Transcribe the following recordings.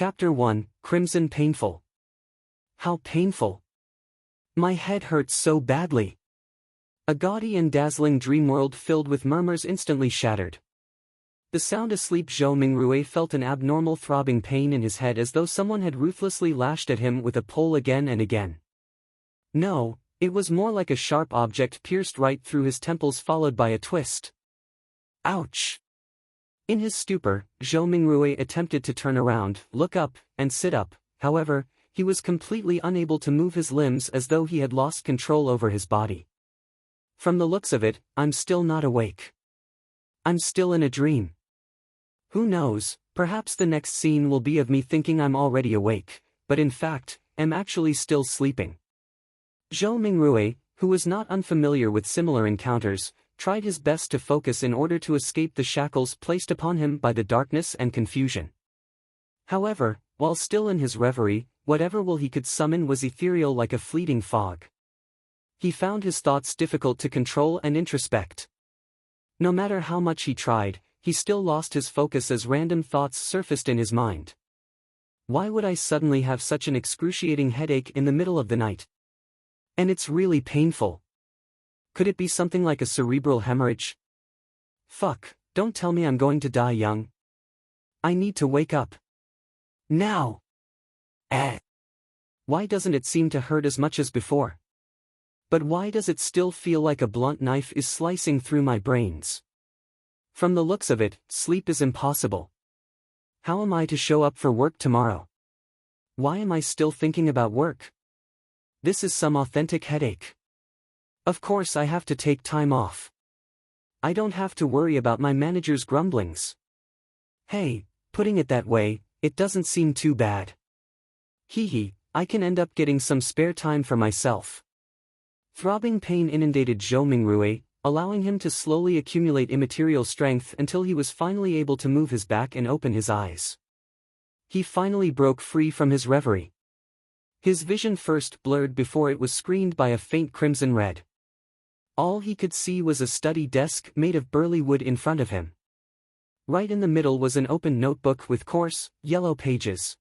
Chapter 1, Crimson Painful. How painful. My head hurts so badly. A gaudy and dazzling dream world filled with murmurs instantly shattered. The sound asleep Zhou Mingrui felt an abnormal throbbing pain in his head as though someone had ruthlessly lashed at him with a pole again and again. No, it was more like a sharp object pierced right through his temples followed by a twist. Ouch! In his stupor, Zhou Mingrui attempted to turn around, look up, and sit up. However, he was completely unable to move his limbs as though he had lost control over his body. From the looks of it, I'm still not awake. I'm still in a dream. Who knows, perhaps the next scene will be of me thinking I'm already awake, but in fact, am actually still sleeping. Zhou Mingrui, who was not unfamiliar with similar encounters, tried his best to focus in order to escape the shackles placed upon him by the darkness and confusion. However, while still in his reverie, whatever will he could summon was ethereal like a fleeting fog. He found his thoughts difficult to control and introspect. No matter how much he tried, he still lost his focus as random thoughts surfaced in his mind. Why would I suddenly have such an excruciating headache in the middle of the night? And it's really painful. Could it be something like a cerebral hemorrhage? Fuck, don't tell me I'm going to die young. I need to wake up. Now. Why doesn't it seem to hurt as much as before? But why does it still feel like a blunt knife is slicing through my brains? From the looks of it, sleep is impossible. How am I to show up for work tomorrow? Why am I still thinking about work? This is some authentic headache. Of course I have to take time off. I don't have to worry about my manager's grumblings. Hey, putting it that way, it doesn't seem too bad. Hee, I can end up getting some spare time for myself. Throbbing pain inundated Zhou Mingrui, allowing him to slowly accumulate immaterial strength until he was finally able to move his back and open his eyes. He finally broke free from his reverie. His vision first blurred before it was screened by a faint crimson red. All he could see was a study desk made of burly wood in front of him. Right in the middle was an open notebook with coarse, yellow pages.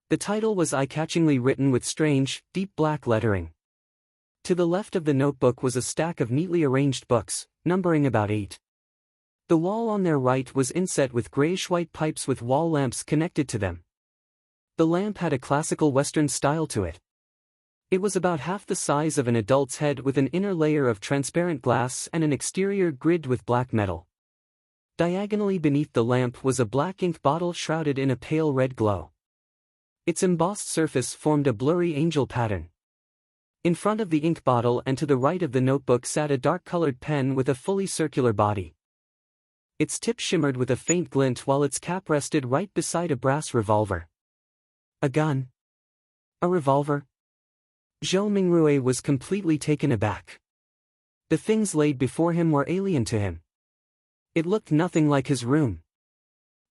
The title was eye-catchingly written with strange, deep black lettering. To the left of the notebook was a stack of neatly arranged books, numbering about 8. The wall on their right was inset with grayish-white pipes with wall lamps connected to them. The lamp had a classical Western style to it. It was about half the size of an adult's head with an inner layer of transparent glass and an exterior grid with black metal. Diagonally beneath the lamp was a black ink bottle shrouded in a pale red glow. Its embossed surface formed a blurry angel pattern. In front of the ink bottle and to the right of the notebook sat a dark-colored pen with a fully circular body. Its tip shimmered with a faint glint while its cap rested right beside a brass revolver. A gun? A revolver? Zhou Mingrui was completely taken aback. The things laid before him were alien to him. It looked nothing like his room.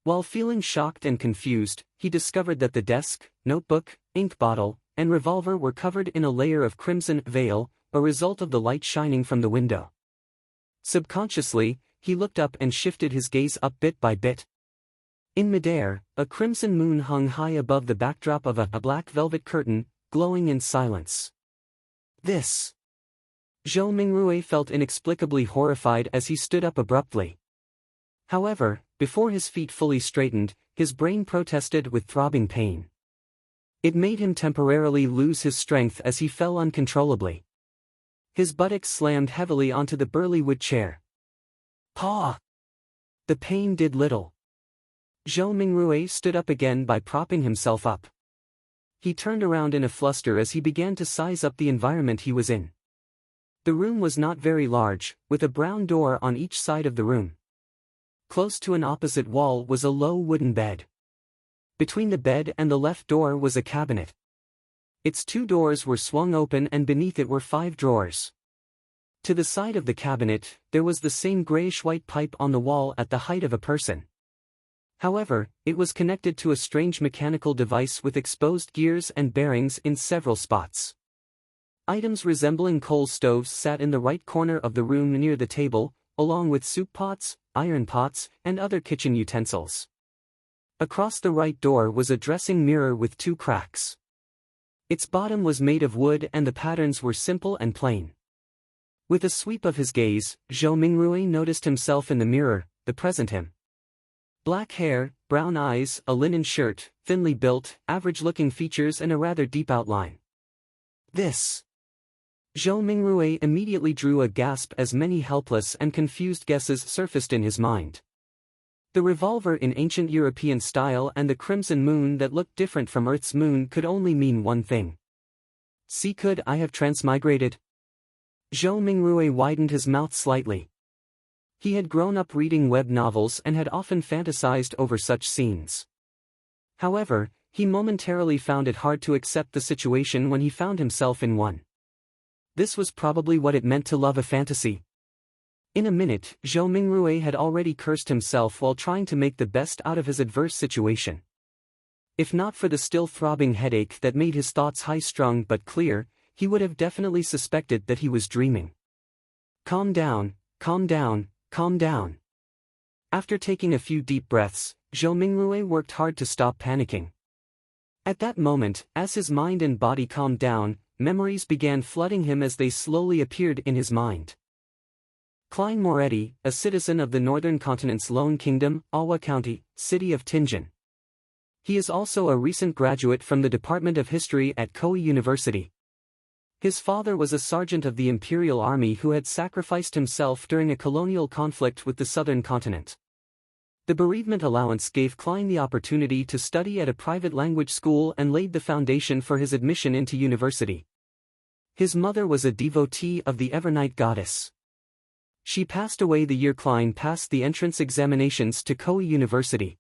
While feeling shocked and confused, he discovered that the desk, notebook, ink bottle, and revolver were covered in a layer of crimson veil, a result of the light shining from the window. Subconsciously, he looked up and shifted his gaze up bit by bit. In midair, a crimson moon hung high above the backdrop of a black velvet curtain, glowing in silence. This. Zhou Mingrui felt inexplicably horrified as he stood up abruptly. However, before his feet fully straightened, his brain protested with throbbing pain. It made him temporarily lose his strength as he fell uncontrollably. His buttocks slammed heavily onto the burly wood chair. Paw! The pain did little. Zhou Mingrui stood up again by propping himself up. He turned around in a fluster as he began to size up the environment he was in. The room was not very large, with a brown door on each side of the room. Close to an opposite wall was a low wooden bed. Between the bed and the left door was a cabinet. Its 2 doors were swung open and beneath it were 5 drawers. To the side of the cabinet, there was the same grayish-white pipe on the wall at the height of a person. However, it was connected to a strange mechanical device with exposed gears and bearings in several spots. Items resembling coal stoves sat in the right corner of the room near the table, along with soup pots, iron pots, and other kitchen utensils. Across the right door was a dressing mirror with 2 cracks. Its bottom was made of wood and the patterns were simple and plain. With a sweep of his gaze, Zhou Mingrui noticed himself in the mirror, the present him. Black hair, brown eyes, a linen shirt, thinly built, average-looking features and a rather deep outline. This. Zhou Mingrui immediately drew a gasp as many helpless and confused guesses surfaced in his mind. The revolver in ancient European style and the crimson moon that looked different from Earth's moon could only mean one thing. See, could I have transmigrated? Zhou Mingrui widened his mouth slightly. He had grown up reading web novels and had often fantasized over such scenes. However, he momentarily found it hard to accept the situation when he found himself in one. This was probably what it meant to love a fantasy. In a minute, Zhou Mingrui had already cursed himself while trying to make the best out of his adverse situation. If not for the still throbbing headache that made his thoughts high-strung but clear, he would have definitely suspected that he was dreaming. Calm down, calm down, calm down. After taking a few deep breaths, Zhou Mingrui worked hard to stop panicking. At that moment, as his mind and body calmed down, memories began flooding him as they slowly appeared in his mind. Klein Moretti, a citizen of the northern continent's lone kingdom, Awa County, city of Tianjin. He is also a recent graduate from the Department of History at Koei University. His father was a sergeant of the Imperial Army who had sacrificed himself during a colonial conflict with the southern continent. The bereavement allowance gave Klein the opportunity to study at a private language school and laid the foundation for his admission into university. His mother was a devotee of the Evernight goddess. She passed away the year Klein passed the entrance examinations to Koei University.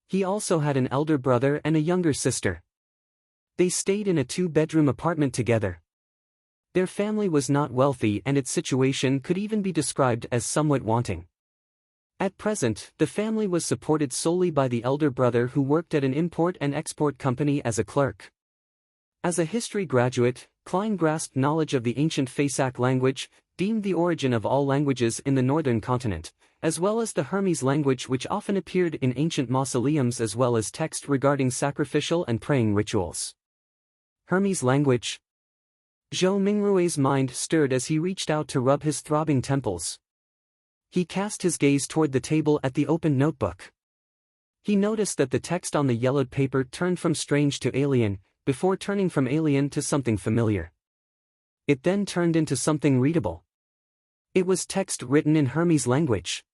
He also had an elder brother and a younger sister. They stayed in a 2-bedroom apartment together. Their family was not wealthy and its situation could even be described as somewhat wanting. At present, the family was supported solely by the elder brother who worked at an import and export company as a clerk. As a history graduate, Klein grasped knowledge of the ancient Fasak language, deemed the origin of all languages in the northern continent, as well as the Hermes language which often appeared in ancient mausoleums as well as text regarding sacrificial and praying rituals. Hermes language. Zhou Mingrui's mind stirred as he reached out to rub his throbbing temples. He cast his gaze toward the table at the open notebook. He noticed that the text on the yellowed paper turned from strange to alien, before turning from alien to something familiar. It then turned into something readable. It was text written in Hermes language.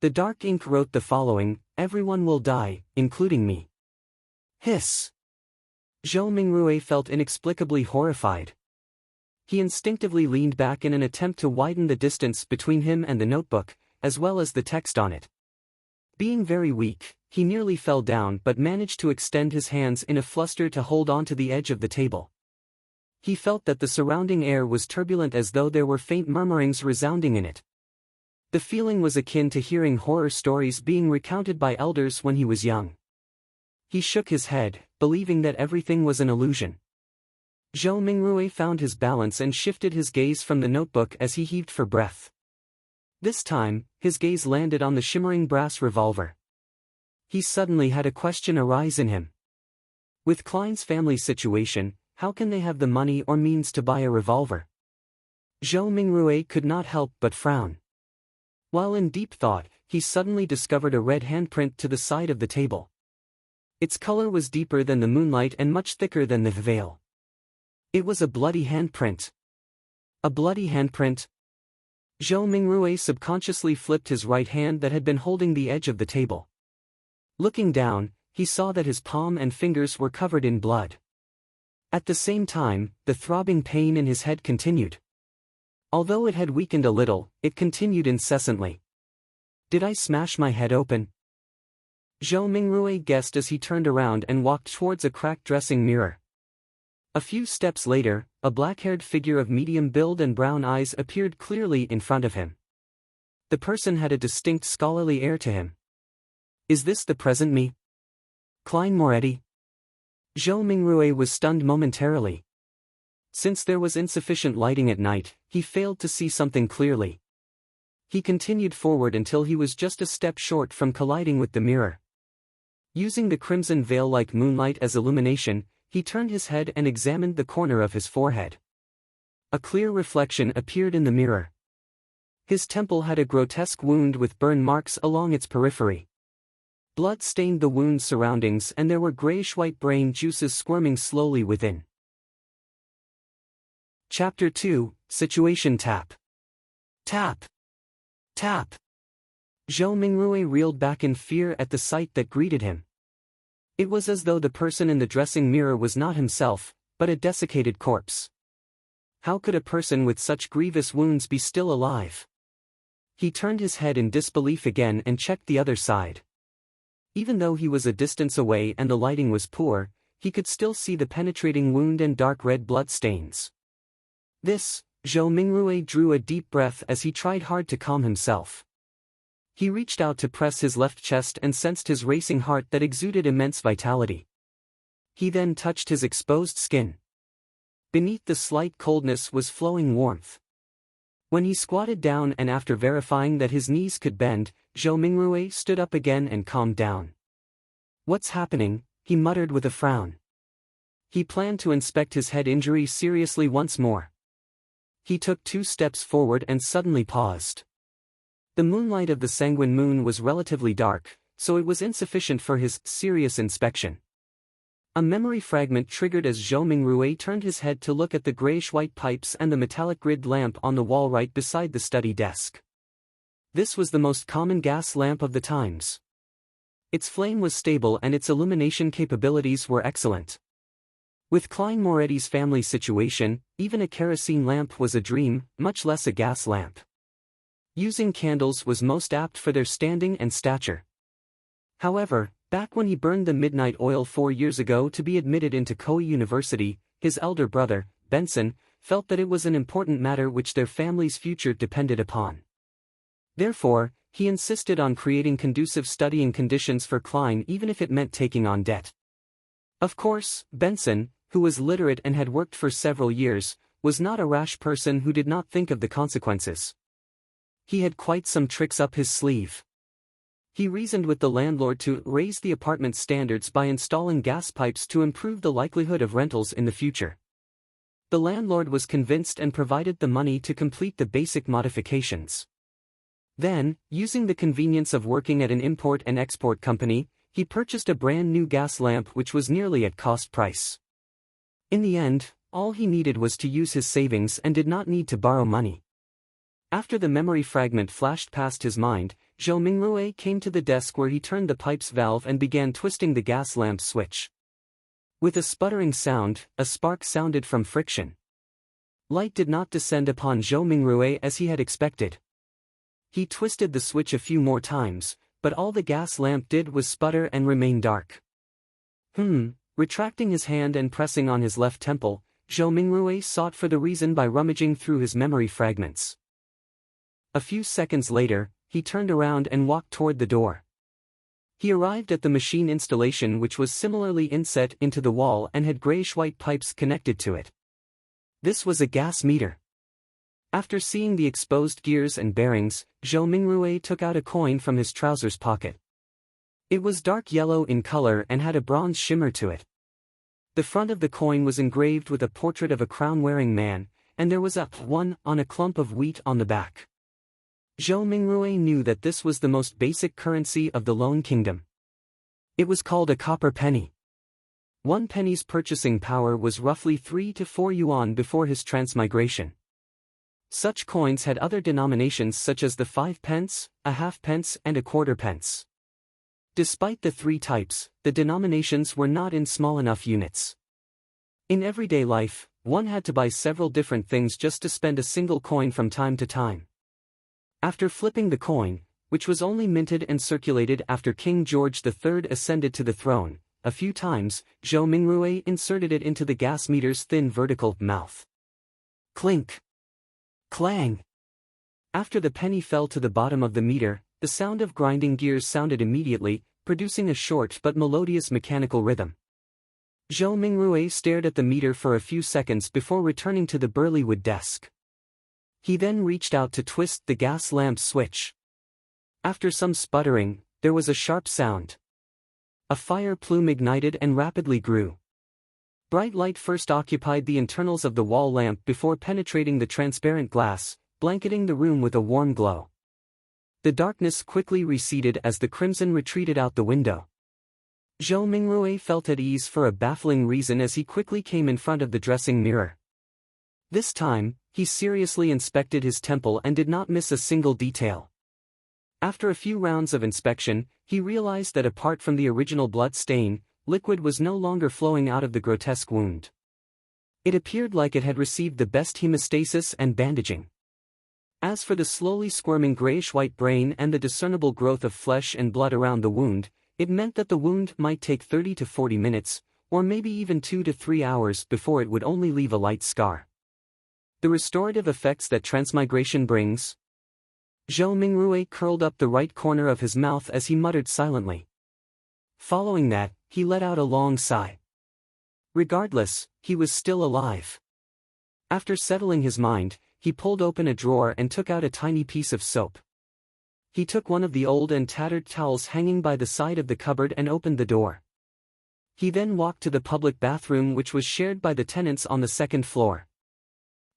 The dark ink wrote the following: "Everyone will die, including me." Hiss! Zhou Mingrui felt inexplicably horrified. He instinctively leaned back in an attempt to widen the distance between him and the notebook, as well as the text on it. Being very weak, he nearly fell down but managed to extend his hands in a fluster to hold on to the edge of the table. He felt that the surrounding air was turbulent as though there were faint murmurings resounding in it. The feeling was akin to hearing horror stories being recounted by elders when he was young. He shook his head, believing that everything was an illusion. Zhou Mingrui found his balance and shifted his gaze from the notebook as he heaved for breath. This time, his gaze landed on the shimmering brass revolver. He suddenly had a question arise in him. With Klein's family situation, how can they have the money or means to buy a revolver? Zhou Mingrui could not help but frown. While in deep thought, he suddenly discovered a red handprint to the side of the table. Its color was deeper than the moonlight and much thicker than the veil. It was a bloody handprint. A bloody handprint? Zhou Mingrui subconsciously flipped his right hand that had been holding the edge of the table. Looking down, he saw that his palm and fingers were covered in blood. At the same time, the throbbing pain in his head continued. Although it had weakened a little, it continued incessantly. Did I smash my head open? Zhou Mingrui guessed as he turned around and walked towards a cracked dressing mirror. A few steps later, a black-haired figure of medium build and brown eyes appeared clearly in front of him. The person had a distinct scholarly air to him. Is this the present me? Klein Moretti? Zhou Mingrui was stunned momentarily. Since there was insufficient lighting at night, he failed to see something clearly. He continued forward until he was just a step short from colliding with the mirror. Using the crimson veil-like moonlight as illumination, he turned his head and examined the corner of his forehead. A clear reflection appeared in the mirror. His temple had a grotesque wound with burn marks along its periphery. Blood stained the wound's surroundings and there were grayish-white brain juices squirming slowly within. Chapter 2, Situation Tap. Tap. Tap. Zhou Mingrui reeled back in fear at the sight that greeted him. It was as though the person in the dressing mirror was not himself, but a desiccated corpse. How could a person with such grievous wounds be still alive? He turned his head in disbelief again and checked the other side. Even though he was a distance away and the lighting was poor, he could still see the penetrating wound and dark red blood stains. Zhou Mingrui drew a deep breath as he tried hard to calm himself. He reached out to press his left chest and sensed his racing heart that exuded immense vitality. He then touched his exposed skin. Beneath the slight coldness was flowing warmth. When he squatted down and after verifying that his knees could bend, Zhou Mingrui stood up again and calmed down. "What's happening?" he muttered with a frown. He planned to inspect his head injury seriously once more. He took 2 steps forward and suddenly paused. The moonlight of the sanguine moon was relatively dark, so it was insufficient for his serious inspection. A memory fragment triggered as Zhou Mingrui turned his head to look at the grayish-white pipes and the metallic grid lamp on the wall right beside the study desk. This was the most common gas lamp of the times. Its flame was stable and its illumination capabilities were excellent. With Klein Moretti's family situation, even a kerosene lamp was a dream, much less a gas lamp. Using candles was most apt for their standing and stature. However, back when he burned the midnight oil 4 years ago to be admitted into Koei University, his elder brother, Benson, felt that it was an important matter which their family's future depended upon. Therefore, he insisted on creating conducive studying conditions for Klein even if it meant taking on debt. Of course, Benson, who was literate and had worked for several years, was not a rash person who did not think of the consequences. He had quite some tricks up his sleeve. He reasoned with the landlord to raise the apartment standards by installing gas pipes to improve the likelihood of rentals in the future. The landlord was convinced and provided the money to complete the basic modifications. Then, using the convenience of working at an import and export company, he purchased a brand new gas lamp which was nearly at cost price. In the end, all he needed was to use his savings and did not need to borrow money. After the memory fragment flashed past his mind, Zhou Mingrui came to the desk where he turned the pipe's valve and began twisting the gas lamp switch. With a sputtering sound, a spark sounded from friction. Light did not descend upon Zhou Mingrui as he had expected. He twisted the switch a few more times, but all the gas lamp did was sputter and remain dark. Retracting his hand and pressing on his left temple, Zhou Mingrui sought for the reason by rummaging through his memory fragments. A few seconds later, he turned around and walked toward the door. He arrived at the machine installation which was similarly inset into the wall and had grayish-white pipes connected to it. This was a gas meter. After seeing the exposed gears and bearings, Zhou Mingrui took out a coin from his trousers pocket. It was dark yellow in color and had a bronze shimmer to it. The front of the coin was engraved with a portrait of a crown-wearing man, and there was a 1 on a clump of wheat on the back. Zhou Mingrui knew that this was the most basic currency of the Lone Kingdom. It was called a copper penny. 1 penny's purchasing power was roughly 3 to 4 yuan before his transmigration. Such coins had other denominations such as the 5 pence, a half pence and a quarter pence. Despite the 3 types, the denominations were not in small enough units. In everyday life, one had to buy several different things just to spend a single coin from time to time. After flipping the coin, which was only minted and circulated after King George III ascended to the throne, a few times, Zhou Mingrui inserted it into the gas meter's thin vertical mouth. Clink! Clang! After the penny fell to the bottom of the meter, the sound of grinding gears sounded immediately, producing a short but melodious mechanical rhythm. Zhou Mingrui stared at the meter for a few seconds before returning to the burly wood desk. He then reached out to twist the gas lamp switch. After some sputtering, there was a sharp sound. A fire plume ignited and rapidly grew. Bright light first occupied the internals of the wall lamp before penetrating the transparent glass, blanketing the room with a warm glow. The darkness quickly receded as the crimson retreated out the window. Zhou Mingrui felt at ease for a baffling reason as he quickly came in front of the dressing mirror. This time, he seriously inspected his temple and did not miss a single detail. After a few rounds of inspection, he realized that apart from the original blood stain, liquid was no longer flowing out of the grotesque wound. It appeared like it had received the best hemostasis and bandaging. As for the slowly squirming grayish-white brain and the discernible growth of flesh and blood around the wound, it meant that the wound might take 30 to 40 minutes, or maybe even 2 to 3 hours before it would only leave a light scar. The restorative effects that transmigration brings. Zhou Mingrui curled up the right corner of his mouth as he muttered silently. Following that, he let out a long sigh. Regardless, he was still alive. After settling his mind, he pulled open a drawer and took out a tiny piece of soap. He took one of the old and tattered towels hanging by the side of the cupboard and opened the door. He then walked to the public bathroom which was shared by the tenants on the second floor.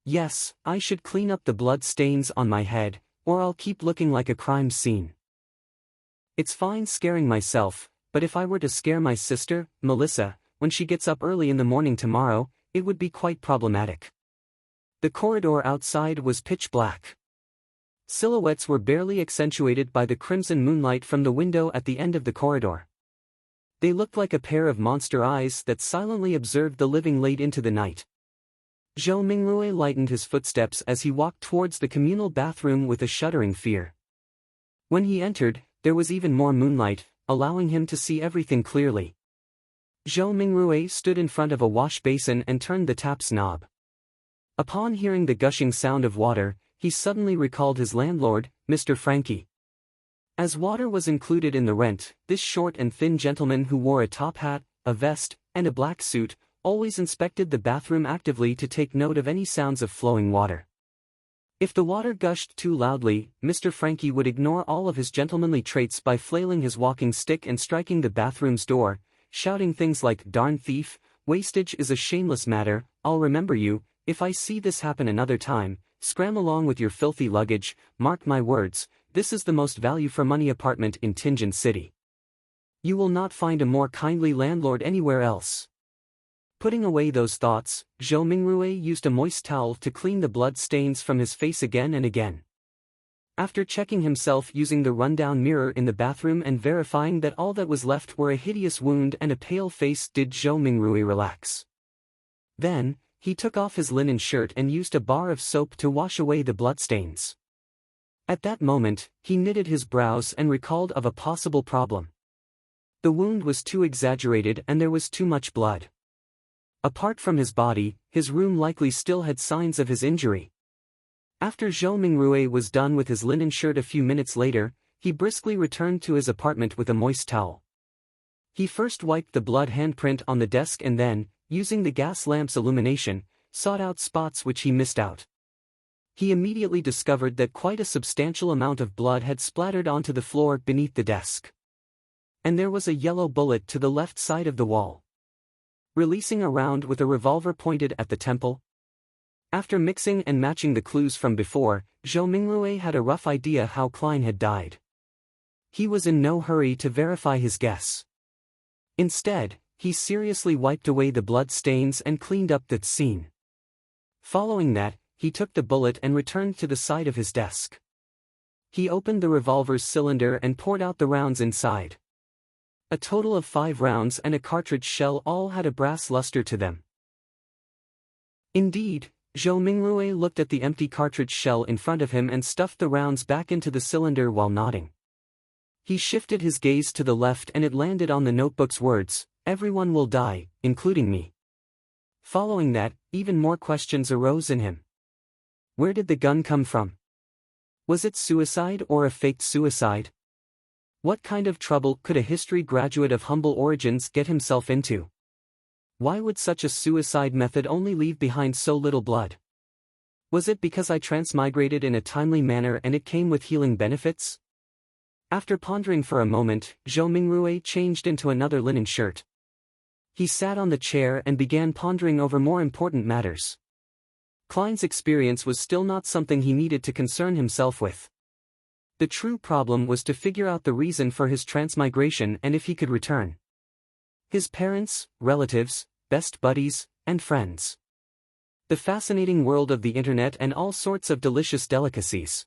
Yes, I should clean up the blood stains on my head, or I'll keep looking like a crime scene. It's fine scaring myself, but if I were to scare my sister, Melissa, when she gets up early in the morning tomorrow, it would be quite problematic. The corridor outside was pitch black. Silhouettes were barely accentuated by the crimson moonlight from the window at the end of the corridor. They looked like a pair of monster eyes that silently observed the living late into the night. Zhou Mingrui lightened his footsteps as he walked towards the communal bathroom with a shuddering fear. When he entered, there was even more moonlight, allowing him to see everything clearly. Zhou Mingrui stood in front of a wash basin and turned the tap's knob. Upon hearing the gushing sound of water, he suddenly recalled his landlord, Mr. Frankie. As water was included in the rent, this short and thin gentleman who wore a top hat, a vest, and a black suit, always inspected the bathroom actively to take note of any sounds of flowing water. If the water gushed too loudly, Mr. Frankie would ignore all of his gentlemanly traits by flailing his walking stick and striking the bathroom's door, shouting things like, "Darn thief, wastage is a shameless matter, I'll remember you, if I see this happen another time, scram along with your filthy luggage, mark my words, this is the most value-for-money apartment in Tianjin City. You will not find a more kindly landlord anywhere else." Putting away those thoughts, Zhou Mingrui used a moist towel to clean the blood stains from his face again and again. After checking himself using the rundown mirror in the bathroom and verifying that all that was left were a hideous wound and a pale face, did Zhou Mingrui relax. Then, he took off his linen shirt and used a bar of soap to wash away the bloodstains. At that moment, he knitted his brows and recalled of a possible problem. The wound was too exaggerated and there was too much blood. Apart from his body, his room likely still had signs of his injury. After Zhou Mingrui was done with his linen shirt a few minutes later, he briskly returned to his apartment with a moist towel. He first wiped the blood handprint on the desk and then, using the gas lamp's illumination, sought out spots which he missed out. He immediately discovered that quite a substantial amount of blood had splattered onto the floor beneath the desk. And there was a yellow bullet to the left side of the wall. Releasing a round with a revolver pointed at the temple. After mixing and matching the clues from before, Zhou Mingrui had a rough idea how Klein had died. He was in no hurry to verify his guess. Instead, he seriously wiped away the blood stains and cleaned up the scene. Following that, he took the bullet and returned to the side of his desk. He opened the revolver's cylinder and poured out the rounds inside. A total of 5 rounds and a cartridge shell all had a brass luster to them. Indeed, Zhou Mingrui looked at the empty cartridge shell in front of him and stuffed the rounds back into the cylinder while nodding. He shifted his gaze to the left and it landed on the notebook's words, "Everyone will die, including me." Following that, even more questions arose in him. Where did the gun come from? Was it suicide or a faked suicide? What kind of trouble could a history graduate of humble origins get himself into? Why would such a suicide method only leave behind so little blood? Was it because I transmigrated in a timely manner and it came with healing benefits? After pondering for a moment, Zhou Mingrui changed into another linen shirt. He sat on the chair and began pondering over more important matters. Klein's experience was still not something he needed to concern himself with. The true problem was to figure out the reason for his transmigration and if he could return. His parents, relatives, best buddies, and friends. The fascinating world of the internet and all sorts of delicious delicacies.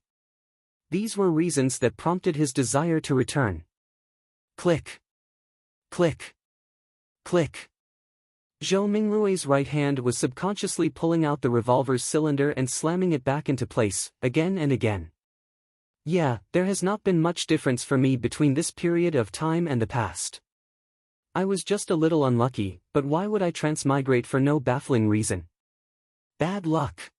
These were reasons that prompted his desire to return. Click. Click. Click. Zhou Mingrui's right hand was subconsciously pulling out the revolver's cylinder and slamming it back into place, again and again. Yeah, there has not been much difference for me between this period of time and the past. I was just a little unlucky, but why would I transmigrate for no baffling reason? Bad luck.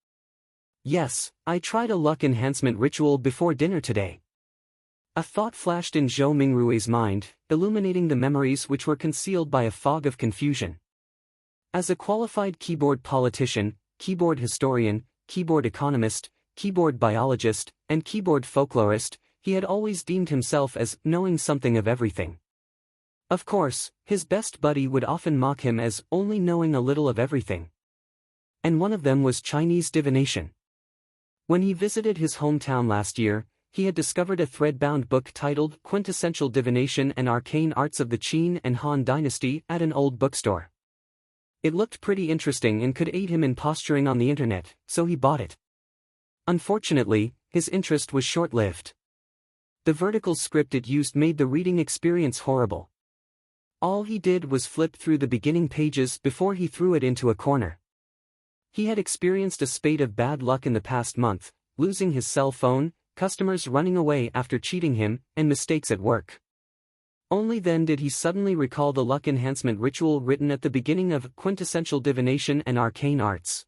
Yes, I tried a luck enhancement ritual before dinner today. A thought flashed in Zhou Mingrui's mind, illuminating the memories which were concealed by a fog of confusion. As a qualified keyboard politician, keyboard historian, keyboard economist, keyboard biologist, and keyboard folklorist, he had always deemed himself as knowing something of everything. Of course, his best buddy would often mock him as only knowing a little of everything. And one of them was Chinese divination. When he visited his hometown last year, he had discovered a thread-bound book titled Quintessential Divination and Arcane Arts of the Qin and Han Dynasty at an old bookstore. It looked pretty interesting and could aid him in posturing on the internet, so he bought it. Unfortunately, his interest was short-lived. The vertical script it used made the reading experience horrible. All he did was flip through the beginning pages before he threw it into a corner. He had experienced a spate of bad luck in the past month, losing his cell phone, customers running away after cheating him, and mistakes at work. Only then did he suddenly recall the luck enhancement ritual written at the beginning of Quintessential Divination and Arcane Arts.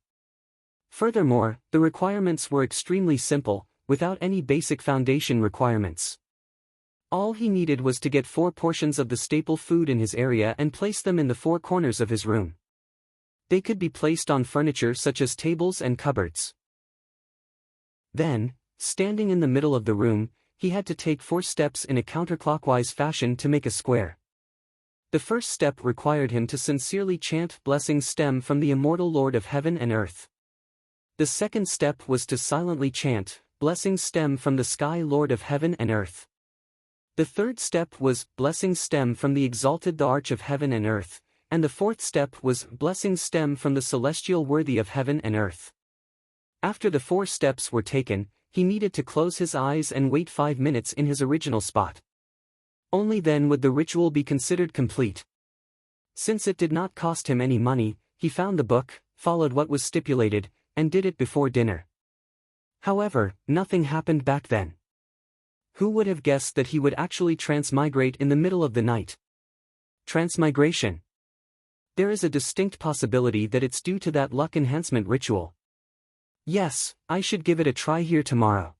Furthermore, the requirements were extremely simple, without any basic foundation requirements. All he needed was to get 4 portions of the staple food in his area and place them in the 4 corners of his room. They could be placed on furniture such as tables and cupboards. Then, standing in the middle of the room, he had to take 4 steps in a counterclockwise fashion to make a square. The first step required him to sincerely chant blessings stem from the immortal Lord of Heaven and Earth. The second step was to silently chant blessings stem from the Sky Lord of Heaven and Earth. The third step was blessings stem from the exalted the Arch of Heaven and Earth, and the fourth step was blessings stem from the celestial worthy of heaven and earth. After the 4 steps were taken, he needed to close his eyes and wait 5 minutes in his original spot. Only then would the ritual be considered complete. Since it did not cost him any money, he found the book, followed what was stipulated, and did it before dinner. However, nothing happened back then. Who would have guessed that he would actually transmigrate in the middle of the night? Transmigration. There is a distinct possibility that it's due to that luck enhancement ritual. Yes, I should give it a try here tomorrow.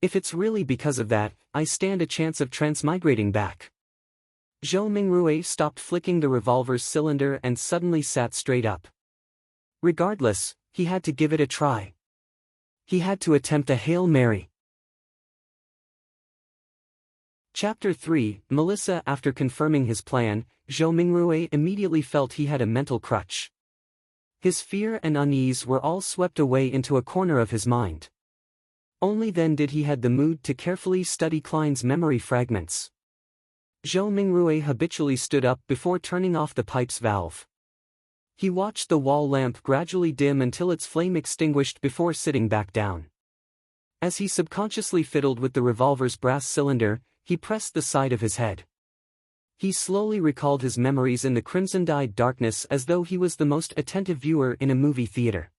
If it's really because of that, I stand a chance of transmigrating back. Zhou Mingrui stopped flicking the revolver's cylinder and suddenly sat straight up. Regardless, he had to give it a try. He had to attempt a Hail Mary. Chapter 3, Melissa. After confirming his plan, Zhou Mingrui immediately felt he had a mental crutch. His fear and unease were all swept away into a corner of his mind. Only then did he have the mood to carefully study Klein's memory fragments. Zhou Mingrui habitually stood up before turning off the pipe's valve. He watched the wall lamp gradually dim until its flame extinguished before sitting back down. As he subconsciously fiddled with the revolver's brass cylinder, he pressed the side of his head. He slowly recalled his memories in the crimson-dyed darkness as though he was the most attentive viewer in a movie theater.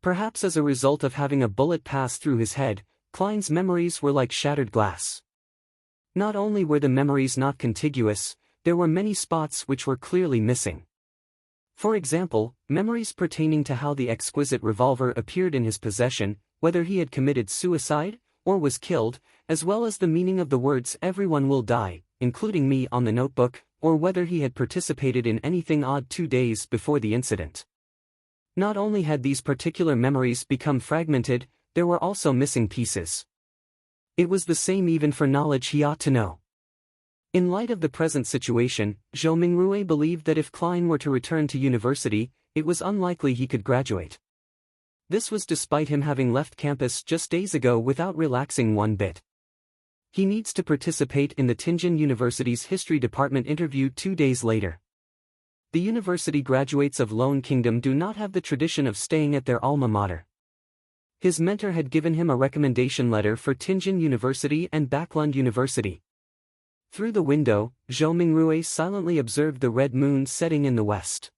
Perhaps as a result of having a bullet pass through his head, Klein's memories were like shattered glass. Not only were the memories not contiguous, there were many spots which were clearly missing. For example, memories pertaining to how the exquisite revolver appeared in his possession, whether he had committed suicide, or was killed, as well as the meaning of the words "everyone will die, including me" on the notebook, or whether he had participated in anything odd 2 days before the incident. Not only had these particular memories become fragmented, there were also missing pieces. It was the same even for knowledge he ought to know. In light of the present situation, Zhou Mingrui believed that if Klein were to return to university, it was unlikely he could graduate. This was despite him having left campus just days ago without relaxing one bit. He needs to participate in the Tianjin University's history department interview 2 days later. The university graduates of Lone Kingdom do not have the tradition of staying at their alma mater. His mentor had given him a recommendation letter for Tianjin University and Backlund University. Through the window, Zhou Mingrui silently observed the red moon setting in the west.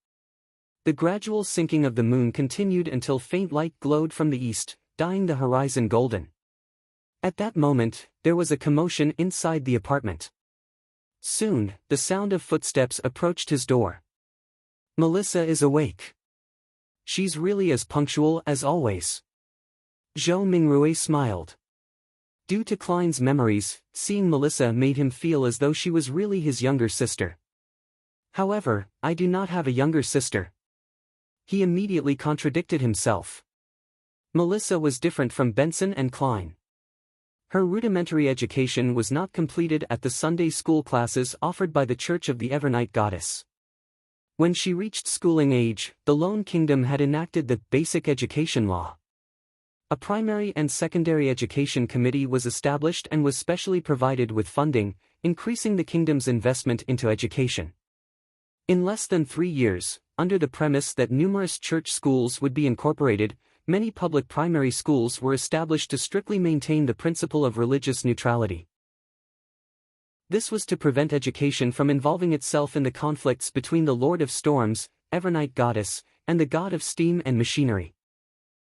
The gradual sinking of the moon continued until faint light glowed from the east, dyeing the horizon golden. At that moment, there was a commotion inside the apartment. Soon, the sound of footsteps approached his door. Melissa is awake. She's really as punctual as always. Zhou Mingrui smiled. Due to Klein's memories, seeing Melissa made him feel as though she was really his younger sister. However, I do not have a younger sister. He immediately contradicted himself. Melissa was different from Benson and Klein. Her rudimentary education was not completed at the Sunday school classes offered by the Church of the Evernight Goddess. When she reached schooling age, the Lone Kingdom had enacted the Basic Education Law. A primary and secondary education committee was established and was specially provided with funding, increasing the kingdom's investment into education. In less than 3 years, under the premise that numerous church schools would be incorporated, many public primary schools were established to strictly maintain the principle of religious neutrality. This was to prevent education from involving itself in the conflicts between the Lord of Storms, Evernight Goddess, and the God of Steam and Machinery.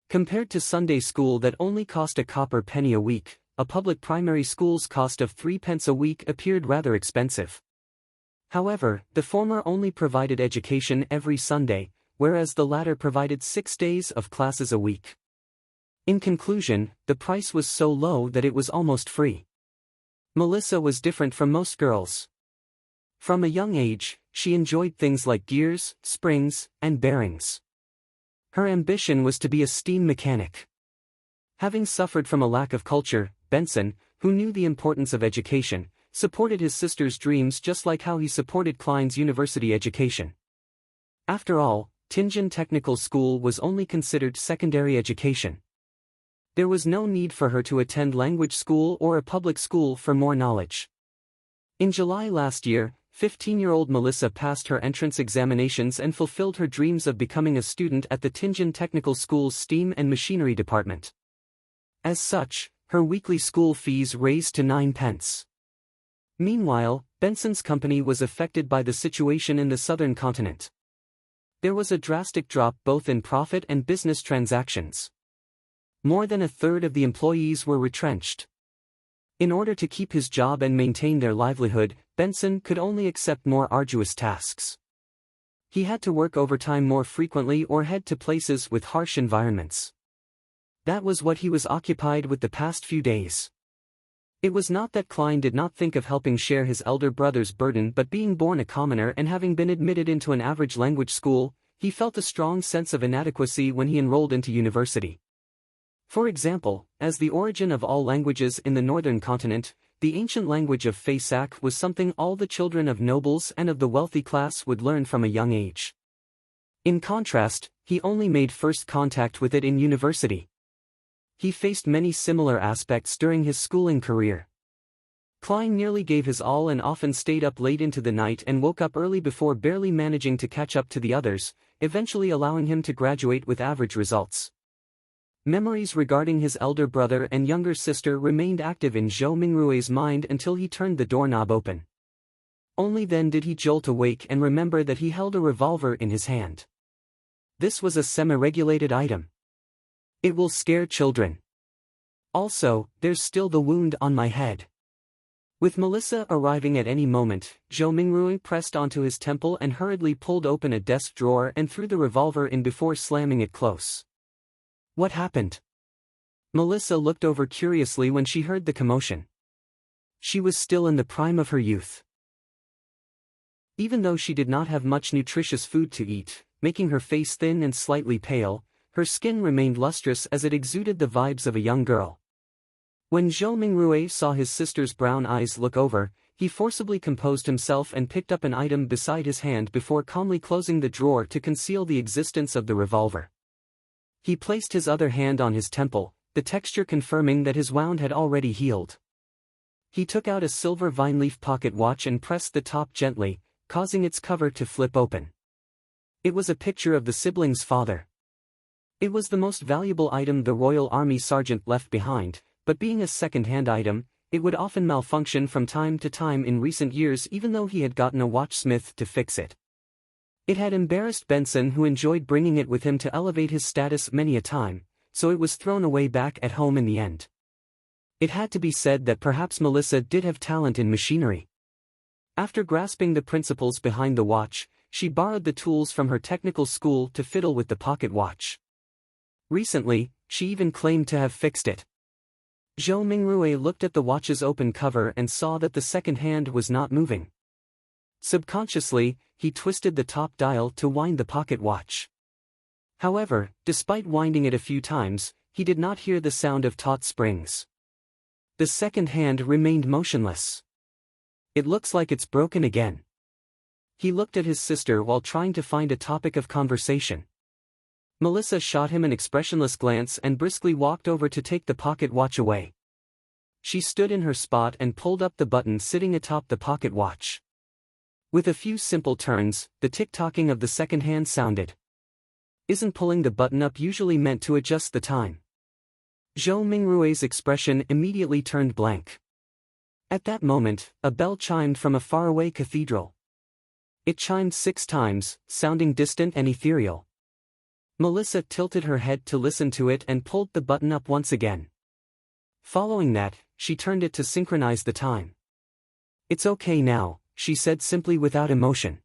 Compared to Sunday school that only cost a copper penny a week, a public primary school's cost of 3 pence a week appeared rather expensive. However, the former only provided education every Sunday, whereas the latter provided 6 days of classes a week. In conclusion, the price was so low that it was almost free. Melissa was different from most girls. From a young age, she enjoyed things like gears, springs, and bearings. Her ambition was to be a steam mechanic. Having suffered from a lack of culture, Benson, who knew the importance of education, supported his sister's dreams just like how he supported Klein's university education. After all, Tianjin Technical School was only considered secondary education. There was no need for her to attend language school or a public school for more knowledge. In July last year, 15-year-old Melissa passed her entrance examinations and fulfilled her dreams of becoming a student at the Tianjin Technical School's Steam and Machinery department. As such, her weekly school fees raised to 9 pence. Meanwhile, Benson's company was affected by the situation in the southern continent. There was a drastic drop both in profit and business transactions. More than a third of the employees were retrenched. In order to keep his job and maintain their livelihood, Benson could only accept more arduous tasks. He had to work overtime more frequently or head to places with harsh environments. That was what he was occupied with the past few days. It was not that Klein did not think of helping share his elder brother's burden, but being born a commoner and having been admitted into an average language school, he felt a strong sense of inadequacy when he enrolled into university. For example, as the origin of all languages in the northern continent, the ancient language of Faisak was something all the children of nobles and of the wealthy class would learn from a young age. In contrast, he only made first contact with it in university. He faced many similar aspects during his schooling career. Klein nearly gave his all and often stayed up late into the night and woke up early before barely managing to catch up to the others, eventually allowing him to graduate with average results. Memories regarding his elder brother and younger sister remained active in Zhou Mingrui's mind until he turned the doorknob open. Only then did he jolt awake and remember that he held a revolver in his hand. This was a semi-regulated item. It will scare children. Also, there's still the wound on my head. With Melissa arriving at any moment, Zhou Mingrui pressed onto his temple and hurriedly pulled open a desk drawer and threw the revolver in before slamming it close. What happened? Melissa looked over curiously when she heard the commotion. She was still in the prime of her youth. Even though she did not have much nutritious food to eat, making her face thin and slightly pale, her skin remained lustrous as it exuded the vibes of a young girl. When Zhou Mingrui saw his sister's brown eyes look over, he forcibly composed himself and picked up an item beside his hand before calmly closing the drawer to conceal the existence of the revolver. He placed his other hand on his temple, the texture confirming that his wound had already healed. He took out a silver vine-leaf pocket watch and pressed the top gently, causing its cover to flip open. It was a picture of the siblings' father. It was the most valuable item the Royal Army sergeant left behind, but being a second-hand item, it would often malfunction from time to time in recent years even though he had gotten a watchsmith to fix it. It had embarrassed Benson, who enjoyed bringing it with him to elevate his status many a time, so it was thrown away back at home in the end. It had to be said that perhaps Melissa did have talent in machinery. After grasping the principles behind the watch, she borrowed the tools from her technical school to fiddle with the pocket watch. Recently, she even claimed to have fixed it. Zhou Mingrui looked at the watch's open cover and saw that the second hand was not moving. Subconsciously, he twisted the top dial to wind the pocket watch. However, despite winding it a few times, he did not hear the sound of taut springs. The second hand remained motionless. It looks like it's broken again. He looked at his sister while trying to find a topic of conversation. Melissa shot him an expressionless glance and briskly walked over to take the pocket watch away. She stood in her spot and pulled up the button sitting atop the pocket watch. With a few simple turns, the tick-tocking of the second hand sounded. Isn't pulling the button up usually meant to adjust the time? Zhou Mingrui's expression immediately turned blank. At that moment, a bell chimed from a faraway cathedral. It chimed 6 times, sounding distant and ethereal. Melissa tilted her head to listen to it and pulled the button up once again. Following that, she turned it to synchronize the time. "It's okay now," she said simply without emotion.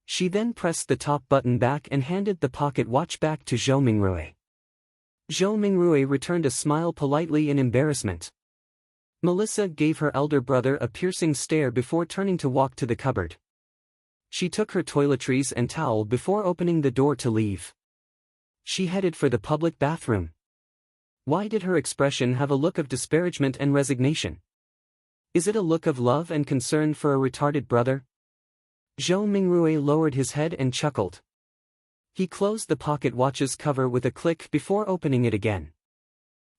She then pressed the top button back and handed the pocket watch back to Zhou Mingrui. Zhou Mingrui returned a smile politely in embarrassment. Melissa gave her elder brother a piercing stare before turning to walk to the cupboard. She took her toiletries and towel before opening the door to leave. She headed for the public bathroom. Why did her expression have a look of disparagement and resignation? Is it a look of love and concern for a retarded brother? Zhou Mingrui lowered his head and chuckled. He closed the pocket watch's cover with a click before opening it again.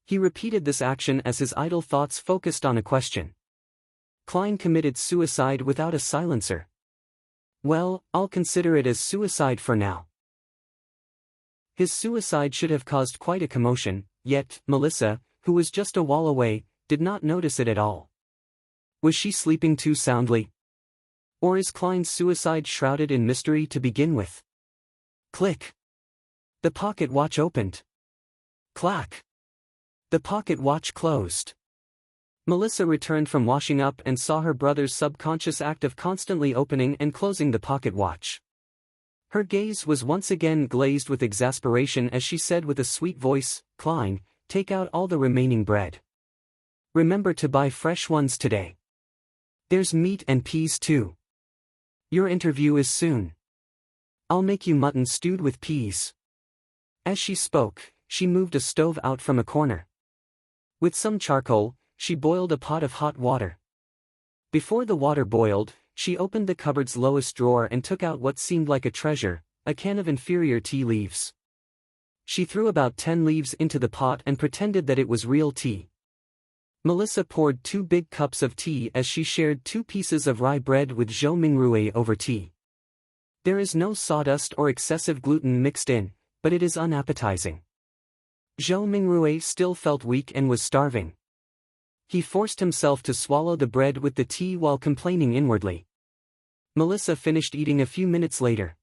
He repeated this action as his idle thoughts focused on a question. Klein committed suicide without a silencer. Well, I'll consider it as suicide for now. His suicide should have caused quite a commotion, yet, Melissa, who was just a wall away, did not notice it at all. Was she sleeping too soundly? Or is Klein's suicide shrouded in mystery to begin with? Click. The pocket watch opened. Clack. The pocket watch closed. Melissa returned from washing up and saw her brother's subconscious act of constantly opening and closing the pocket watch. Her gaze was once again glazed with exasperation as she said with a sweet voice, "Klein, take out all the remaining bread. Remember to buy fresh ones today. There's meat and peas too. Your interview is soon. I'll make you mutton stewed with peas." As she spoke, she moved a stove out from a corner. With some charcoal, she boiled a pot of hot water. Before the water boiled, she opened the cupboard's lowest drawer and took out what seemed like a treasure, a can of inferior tea leaves. She threw about 10 leaves into the pot and pretended that it was real tea. Melissa poured 2 big cups of tea as she shared 2 pieces of rye bread with Zhou Mingrui over tea. There is no sawdust or excessive gluten mixed in, but it is unappetizing. Zhou Mingrui still felt weak and was starving. He forced himself to swallow the bread with the tea while complaining inwardly. Melissa finished eating a few minutes later.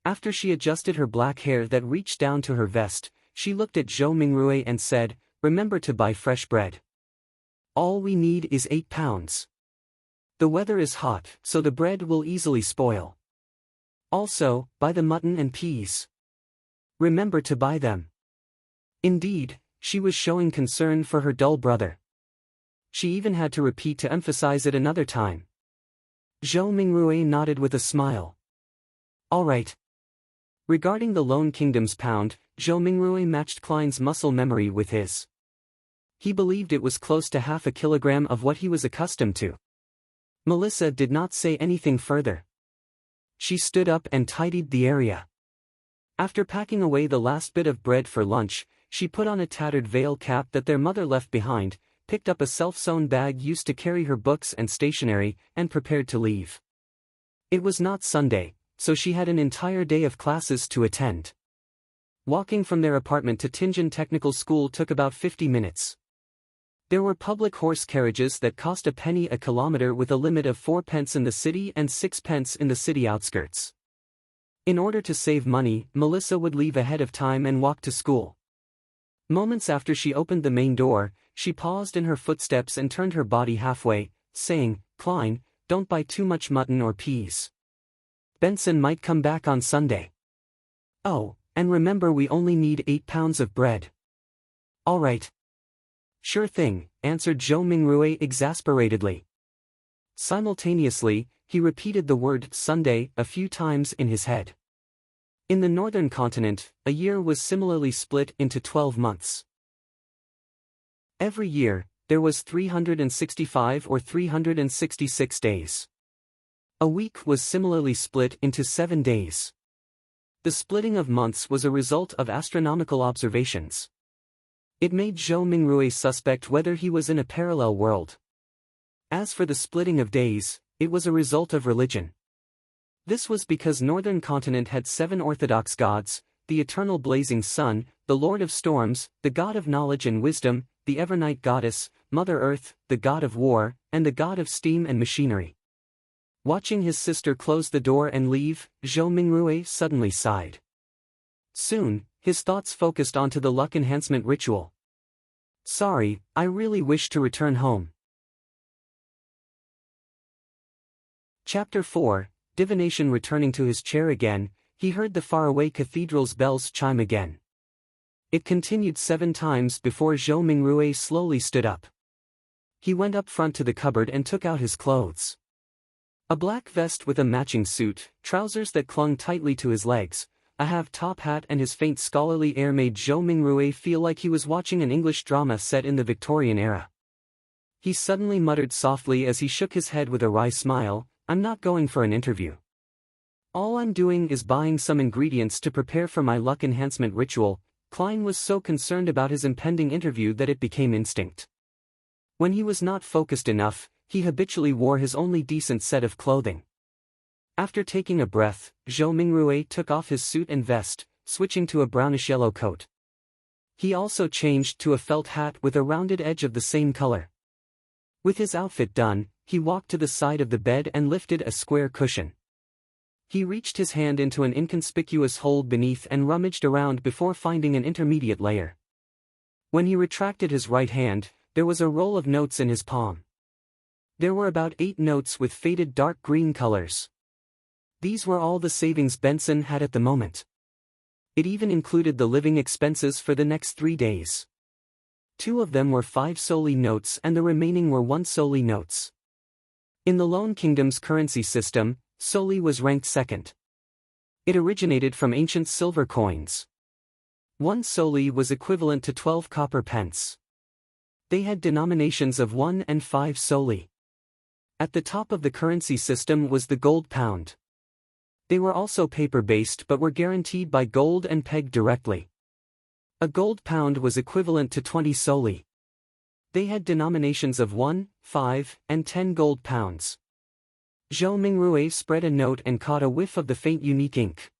After she adjusted her black hair that reached down to her vest, she looked at Zhou Mingrui and said, "Remember to buy fresh bread. All we need is 8 pounds. The weather is hot, so the bread will easily spoil. Also, buy the mutton and peas. Remember to buy them." Indeed, she was showing concern for her dull brother. She even had to repeat to emphasize it another time. Zhou Mingrui nodded with a smile. "All right." Regarding the Lone Kingdom's pound, Zhou Mingrui matched Klein's muscle memory with his. He believed it was close to half a kilogram of what he was accustomed to. Melissa did not say anything further. She stood up and tidied the area. After packing away the last bit of bread for lunch, she put on a tattered veil cap that their mother left behind, picked up a self-sewn bag used to carry her books and stationery, and prepared to leave. It was not Sunday, so she had an entire day of classes to attend. Walking from their apartment to Tingen Technical School took about 50 minutes. There were public horse carriages that cost a penny a kilometer with a limit of 4 pence in the city and 6 pence in the city outskirts. In order to save money, Melissa would leave ahead of time and walk to school. Moments after she opened the main door, she paused in her footsteps and turned her body halfway, saying, "Klein, don't buy too much mutton or peas. Benson might come back on Sunday. Oh, and remember we only need 8 pounds of bread." "All right." "Sure thing," answered Zhou Mingrue exasperatedly. Simultaneously, he repeated the word Sunday a few times in his head. In the northern continent, a year was similarly split into 12 months. Every year, there was 365 or 366 days. A week was similarly split into 7 days. The splitting of months was a result of astronomical observations. It made Zhou Mingrue suspect whether he was in a parallel world. As for the splitting of days, it was a result of religion. This was because northern continent had 7 orthodox gods: the eternal blazing sun, the lord of storms, the god of knowledge and wisdom, the evernight goddess, Mother Earth, the god of war, and the god of steam and machinery. Watching his sister close the door and leave, Zhou Mingrue suddenly sighed. Soon, his thoughts focused onto the luck enhancement ritual. "Sorry, I really wish to return home." Chapter 4, Divination. Returning to his chair again, he heard the faraway cathedral's bells chime again. It continued 7 times before Zhou Mingrue slowly stood up. He went up front to the cupboard and took out his clothes. A black vest with a matching suit, trousers that clung tightly to his legs, a half-top hat and his faint scholarly air made Zhou Mingrue feel like he was watching an English drama set in the Victorian era. He suddenly muttered softly as he shook his head with a wry smile, "I'm not going for an interview. All I'm doing is buying some ingredients to prepare for my luck enhancement ritual." Klein was so concerned about his impending interview that it became instinct. When he was not focused enough, he habitually wore his only decent set of clothing. After taking a breath, Zhou Mingrue took off his suit and vest, switching to a brownish-yellow coat. He also changed to a felt hat with a rounded edge of the same color. With his outfit done, he walked to the side of the bed and lifted a square cushion. He reached his hand into an inconspicuous hole beneath and rummaged around before finding an intermediate layer. When he retracted his right hand, there was a roll of notes in his palm. There were about 8 notes with faded dark green colors. These were all the savings Benson had at the moment. It even included the living expenses for the next 3 days. 2 of them were 5 solely notes and the remaining were 1 solely notes. In the Lone Kingdom's currency system, solely was ranked second. It originated from ancient silver coins. 1 solely was equivalent to 12 copper pence. They had denominations of 1 and 5 solely. At the top of the currency system was the gold pound. They were also paper-based but were guaranteed by gold and pegged directly. A gold pound was equivalent to 20 solely. They had denominations of 1, 5, and 10 gold pounds. Zhou Mingrue spread a note and caught a whiff of the faint unique ink.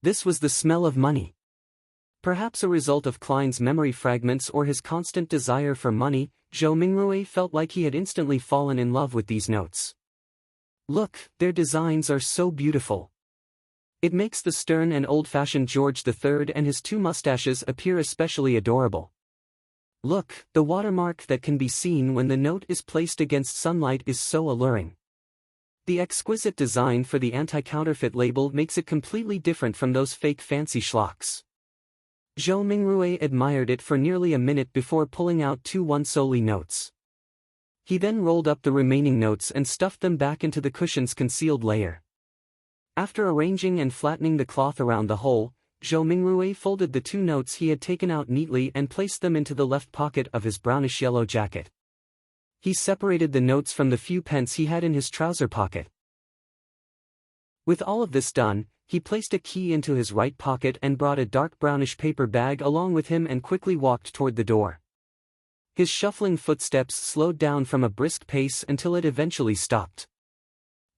This was the smell of money. Perhaps a result of Klein's memory fragments or his constant desire for money, Zhou Mingrue felt like he had instantly fallen in love with these notes. "Look, their designs are so beautiful. It makes the stern and old-fashioned George III and his 2 mustaches appear especially adorable. Look, the watermark that can be seen when the note is placed against sunlight is so alluring. The exquisite design for the anti-counterfeit label makes it completely different from those fake fancy schlocks." Zhou Mingrue admired it for nearly a minute before pulling out 2 1 solely notes. He then rolled up the remaining notes and stuffed them back into the cushion's concealed layer. After arranging and flattening the cloth around the hole, Zhou Mingrui folded the 2 notes he had taken out neatly and placed them into the left pocket of his brownish-yellow jacket. He separated the notes from the few pence he had in his trouser pocket. With all of this done, he placed a key into his right pocket and brought a dark brownish paper bag along with him and quickly walked toward the door. His shuffling footsteps slowed down from a brisk pace until it eventually stopped.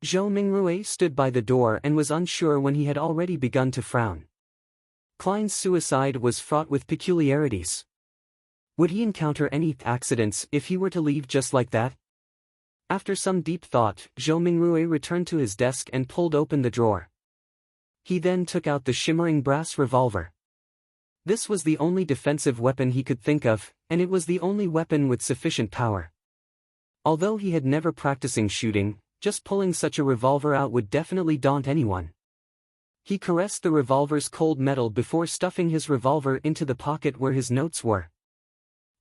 Zhou Mingrui stood by the door and was unsure when he had already begun to frown. Klein's suicide was fraught with peculiarities. Would he encounter any accidents if he were to leave just like that? After some deep thought, Zhou Mingrui returned to his desk and pulled open the drawer. He then took out the shimmering brass revolver. This was the only defensive weapon he could think of, and it was the only weapon with sufficient power. Although he had never practicing shooting, just pulling such a revolver out would definitely daunt anyone. He caressed the revolver's cold metal before stuffing his revolver into the pocket where his notes were.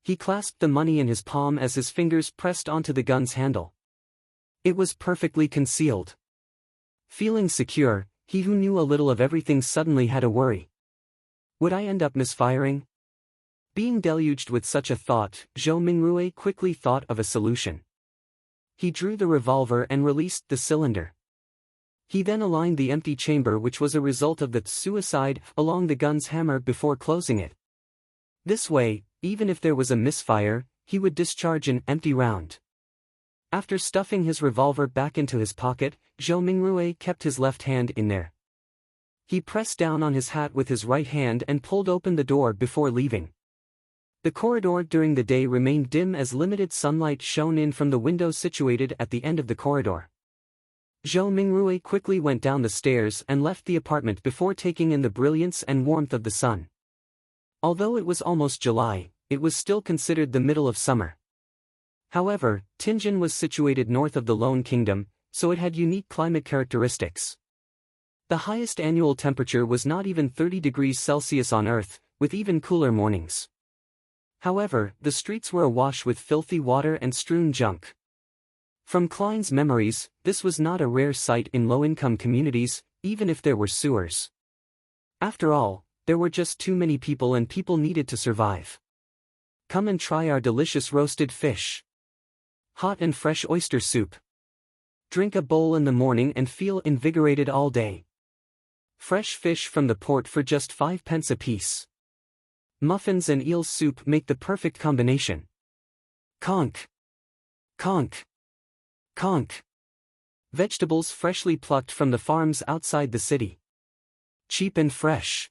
He clasped the money in his palm as his fingers pressed onto the gun's handle. It was perfectly concealed. Feeling secure, he who knew a little of everything suddenly had a worry. Would I end up misfiring? Being deluged with such a thought, Zhou Mingrui quickly thought of a solution. He drew the revolver and released the cylinder. He then aligned the empty chamber, which was a result of the suicide, along the gun's hammer before closing it. This way, even if there was a misfire, he would discharge an empty round. After stuffing his revolver back into his pocket, Zhou Mingrui kept his left hand in there. He pressed down on his hat with his right hand and pulled open the door before leaving. The corridor during the day remained dim as limited sunlight shone in from the window situated at the end of the corridor. Zhou Mingrui quickly went down the stairs and left the apartment before taking in the brilliance and warmth of the sun. Although it was almost July, it was still considered the middle of summer. However, Tianjin was situated north of the Lone Kingdom, so it had unique climate characteristics. The highest annual temperature was not even 30 degrees Celsius on Earth, with even cooler mornings. However, the streets were awash with filthy water and strewn junk. From Klein's memories, this was not a rare sight in low-income communities, even if there were sewers. After all, there were just too many people and people needed to survive. Come and try our delicious roasted fish. Hot and fresh oyster soup. Drink a bowl in the morning and feel invigorated all day. Fresh fish from the port for just 5 pence apiece. Muffins and eel soup make the perfect combination. Conch. Conch. Conch. Vegetables freshly plucked from the farms outside the city. Cheap and fresh.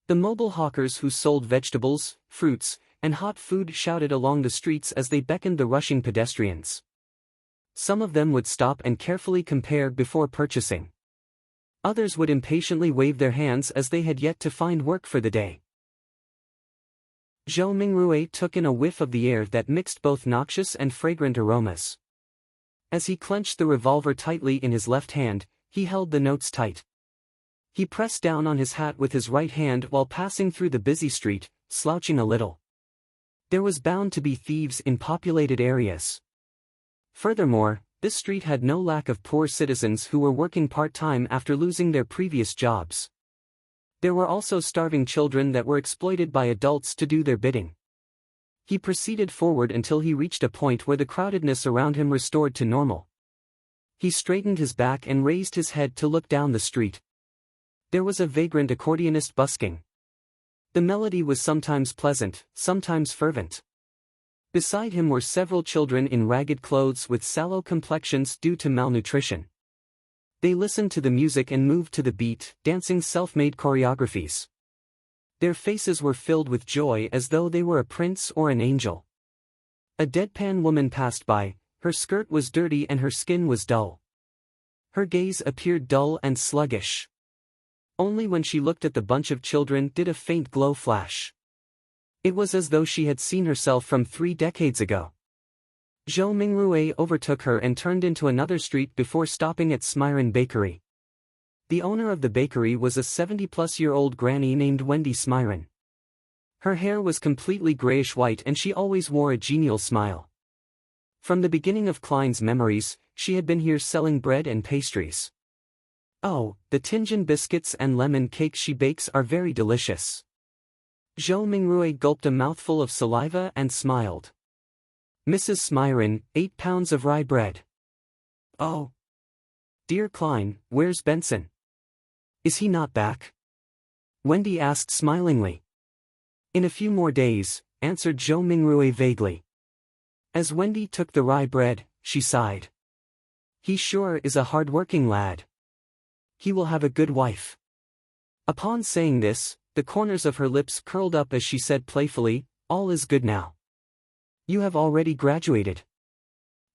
The mobile hawkers who sold vegetables, fruits, and hot food shouted along the streets as they beckoned the rushing pedestrians. Some of them would stop and carefully compare before purchasing. Others would impatiently wave their hands as they had yet to find work for the day. Zhou Mingrui took in a whiff of the air that mixed both noxious and fragrant aromas. As he clenched the revolver tightly in his left hand, he held the notes tight. He pressed down on his hat with his right hand while passing through the busy street, slouching a little. There was bound to be thieves in populated areas. Furthermore, this street had no lack of poor citizens who were working part-time after losing their previous jobs. There were also starving children that were exploited by adults to do their bidding. He proceeded forward until he reached a point where the crowdedness around him restored to normal. He straightened his back and raised his head to look down the street. There was a vagrant accordionist busking. The melody was sometimes pleasant, sometimes fervent. Beside him were several children in ragged clothes with sallow complexions due to malnutrition. They listened to the music and moved to the beat, dancing self-made choreographies. Their faces were filled with joy as though they were a prince or an angel. A deadpan woman passed by, her skirt was dirty and her skin was dull. Her gaze appeared dull and sluggish. Only when she looked at the bunch of children did a faint glow flash. It was as though she had seen herself from 3 decades ago. Zhou Mingrui overtook her and turned into another street before stopping at Smyron Bakery. The owner of the bakery was a 70-plus-year-old granny named Wendy Smyron. Her hair was completely grayish-white and she always wore a genial smile. From the beginning of Klein's memories, she had been here selling bread and pastries. Oh, the Tianjin biscuits and lemon cake she bakes are very delicious. Zhou Mingrui gulped a mouthful of saliva and smiled. Mrs. Smyron, 8 pounds of rye bread. Oh. Dear Klein, where's Benson? Is he not back? Wendy asked smilingly. In a few more days, answered Zhou Mingrui vaguely. As Wendy took the rye bread, she sighed. He sure is a hard-working lad. He will have a good wife. Upon saying this, the corners of her lips curled up as she said playfully, all is good now. You have already graduated.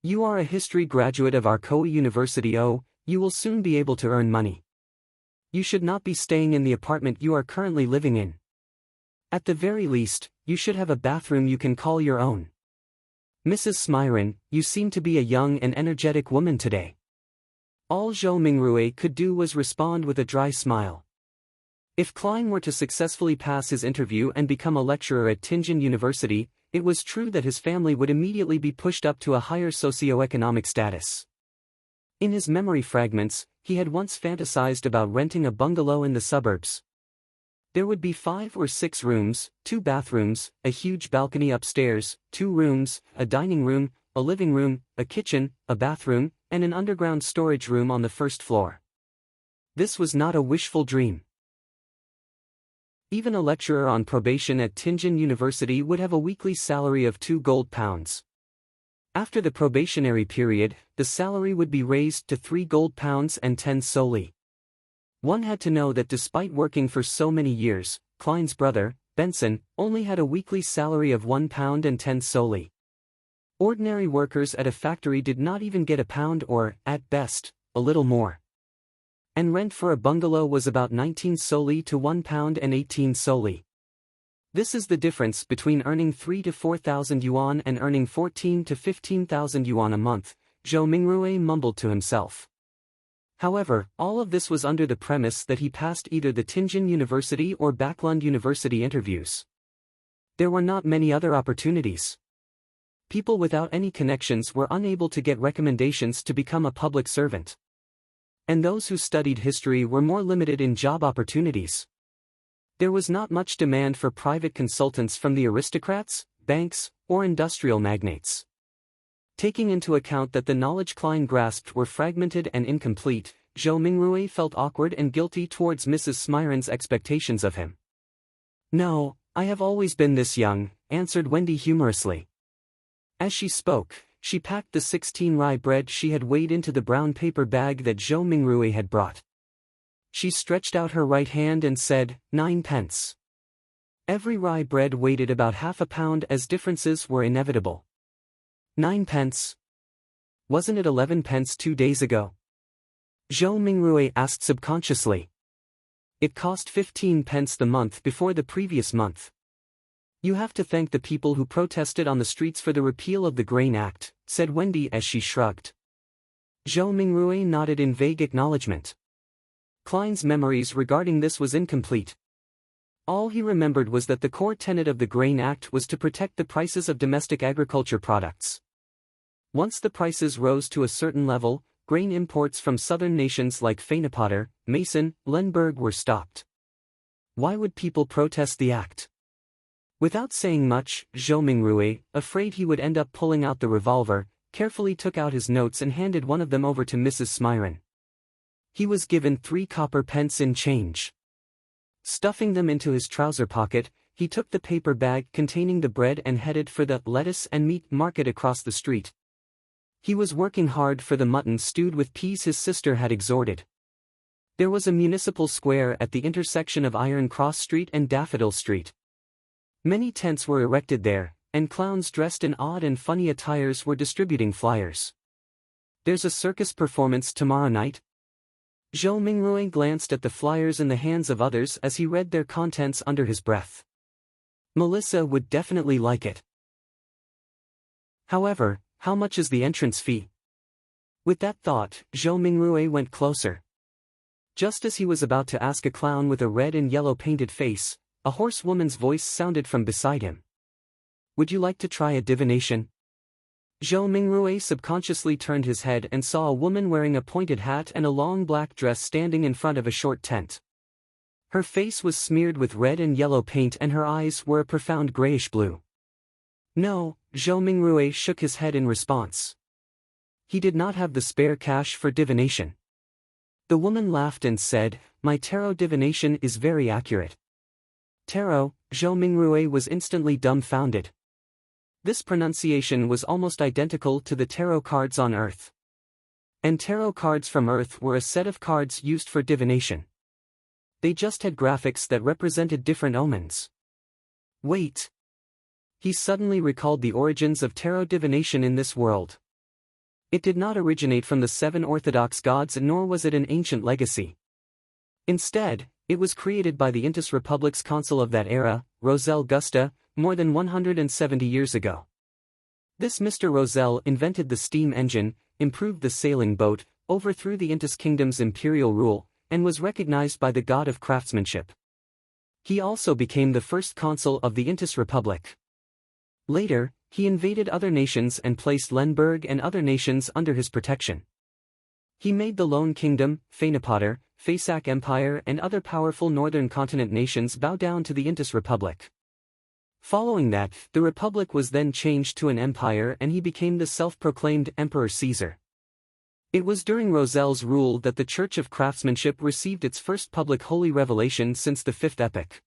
You are a history graduate of Arcoa University. Oh, you will soon be able to earn money. You should not be staying in the apartment you are currently living in. At the very least, you should have a bathroom you can call your own. Mrs. Smyron, you seem to be a young and energetic woman today. All Zhou Mingrui could do was respond with a dry smile. If Klein were to successfully pass his interview and become a lecturer at Tianjin University, it was true that his family would immediately be pushed up to a higher socioeconomic status. In his memory fragments, he had once fantasized about renting a bungalow in the suburbs. There would be 5 or 6 rooms, 2 bathrooms, a huge balcony upstairs, 2 rooms, a dining room, a living room, a kitchen, a bathroom, and an underground storage room on the first floor. This was not a wishful dream. Even a lecturer on probation at Tianjin University would have a weekly salary of 2 gold pounds. After the probationary period, the salary would be raised to 3 gold pounds and 10 soli. One had to know that despite working for so many years, Klein's brother, Benson, only had a weekly salary of 1 pound and 10 soli. Ordinary workers at a factory did not even get a pound or, at best, a little more. And rent for a bungalow was about 19 soli to 1 pound and 18 soli. This is the difference between earning 3 to 4,000 yuan and earning 14 to 15,000 yuan a month, Zhou Mingrui mumbled to himself. However, all of this was under the premise that he passed either the Tianjin University or Backlund University interviews. There were not many other opportunities. People without any connections were unable to get recommendations to become a public servant. And those who studied history were more limited in job opportunities. There was not much demand for private consultants from the aristocrats, banks, or industrial magnates. Taking into account that the knowledge Klein grasped were fragmented and incomplete, Zhou Mingrui felt awkward and guilty towards Mrs. Smyron's expectations of him. No, I have always been this young, answered Wendy humorously. As she spoke, she packed the 16 rye bread she had weighed into the brown paper bag that Zhou Mingrui had brought. She stretched out her right hand and said, 9 pence. Every rye bread weighed about half a pound as differences were inevitable. 9 pence? Wasn't it 11 pence 2 days ago? Zhou Mingrui asked subconsciously. It cost 15 pence the month before the previous month. You have to thank the people who protested on the streets for the repeal of the Grain Act, said Wendy as she shrugged. Zhou Mingrui nodded in vague acknowledgement. Klein's memories regarding this was incomplete. All he remembered was that the core tenet of the Grain Act was to protect the prices of domestic agriculture products. Once the prices rose to a certain level, grain imports from southern nations like Feinepotter, Mason, Lemberg were stopped. Why would people protest the act? Without saying much, Zhou Mingrui, afraid he would end up pulling out the revolver, carefully took out his notes and handed one of them over to Mrs. Smyron. He was given 3 copper pence in change. Stuffing them into his trouser pocket, he took the paper bag containing the bread and headed for the lettuce and meat market across the street. He was working hard for the mutton stewed with peas his sister had exhorted. There was a municipal square at the intersection of Iron Cross Street and Daffodil Street. Many tents were erected there, and clowns dressed in odd and funny attires were distributing flyers. There's a circus performance tomorrow night? Zhou Mingrui glanced at the flyers in the hands of others as he read their contents under his breath. Melissa would definitely like it. However, how much is the entrance fee? With that thought, Zhou Mingrui went closer. Just as he was about to ask a clown with a red and yellow painted face, a hoarse woman's voice sounded from beside him. Would you like to try a divination? Zhou Mingrui subconsciously turned his head and saw a woman wearing a pointed hat and a long black dress standing in front of a short tent. Her face was smeared with red and yellow paint and her eyes were a profound grayish blue. No, Zhou Mingrui shook his head in response. He did not have the spare cash for divination. The woman laughed and said, "My tarot divination is very accurate." Tarot, Zhou Mingrui was instantly dumbfounded. This pronunciation was almost identical to the tarot cards on Earth. And tarot cards from Earth were a set of cards used for divination. They just had graphics that represented different omens. Wait. He suddenly recalled the origins of tarot divination in this world. It did not originate from the 7 Orthodox gods nor was it an ancient legacy. Instead, it was created by the Intus Republic's consul of that era, Rosel Gusta, more than 170 years ago. This Mr. Rosel invented the steam engine, improved the sailing boat, overthrew the Intus kingdom's imperial rule, and was recognized by the god of craftsmanship. He also became the first consul of the Intus Republic. Later, he invaded other nations and placed Lemberg and other nations under his protection. He made the Lone Kingdom, Fainapotter, Fasak Empire and other powerful northern continent nations bow down to the Intus Republic. Following that, the Republic was then changed to an empire and he became the self-proclaimed Emperor Caesar. It was during Rosel's rule that the Church of Craftsmanship received its first public holy revelation since the 5th epoch.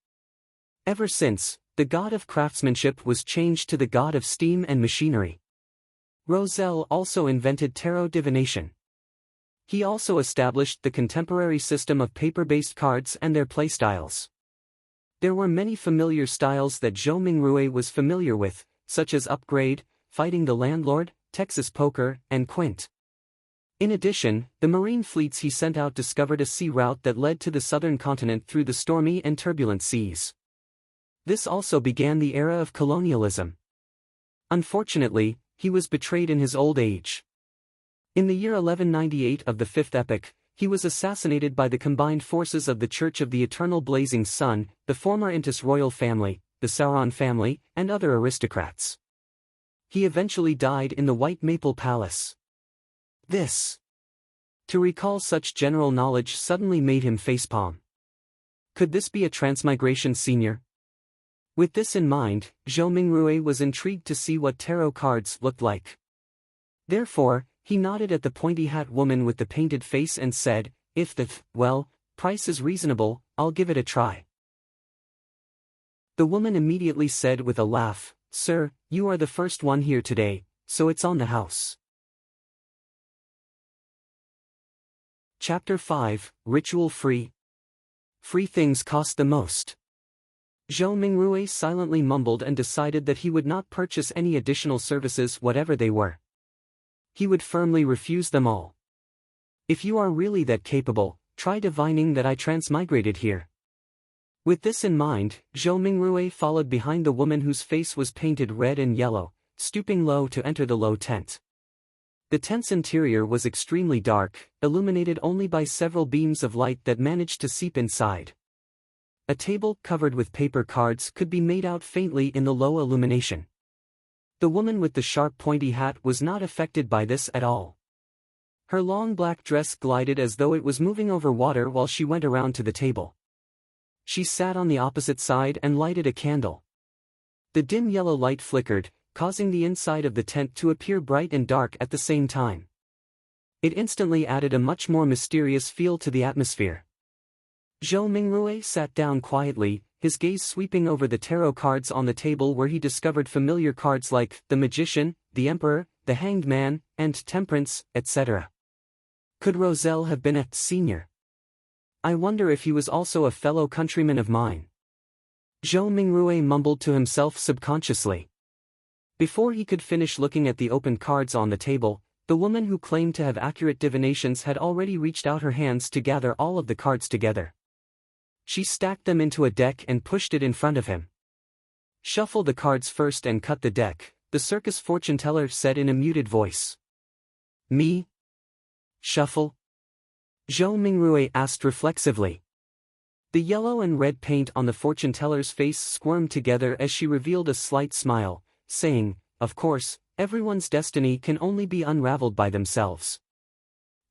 Ever since, the god of craftsmanship was changed to the god of steam and machinery. Rosel also invented tarot divination. He also established the contemporary system of paper-based cards and their playstyles. There were many familiar styles that Zhou Mingrui was familiar with, such as Upgrade, Fighting the Landlord, Texas Poker, and Quint. In addition, the marine fleets he sent out discovered a sea route that led to the southern continent through the stormy and turbulent seas. This also began the era of colonialism. Unfortunately, he was betrayed in his old age. In the year 1198 of the 5th epoch, he was assassinated by the combined forces of the Church of the Eternal Blazing Sun, the former Intus royal family, the Sauron family, and other aristocrats. He eventually died in the White Maple Palace. To recall such general knowledge suddenly made him facepalm. Could this be a transmigration senior? With this in mind, Zhou Mingrui was intrigued to see what tarot cards looked like. Therefore, he nodded at the pointy hat woman with the painted face and said, "If the, price is reasonable, I'll give it a try." The woman immediately said with a laugh, "Sir, you are the first one here today, so it's on the house." Chapter 5, Ritual Free. Free things cost the most. Zhou Mingrui silently mumbled and decided that he would not purchase any additional services whatever they were. He would firmly refuse them all. "If you are really that capable, try divining that I transmigrated here." With this in mind, Zhou Mingrui followed behind the woman whose face was painted red and yellow, stooping low to enter the low tent. The tent's interior was extremely dark, illuminated only by several beams of light that managed to seep inside. A table covered with paper cards could be made out faintly in the low illumination. The woman with the sharp pointy hat was not affected by this at all. Her long black dress glided as though it was moving over water while she went around to the table. She sat on the opposite side and lighted a candle. The dim yellow light flickered, causing the inside of the tent to appear bright and dark at the same time. It instantly added a much more mysterious feel to the atmosphere. Zhou Mingrui sat down quietly, his gaze sweeping over the tarot cards on the table where he discovered familiar cards like the Magician, the Emperor, the Hanged Man, and Temperance, etc. Could Rosel have been a senior? I wonder if he was also a fellow countryman of mine. Zhou Mingrui mumbled to himself subconsciously. Before he could finish looking at the open cards on the table, the woman who claimed to have accurate divinations had already reached out her hands to gather all of the cards together. She stacked them into a deck and pushed it in front of him. "Shuffle the cards first and cut the deck," the circus fortune teller said in a muted voice. "Me? Shuffle?" Zhou Mingrui asked reflexively. The yellow and red paint on the fortune teller's face squirmed together as she revealed a slight smile, saying, "Of course, Everyone's destiny can only be unraveled by themselves.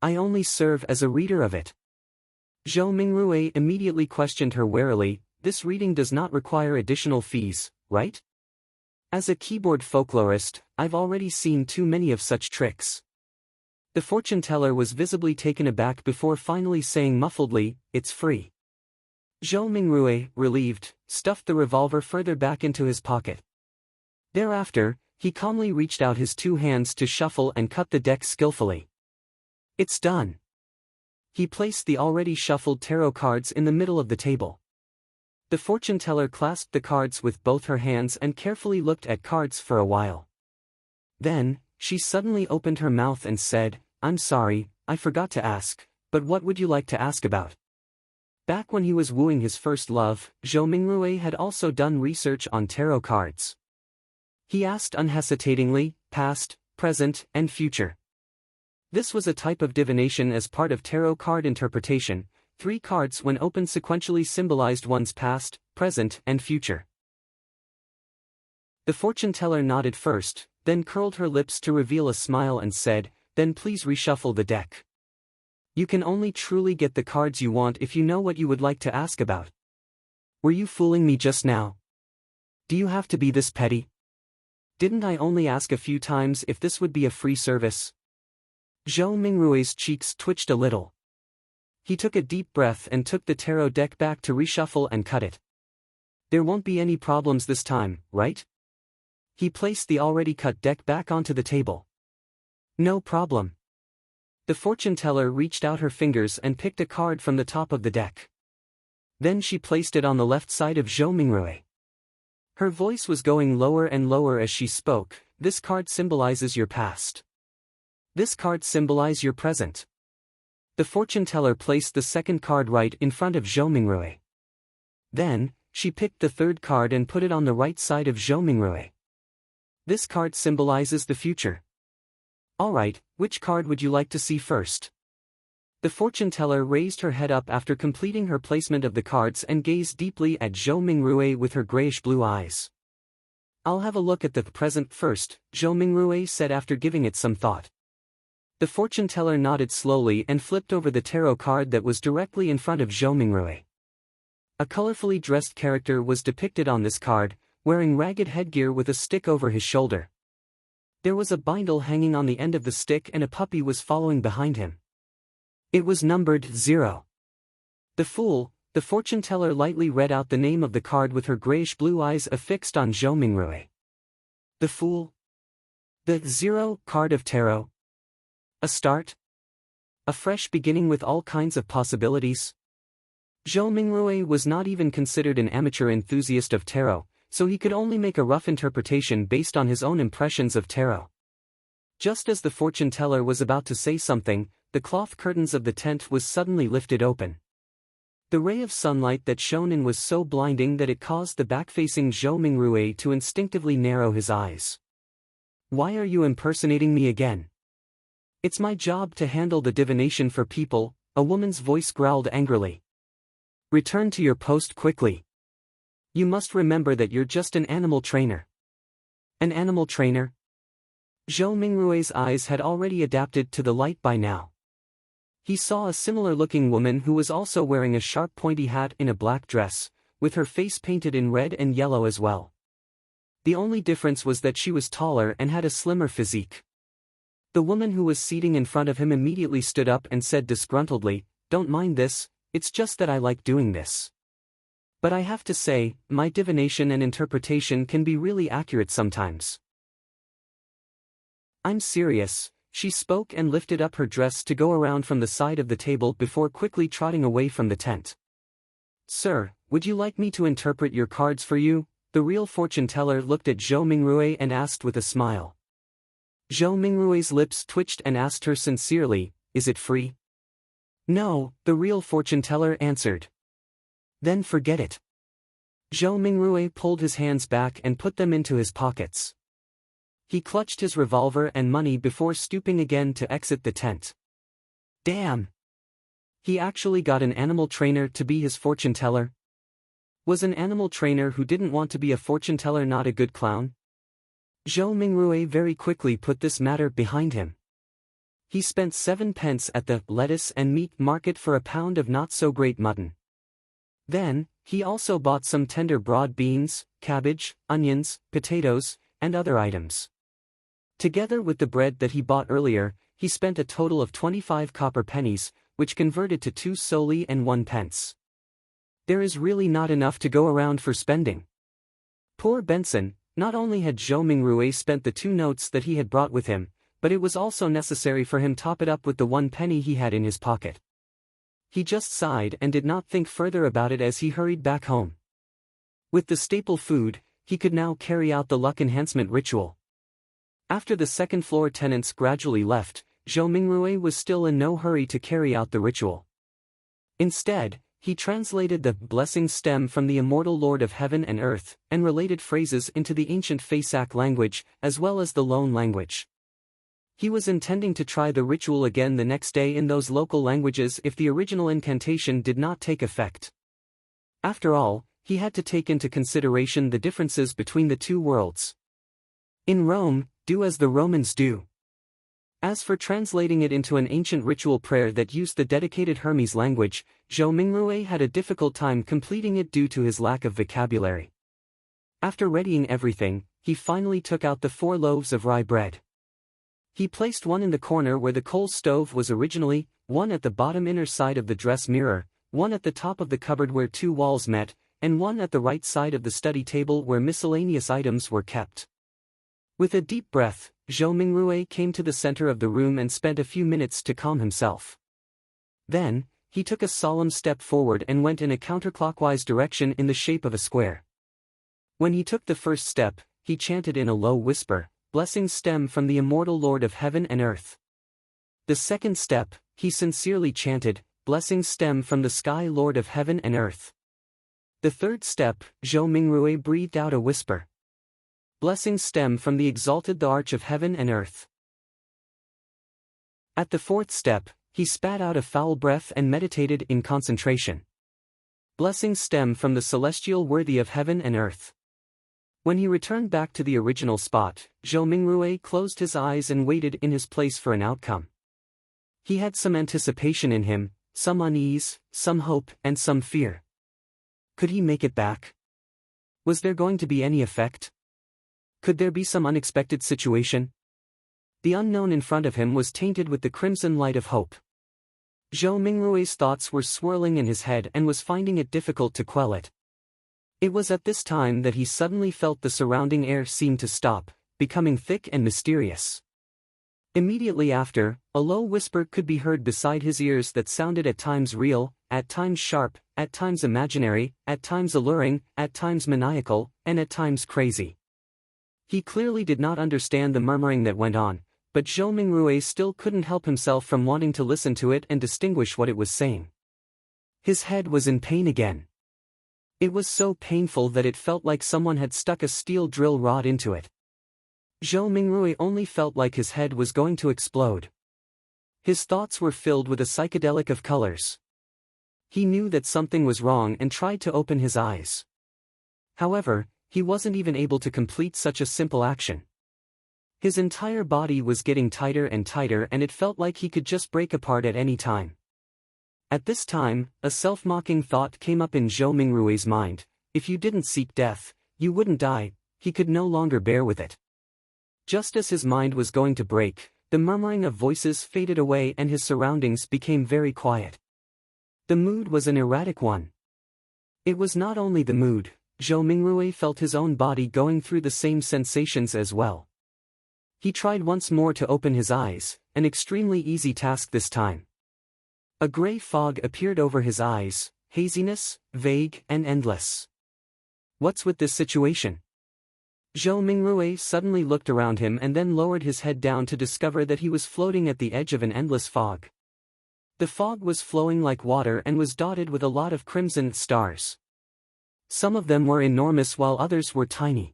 I only serve as a reader of it. Zhou Mingrui immediately questioned her warily, this reading does not require additional fees, right? As a keyboard folklorist, I've already seen too many of such tricks. The fortune teller was visibly taken aback before finally saying muffledly, it's free. Zhou Mingrui, relieved, stuffed the revolver further back into his pocket. Thereafter, he calmly reached out his two hands to shuffle and cut the deck skillfully. It's done. He placed the already shuffled tarot cards in the middle of the table. The fortune teller clasped the cards with both her hands and carefully looked at cards for a while. Then, she suddenly opened her mouth and said, I'm sorry, I forgot to ask, but what would you like to ask about? Back when he was wooing his first love, Zhou Mingrui had also done research on tarot cards. He asked unhesitatingly, past, present, and future. This was a type of divination as part of tarot card interpretation. 3 cards when opened sequentially symbolized one's past, present, and future. The fortune teller nodded first, then curled her lips to reveal a smile and said, then please reshuffle the deck. You can only truly get the cards you want if you know what you would like to ask about. Were you fooling me just now? Do you have to be this petty? Didn't I only ask a few times if this would be a free service? Zhou Mingrui's cheeks twitched a little. He took a deep breath and took the tarot deck back to reshuffle and cut it. There won't be any problems this time, right? He placed the already cut deck back onto the table. No problem. The fortune teller reached out her fingers and picked a card from the top of the deck. Then she placed it on the left side of Zhou Mingrui. Her voice was going lower and lower as she spoke. This card symbolizes your past. This card symbolizes your present. The fortune teller placed the second card right in front of Zhou Mingrui. Then, she picked the third card and put it on the right side of Zhou Mingrui. This card symbolizes the future. Alright, which card would you like to see first? The fortune teller raised her head up after completing her placement of the cards and gazed deeply at Zhou Mingrui with her grayish-blue eyes. I'll have a look at the present first, Zhou Mingrui said after giving it some thought. The fortune teller nodded slowly and flipped over the tarot card that was directly in front of Zhou Mingrui. A colorfully dressed character was depicted on this card, wearing ragged headgear with a stick over his shoulder. There was a bindle hanging on the end of the stick and a puppy was following behind him. It was numbered 0. The Fool, the fortune teller lightly read out the name of the card with her grayish-blue eyes affixed on Zhou Mingrui. The Fool? The 0 card of tarot? A start? A fresh beginning with all kinds of possibilities? Zhou Mingrui was not even considered an amateur enthusiast of tarot, so he could only make a rough interpretation based on his own impressions of tarot. Just as the fortune teller was about to say something, the cloth curtains of the tent was suddenly lifted open. The ray of sunlight that shone in was so blinding that it caused the back-facing Zhou Mingrui to instinctively narrow his eyes. Why are you impersonating me again? It's my job to handle the divination for people, a woman's voice growled angrily. Return to your post quickly. You must remember that you're just an animal trainer. An animal trainer? Zhou Mingrui's eyes had already adapted to the light by now. He saw a similar-looking woman who was also wearing a sharp pointy hat in a black dress, with her face painted in red and yellow as well. The only difference was that she was taller and had a slimmer physique. The woman who was seating in front of him immediately stood up and said disgruntledly, "Don't mind this, it's just that I like doing this. But I have to say, my divination and interpretation can be really accurate sometimes." "I'm serious," she spoke and lifted up her dress to go around from the side of the table before quickly trotting away from the tent. "Sir, would you like me to interpret your cards for you?" The real fortune teller looked at Zhou Mingrui and asked with a smile. Zhou Mingrui's lips twitched and asked her sincerely, "Is it free?" "No," the real fortune teller answered. "Then forget it." Zhou Mingrui pulled his hands back and put them into his pockets. He clutched his revolver and money before stooping again to exit the tent. Damn! He actually got an animal trainer to be his fortune teller? Was an animal trainer who didn't want to be a fortune teller not a good clown? Zhou Mingrui very quickly put this matter behind him. He spent 7 pence at the lettuce and meat market for a pound of not-so-great mutton. Then, he also bought some tender broad beans, cabbage, onions, potatoes, and other items. Together with the bread that he bought earlier, he spent a total of 25 copper pennies, which converted to 2 soldi and 1 pence. There is really not enough to go around for spending. Poor Benson, not only had Zhou Mingrui spent the 2 notes that he had brought with him, but it was also necessary for him to top it up with the 1 penny he had in his pocket. He just sighed and did not think further about it as he hurried back home. With the staple food, he could now carry out the luck enhancement ritual. After the second-floor tenants gradually left, Zhou Mingrui was still in no hurry to carry out the ritual. Instead, he translated the blessing stem from the immortal Lord of Heaven and Earth, and related phrases into the ancient Faisak language, as well as the Lone language. He was intending to try the ritual again the next day in those local languages if the original incantation did not take effect. After all, he had to take into consideration the differences between the 2 worlds. In Rome, do as the Romans do. As for translating it into an ancient ritual prayer that used the dedicated Hermes language, Zhou Mingrui had a difficult time completing it due to his lack of vocabulary. After readying everything, he finally took out the 4 loaves of rye bread. He placed one in the corner where the coal stove was originally, one at the bottom inner side of the dress mirror, one at the top of the cupboard where 2 walls met, and one at the right side of the study table where miscellaneous items were kept. With a deep breath, Zhou Mingrui came to the center of the room and spent a few minutes to calm himself. Then, he took a solemn step forward and went in a counterclockwise direction in the shape of a square. When he took the first step, he chanted in a low whisper, "Blessings stem from the immortal Lord of Heaven and Earth." The second step, he sincerely chanted, "Blessings stem from the Sky Lord of Heaven and Earth." The third step, Zhou Mingrui breathed out a whisper. "Blessings stem from the exalted the Arch of Heaven and Earth." At the fourth step, he spat out a foul breath and meditated in concentration. "Blessings stem from the celestial worthy of heaven and earth." When he returned back to the original spot, Zhou Mingrui closed his eyes and waited in his place for an outcome. He had some anticipation in him, some unease, some hope, and some fear. Could he make it back? Was there going to be any effect? Could there be some unexpected situation? The unknown in front of him was tainted with the crimson light of hope. Zhou Mingrui's thoughts were swirling in his head and was finding it difficult to quell it. It was at this time that he suddenly felt the surrounding air seem to stop, becoming thick and mysterious. Immediately after, a low whisper could be heard beside his ears that sounded at times real, at times sharp, at times imaginary, at times alluring, at times maniacal, and at times crazy. He clearly did not understand the murmuring that went on, but Zhou Mingrui still couldn't help himself from wanting to listen to it and distinguish what it was saying. His head was in pain again. It was so painful that it felt like someone had stuck a steel drill rod into it. Zhou Mingrui only felt like his head was going to explode. His thoughts were filled with a psychedelic of colors. He knew that something was wrong and tried to open his eyes. However, he wasn't even able to complete such a simple action. His entire body was getting tighter and tighter and it felt like he could just break apart at any time. At this time, a self-mocking thought came up in Zhou Mingrui's mind: if you didn't seek death, you wouldn't die. He could no longer bear with it. Just as his mind was going to break, the murmuring of voices faded away and his surroundings became very quiet. The mood was an erratic one. It was not only the mood, Zhou Mingrui felt his own body going through the same sensations as well. He tried once more to open his eyes, an extremely easy task this time. A gray fog appeared over his eyes, haziness, vague and endless. What's with this situation? Zhou Mingrui suddenly looked around him and then lowered his head down to discover that he was floating at the edge of an endless fog. The fog was flowing like water and was dotted with a lot of crimson stars. Some of them were enormous while others were tiny.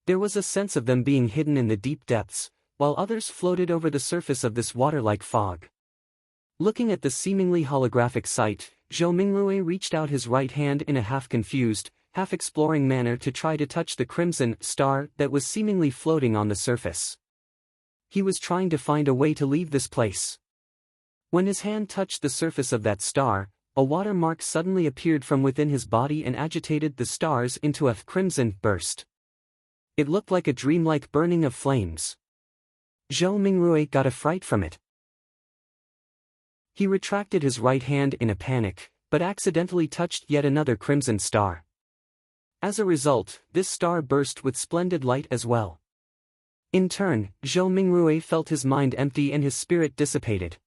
There was a sense of them being hidden in the deep depths, while others floated over the surface of this water-like fog. Looking at the seemingly holographic sight, Zhou Mingrui reached out his right hand in a half-confused, half-exploring manner to try to touch the crimson star that was seemingly floating on the surface. He was trying to find a way to leave this place. When his hand touched the surface of that star, a watermark suddenly appeared from within his body and agitated the stars into a crimson burst. It looked like a dreamlike burning of flames. Zhou Mingrui got a fright from it. He retracted his right hand in a panic, but accidentally touched yet another crimson star. As a result, this star burst with splendid light as well. In turn, Zhou Mingrui felt his mind empty and his spirit dissipated.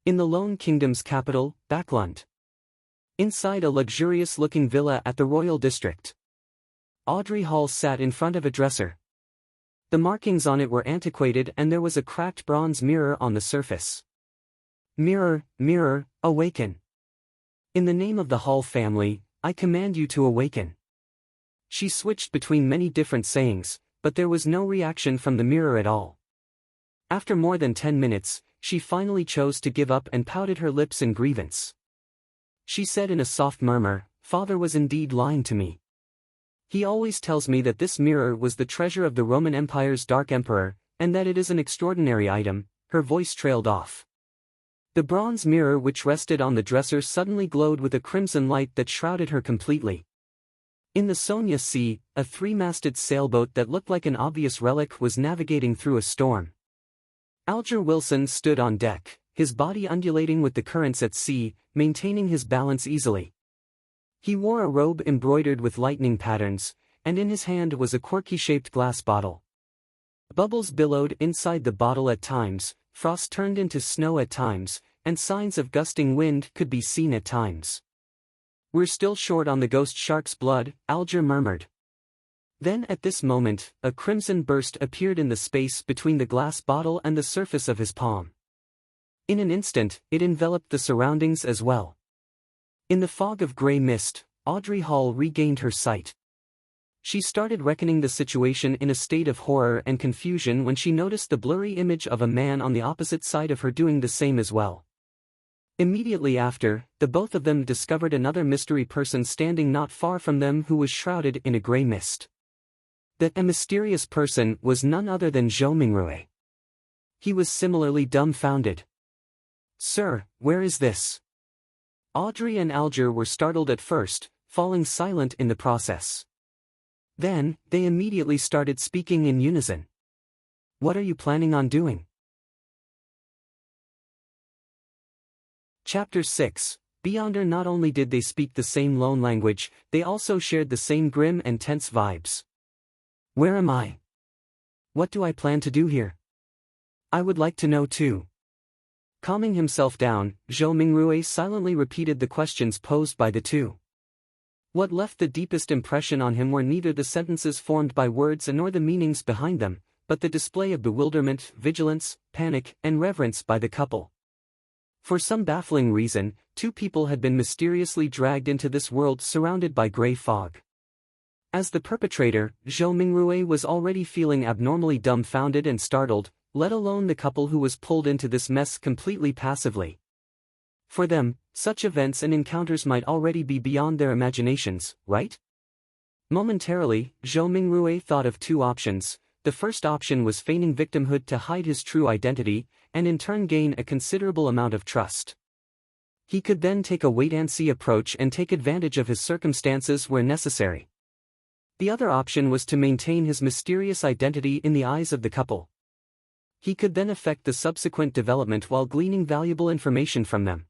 In the Lone Kingdom's capital, Baklund. Inside a luxurious-looking villa at the royal district. Audrey Hall sat in front of a dresser. The markings on it were antiquated and there was a cracked bronze mirror on the surface. Mirror, mirror, awaken. In the name of the Hall family, I command you to awaken. She switched between many different sayings, but there was no reaction from the mirror at all. After more than 10 minutes, she finally chose to give up and pouted her lips in grievance. She said in a soft murmur, "Father was indeed lying to me. He always tells me that this mirror was the treasure of the Roman Empire's Dark Emperor, and that it is an extraordinary item." Her voice trailed off. The bronze mirror which rested on the dresser suddenly glowed with a crimson light that shrouded her completely. In the Sonia Sea, a three-masted sailboat that looked like an obvious relic was navigating through a storm. Alger Wilson stood on deck, his body undulating with the currents at sea, maintaining his balance easily. He wore a robe embroidered with lightning patterns, and in his hand was a quirky-shaped glass bottle. Bubbles billowed inside the bottle at times, frost turned into snow at times, and signs of gusting wind could be seen at times. "We're still short on the ghost shark's blood," Alger murmured. Then at this moment, a crimson burst appeared in the space between the glass bottle and the surface of his palm. In an instant, it enveloped the surroundings as well. In the fog of grey mist, Audrey Hall regained her sight. She started reckoning the situation in a state of horror and confusion when she noticed the blurry image of a man on the opposite side of her doing the same as well. Immediately after, the both of them discovered another mystery person standing not far from them who was shrouded in a grey mist. That mysterious person was none other than Zhou Mingrui. He was similarly dumbfounded. "Sir, where is this?" Audrey and Alger were startled at first, falling silent in the process. Then, they immediately started speaking in unison. "What are you planning on doing?" Chapter 6. Beyonder. Not only did they speak the same lone language, they also shared the same grim and tense vibes. "Where am I? What do I plan to do here? I would like to know too." Calming himself down, Zhou Mingrui silently repeated the questions posed by the two. What left the deepest impression on him were neither the sentences formed by words nor the meanings behind them, but the display of bewilderment, vigilance, panic, and reverence by the couple. For some baffling reason, two people had been mysteriously dragged into this world surrounded by grey fog. As the perpetrator, Zhou Mingrui was already feeling abnormally dumbfounded and startled, let alone the couple who was pulled into this mess completely passively. For them, such events and encounters might already be beyond their imaginations, right? Momentarily, Zhou Mingrui thought of two options. The first option was feigning victimhood to hide his true identity, and in turn gain a considerable amount of trust. He could then take a wait-and-see approach and take advantage of his circumstances where necessary. The other option was to maintain his mysterious identity in the eyes of the couple. He could then effect the subsequent development while gleaning valuable information from them.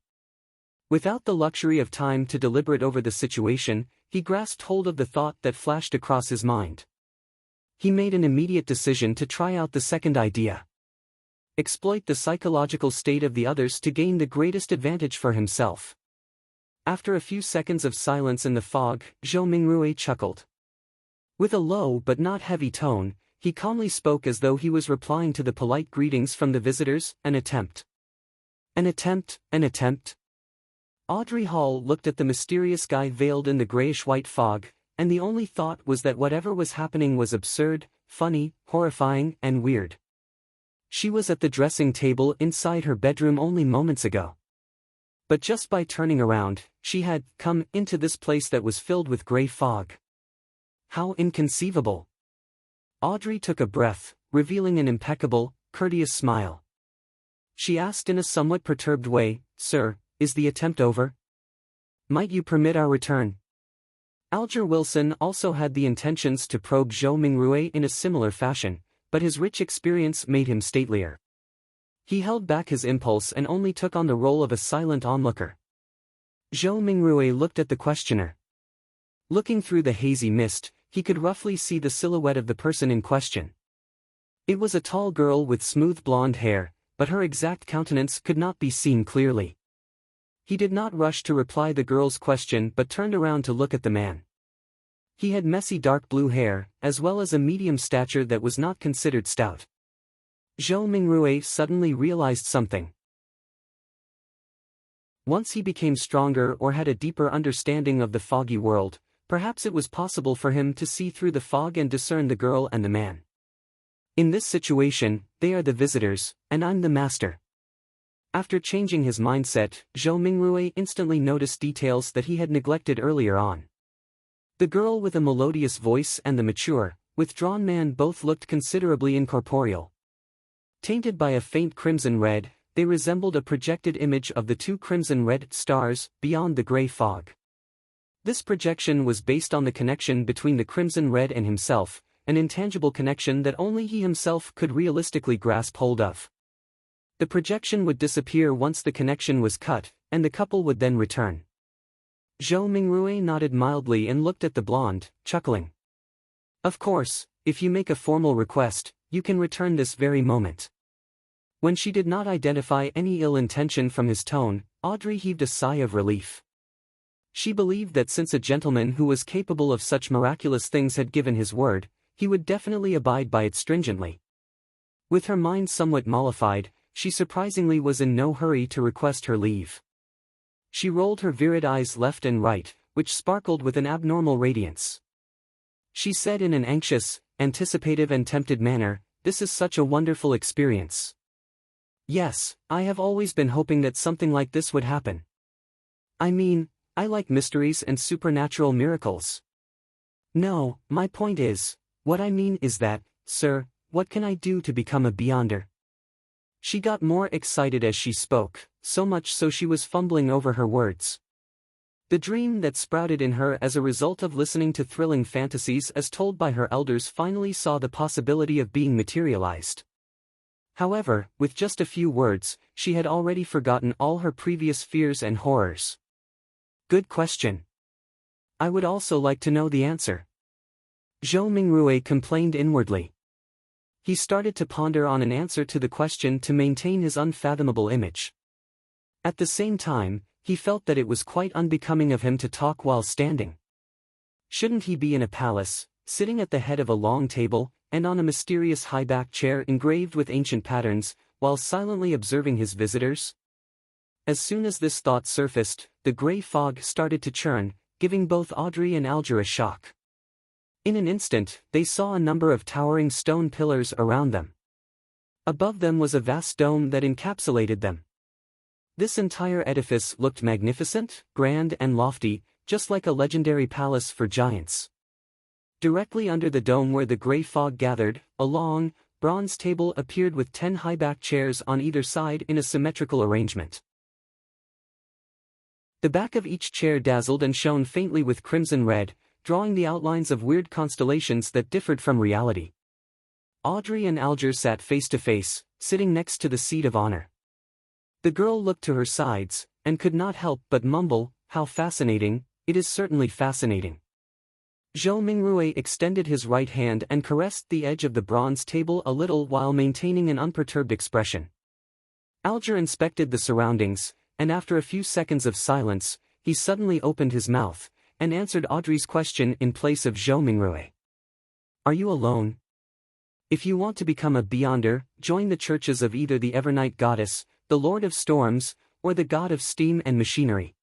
Without the luxury of time to deliberate over the situation, he grasped hold of the thought that flashed across his mind. He made an immediate decision to try out the second idea. Exploit the psychological state of the others to gain the greatest advantage for himself. After a few seconds of silence in the fog, Zhou Mingrui chuckled. With a low but not heavy tone, he calmly spoke as though he was replying to the polite greetings from the visitors. An attempt. An attempt, an attempt. Audrey Hall looked at the mysterious guy veiled in the grayish-white fog, and the only thought was that whatever was happening was absurd, funny, horrifying, and weird. She was at the dressing table inside her bedroom only moments ago. But just by turning around, she had come into this place that was filled with grey fog. How inconceivable! Audrey took a breath, revealing an impeccable, courteous smile. She asked in a somewhat perturbed way, "Sir, is the attempt over? Might you permit our return?" Alger Wilson also had the intentions to probe Zhou Mingrue in a similar fashion, but his rich experience made him statelier. He held back his impulse and only took on the role of a silent onlooker. Zhou Mingrue looked at the questioner. Looking through the hazy mist, he could roughly see the silhouette of the person in question. It was a tall girl with smooth blonde hair, but her exact countenance could not be seen clearly. He did not rush to reply the girl's question but turned around to look at the man. He had messy dark blue hair, as well as a medium stature that was not considered stout. Zhou Mingrue suddenly realized something. Once he became stronger or had a deeper understanding of the foggy world, perhaps it was possible for him to see through the fog and discern the girl and the man. In this situation, they are the visitors, and I'm the master. After changing his mindset, Zhou Mingrue instantly noticed details that he had neglected earlier on. The girl with a melodious voice and the mature, withdrawn man both looked considerably incorporeal. Tainted by a faint crimson red, they resembled a projected image of the two crimson-red stars beyond the grey fog. This projection was based on the connection between the crimson red and himself, an intangible connection that only he himself could realistically grasp hold of. The projection would disappear once the connection was cut, and the couple would then return. Zhou Mingrue nodded mildly and looked at the blonde, chuckling. "Of course, if you make a formal request, you can return this very moment." When she did not identify any ill intention from his tone, Audrey heaved a sigh of relief. She believed that since a gentleman who was capable of such miraculous things had given his word, he would definitely abide by it stringently. With her mind somewhat mollified, she surprisingly was in no hurry to request her leave. She rolled her virid eyes left and right, which sparkled with an abnormal radiance. She said in an anxious, anticipative and tempted manner, "This is such a wonderful experience. Yes, I have always been hoping that something like this would happen. I mean, I like mysteries and supernatural miracles. No, my point is, what I mean is that, sir, what can I do to become a beyonder?" She got more excited as she spoke, so much so she was fumbling over her words. The dream that sprouted in her as a result of listening to thrilling fantasies as told by her elders finally saw the possibility of being materialized. However, with just a few words, she had already forgotten all her previous fears and horrors. "Good question. I would also like to know the answer." Zhou Mingrue complained inwardly. He started to ponder on an answer to the question to maintain his unfathomable image. At the same time, he felt that it was quite unbecoming of him to talk while standing. Shouldn't he be in a palace, sitting at the head of a long table, and on a mysterious high-backed chair engraved with ancient patterns, while silently observing his visitors? As soon as this thought surfaced, the grey fog started to churn, giving both Audrey and Alger a shock. In an instant, they saw a number of towering stone pillars around them. Above them was a vast dome that encapsulated them. This entire edifice looked magnificent, grand and lofty, just like a legendary palace for giants. Directly under the dome where the grey fog gathered, a long, bronze table appeared with 10 high-backed chairs on either side in a symmetrical arrangement. The back of each chair dazzled and shone faintly with crimson red, drawing the outlines of weird constellations that differed from reality. Audrey and Alger sat face to face, sitting next to the seat of honor. The girl looked to her sides, and could not help but mumble, "How fascinating, it is certainly fascinating." Zhou Mingrue extended his right hand and caressed the edge of the bronze table a little while maintaining an unperturbed expression. Alger inspected the surroundings, and after a few seconds of silence, he suddenly opened his mouth, and answered Audrey's question in place of Zhou Mingrue. "Are you alone? If you want to become a beyonder, join the churches of either the Evernight Goddess, the Lord of Storms, or the God of Steam and Machinery.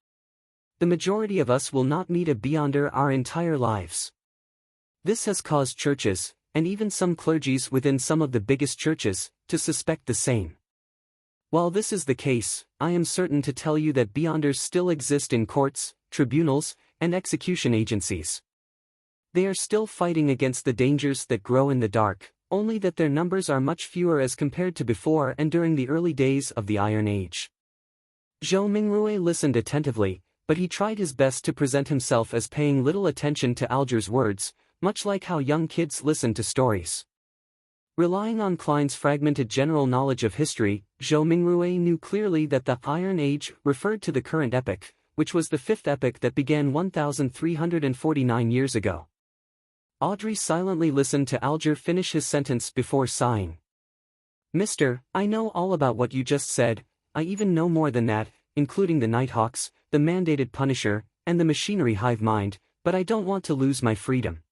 The majority of us will not meet a beyonder our entire lives. This has caused churches, and even some clergies within some of the biggest churches, to suspect the same. While this is the case, I am certain to tell you that Beyonders still exist in courts, tribunals, and execution agencies. They are still fighting against the dangers that grow in the dark, only that their numbers are much fewer as compared to before and during the early days of the Iron Age. Zhou Mingrui listened attentively, but he tried his best to present himself as paying little attention to Alger's words, much like how young kids listen to stories. Relying on Klein's fragmented general knowledge of history, Zhou Mingrui knew clearly that the Iron Age referred to the current epoch, which was the fifth epoch that began 1,349 years ago. Audrey silently listened to Alger finish his sentence before sighing. "Mister, I know all about what you just said, I even know more than that, including the Nighthawks, the mandated Punisher, and the machinery hive mind, but I don't want to lose my freedom."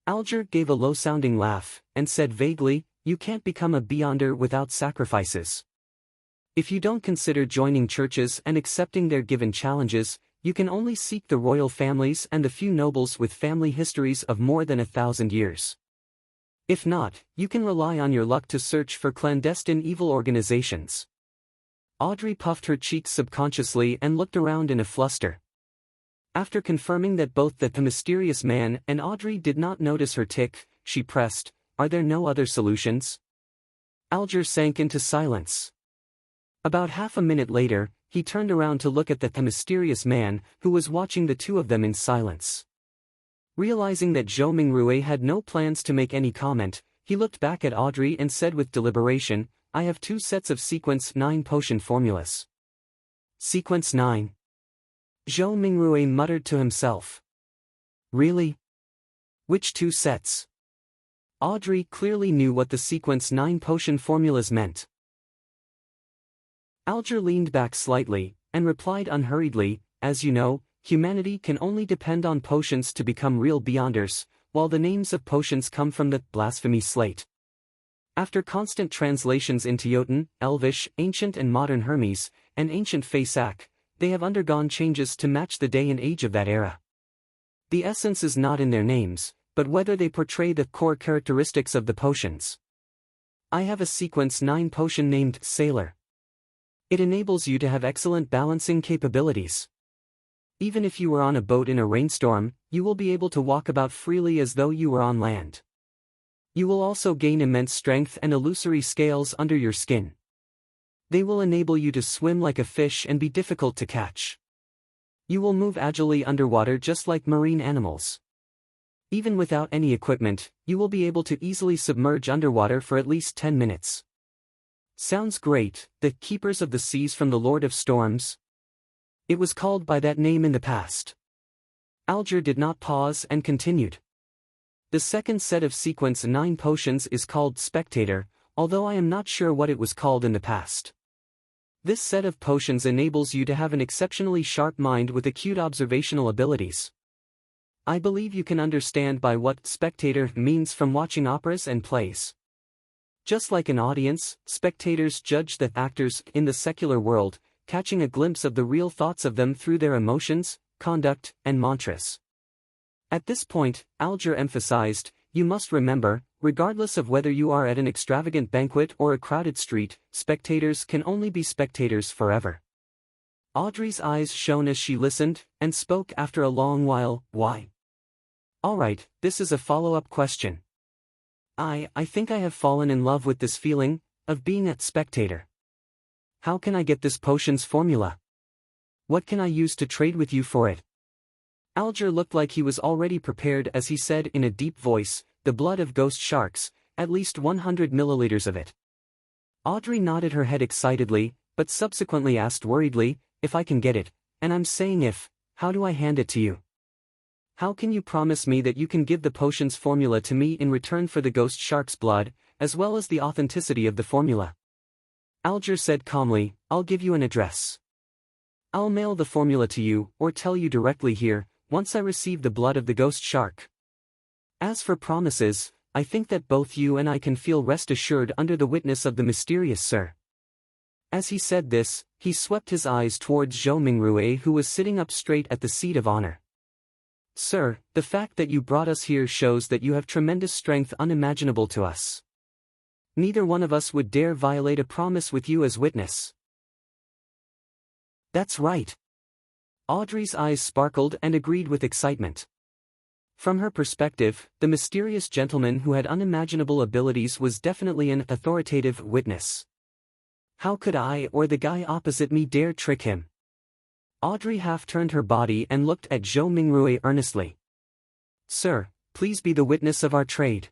Alger gave a low-sounding laugh, and said vaguely, "You can't become a Beyonder without sacrifices. If you don't consider joining churches and accepting their given challenges, you can only seek the royal families and the few nobles with family histories of more than 1,000 years. If not, you can rely on your luck to search for clandestine evil organizations." Audrey puffed her cheeks subconsciously and looked around in a fluster. After confirming that both the mysterious man and Audrey did not notice her tick, she pressed, "Are there no other solutions?" Alger sank into silence. About half a minute later, he turned around to look at the mysterious man, who was watching the two of them in silence. Realizing that Zhou Mingrui had no plans to make any comment, he looked back at Audrey and said with deliberation, "I have 2 sets of Sequence 9 potion formulas." Sequence 9. Zhou Mingrui muttered to himself. "Really? Which 2 sets?" Audrey clearly knew what the Sequence 9 potion formulas meant. Alger leaned back slightly, and replied unhurriedly, "As you know, humanity can only depend on potions to become real Beyonders, while the names of potions come from the blasphemy slate. After constant translations into Jotun, Elvish, Ancient and Modern Hermes, and Ancient Faesak, they have undergone changes to match the day and age of that era. The essence is not in their names, but whether they portray the core characteristics of the potions. I have a Sequence 9 potion named Sailor. It enables you to have excellent balancing capabilities. Even if you were on a boat in a rainstorm, you will be able to walk about freely as though you were on land. You will also gain immense strength and illusory scales under your skin. They will enable you to swim like a fish and be difficult to catch. You will move agilely underwater just like marine animals. Even without any equipment, you will be able to easily submerge underwater for at least 10 minutes. Sounds great, the Keepers of the Seas from the Lord of Storms? It was called by that name in the past. Alger did not pause and continued. The second set of Sequence 9 potions is called Spectator, although I am not sure what it was called in the past. This set of potions enables you to have an exceptionally sharp mind with acute observational abilities. I believe you can understand by what spectator means from watching operas and plays. Just like an audience, spectators judge the actors in the secular world, catching a glimpse of the real thoughts of them through their emotions, conduct, and mantras. At this point, Alger emphasized, you must remember, regardless of whether you are at an extravagant banquet or a crowded street, spectators can only be spectators forever. Audrey's eyes shone as she listened, and spoke after a long while, "Why?" "Alright, this is a follow-up question. I think I have fallen in love with this feeling, of being a spectator. How can I get this potion's formula? What can I use to trade with you for it?" Alger looked like he was already prepared as he said in a deep voice, "The blood of ghost sharks, at least 100 milliliters of it." Audrey nodded her head excitedly, but subsequently asked worriedly, "If I can get it, and I'm saying if, how do I hand it to you? How can you promise me that you can give the potion's formula to me in return for the ghost shark's blood, as well as the authenticity of the formula?" Alger said calmly, "I'll give you an address. I'll mail the formula to you, or tell you directly here, once I receive the blood of the ghost shark. As for promises, I think that both you and I can feel rest assured under the witness of the mysterious Sir." As he said this, he swept his eyes towards Zhou Mingrui, who was sitting up straight at the seat of honor. "Sir, the fact that you brought us here shows that you have tremendous strength unimaginable to us. Neither one of us would dare violate a promise with you as witness." That's right. Audrey's eyes sparkled and agreed with excitement. From her perspective, the mysterious gentleman who had unimaginable abilities was definitely an authoritative witness. How could I or the guy opposite me dare trick him? Audrey half turned her body and looked at Zhou Mingrui earnestly. Sir, please be the witness of our trade.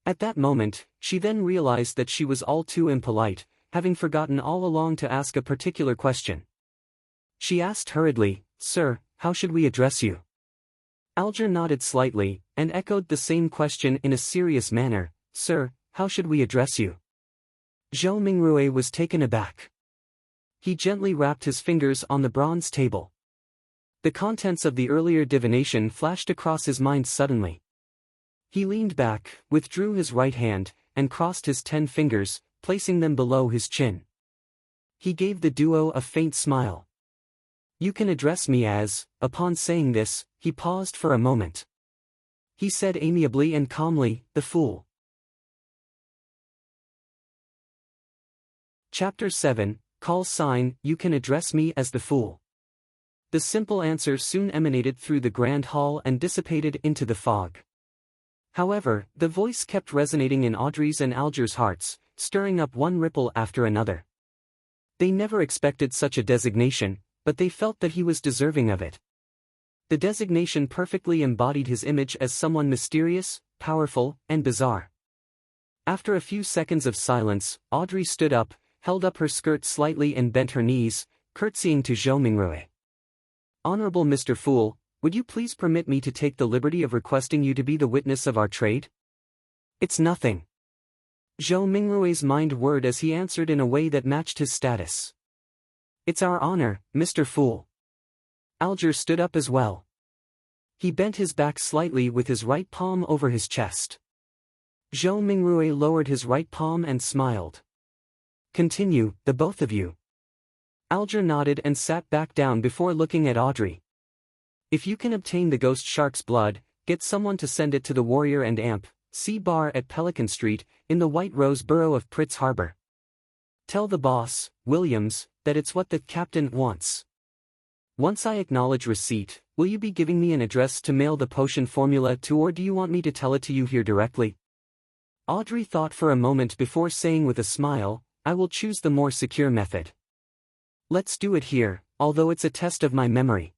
At that moment, she then realized that she was all too impolite, having forgotten all along to ask a particular question. She asked hurriedly, Sir, how should we address you? Alger nodded slightly, and echoed the same question in a serious manner, Sir, how should we address you? Zhou Mingrui was taken aback. He gently rapped his fingers on the bronze table. The contents of the earlier divination flashed across his mind suddenly. He leaned back, withdrew his right hand, and crossed his 10 fingers, placing them below his chin. He gave the duo a faint smile. You can address me as, upon saying this, he paused for a moment. He said amiably and calmly, the fool. Chapter 7, Call Sign, You can address me as the fool. The simple answer soon emanated through the grand hall and dissipated into the fog. However, the voice kept resonating in Audrey's and Alger's hearts, stirring up one ripple after another. They never expected such a designation, but they felt that he was deserving of it. The designation perfectly embodied his image as someone mysterious, powerful, and bizarre. After a few seconds of silence, Audrey stood up, held up her skirt slightly and bent her knees, curtsying to Zhou Mingrui. Honorable Mr. Fool, would you please permit me to take the liberty of requesting you to be the witness of our trade? It's nothing. Zhou Mingrui's mind whirred as he answered in a way that matched his status. It's our honor, Mr. Fool. Alger stood up as well. He bent his back slightly with his right palm over his chest. Zhou Mingrui lowered his right palm and smiled. Continue, the both of you. Alger nodded and sat back down before looking at Audrey. If you can obtain the ghost shark's blood, get someone to send it to the Warrior and Amp, C Bar at Pelican Street, in the White Rose Borough of Pritz Harbor. Tell the boss, Williams, that it's what the captain wants. Once I acknowledge receipt, will you be giving me an address to mail the potion formula to, or do you want me to tell it to you here directly? Audrey thought for a moment before saying with a smile, I will choose the more secure method. Let's do it here, although it's a test of my memory.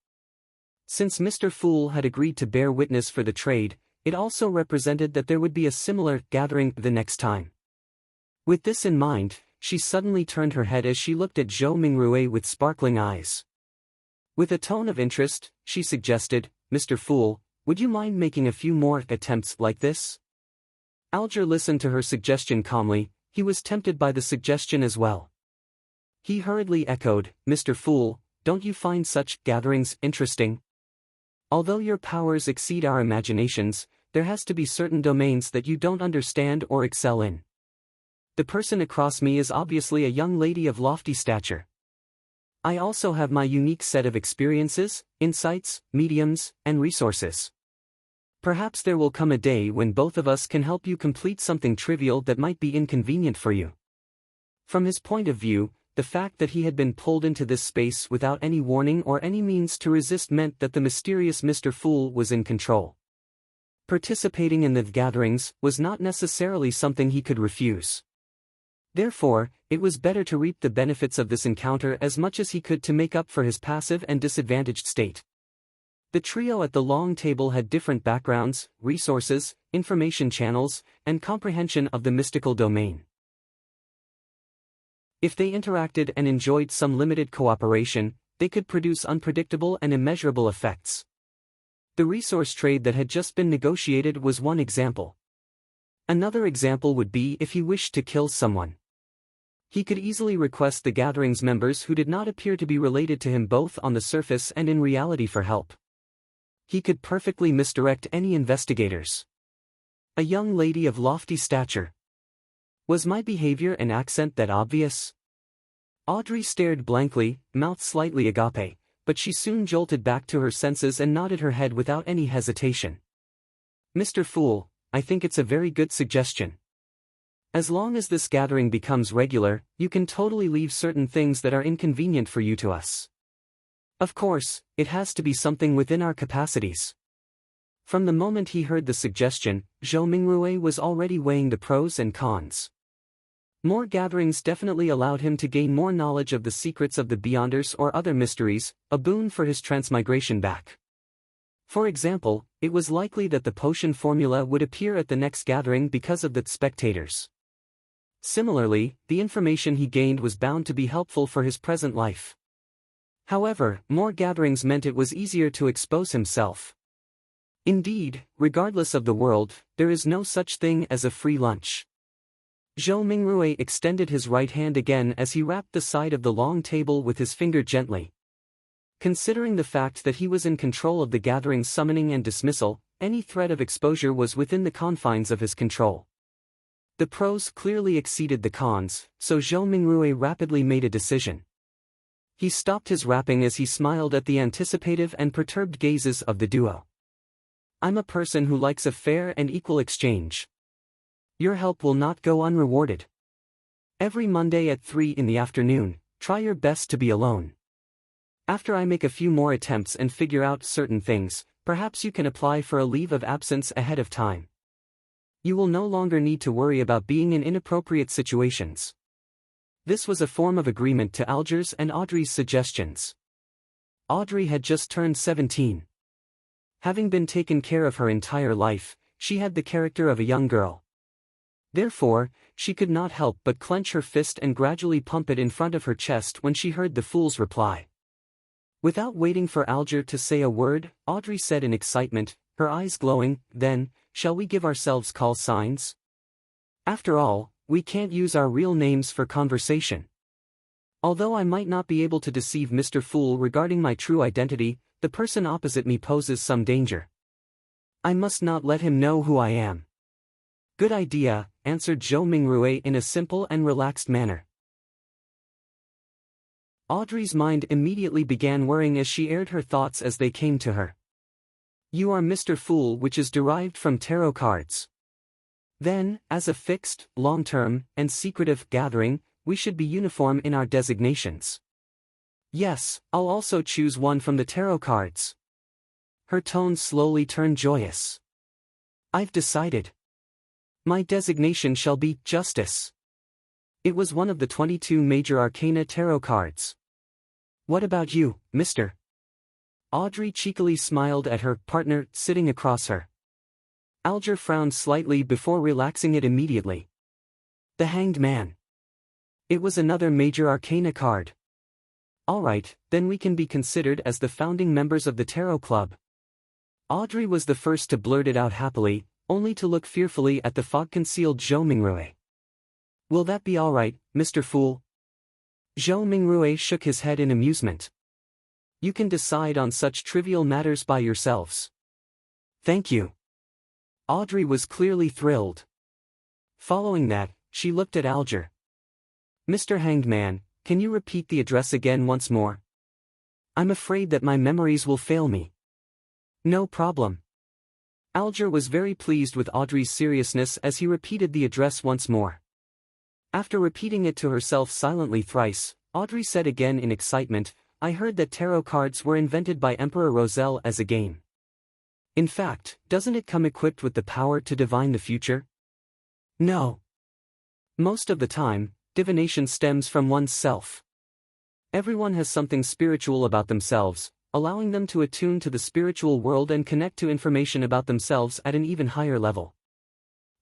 Since Mr. Fool had agreed to bear witness for the trade, it also represented that there would be a similar gathering the next time. With this in mind, she suddenly turned her head as she looked at Zhou Mingrui with sparkling eyes. With a tone of interest, she suggested, Mr. Fool, would you mind making a few more attempts like this? Alger listened to her suggestion calmly. He was tempted by the suggestion as well. He hurriedly echoed, Mr. Fool, don't you find such gatherings interesting? Although your powers exceed our imaginations, there has to be certain domains that you don't understand or excel in. The person across me is obviously a young lady of lofty stature. I also have my unique set of experiences, insights, mediums, and resources. Perhaps there will come a day when both of us can help you complete something trivial that might be inconvenient for you. From his point of view, the fact that he had been pulled into this space without any warning or any means to resist meant that the mysterious Mr. Fool was in control. Participating in the gatherings was not necessarily something he could refuse. Therefore, it was better to reap the benefits of this encounter as much as he could to make up for his passive and disadvantaged state. The trio at the long table had different backgrounds, resources, information channels, and comprehension of the mystical domain. If they interacted and enjoyed some limited cooperation, they could produce unpredictable and immeasurable effects. The resource trade that had just been negotiated was one example. Another example would be if he wished to kill someone. He could easily request the gathering's members who did not appear to be related to him both on the surface and in reality for help. He could perfectly misdirect any investigators. A young lady of lofty stature. Was my behavior and accent that obvious? Audrey stared blankly, mouth slightly agape, but she soon jolted back to her senses and nodded her head without any hesitation. Mr. Fool, I think it's a very good suggestion. As long as this gathering becomes regular, you can totally leave certain things that are inconvenient for you to us. Of course, it has to be something within our capacities. From the moment he heard the suggestion, Zhou Mingrui was already weighing the pros and cons. More gatherings definitely allowed him to gain more knowledge of the secrets of the Beyonders or other mysteries, a boon for his transmigration back. For example, it was likely that the potion formula would appear at the next gathering because of the spectators. Similarly, the information he gained was bound to be helpful for his present life. However, more gatherings meant it was easier to expose himself. Indeed, regardless of the world, there is no such thing as a free lunch. Zhou Mingrui extended his right hand again as he rapped the side of the long table with his finger gently. Considering the fact that he was in control of the gathering's summoning and dismissal, any threat of exposure was within the confines of his control. The pros clearly exceeded the cons, so Zhou Mingrui rapidly made a decision. He stopped his rapping as he smiled at the anticipative and perturbed gazes of the duo. I'm a person who likes a fair and equal exchange. Your help will not go unrewarded. Every Monday at 3 in the afternoon, try your best to be alone. After I make a few more attempts and figure out certain things, perhaps you can apply for a leave of absence ahead of time. You will no longer need to worry about being in inappropriate situations. This was a form of agreement to Alger's and Audrey's suggestions. Audrey had just turned 17. Having been taken care of her entire life, she had the character of a young girl. Therefore, she could not help but clench her fist and gradually pump it in front of her chest when she heard the fool's reply. Without waiting for Alger to say a word, Audrey said in excitement, her eyes glowing, "Then, shall we give ourselves call signs? After all, we can't use our real names for conversation. Although I might not be able to deceive Mr. Fool regarding my true identity, the person opposite me poses some danger. I must not let him know who I am." "Good idea," answered Zhou Mingrui in a simple and relaxed manner. Audrey's mind immediately began whirring as she aired her thoughts as they came to her. "You are Mr. Fool, which is derived from tarot cards. Then, as a fixed, long-term, and secretive gathering, we should be uniform in our designations." "Yes, I'll also choose one from the tarot cards." Her tone slowly turned joyous. "I've decided. My designation shall be Justice." It was one of the 22 major arcana tarot cards. "What about you, Mr.?" Audrey cheekily smiled at her partner sitting across her. Alger frowned slightly before relaxing it immediately. "The Hanged Man." It was another major arcana card. "All right, then we can be considered as the founding members of the Tarot Club." Audrey was the first to blurt it out happily, only to look fearfully at the fog-concealed Zhou Mingrui. "Will that be all right, Mr. Fool?" Zhou Mingrui shook his head in amusement. "You can decide on such trivial matters by yourselves." "Thank you." Audrey was clearly thrilled. Following that, she looked at Alger. "Mr. Hanged Man, can you repeat the address again once more? I'm afraid that my memories will fail me." "No problem." Alger was very pleased with Audrey's seriousness as he repeated the address once more. After repeating it to herself silently thrice, Audrey said again in excitement, "I heard that tarot cards were invented by Emperor Roselle as a game. In fact, doesn't it come equipped with the power to divine the future?" "No. Most of the time, divination stems from one's self. Everyone has something spiritual about themselves, allowing them to attune to the spiritual world and connect to information about themselves at an even higher level.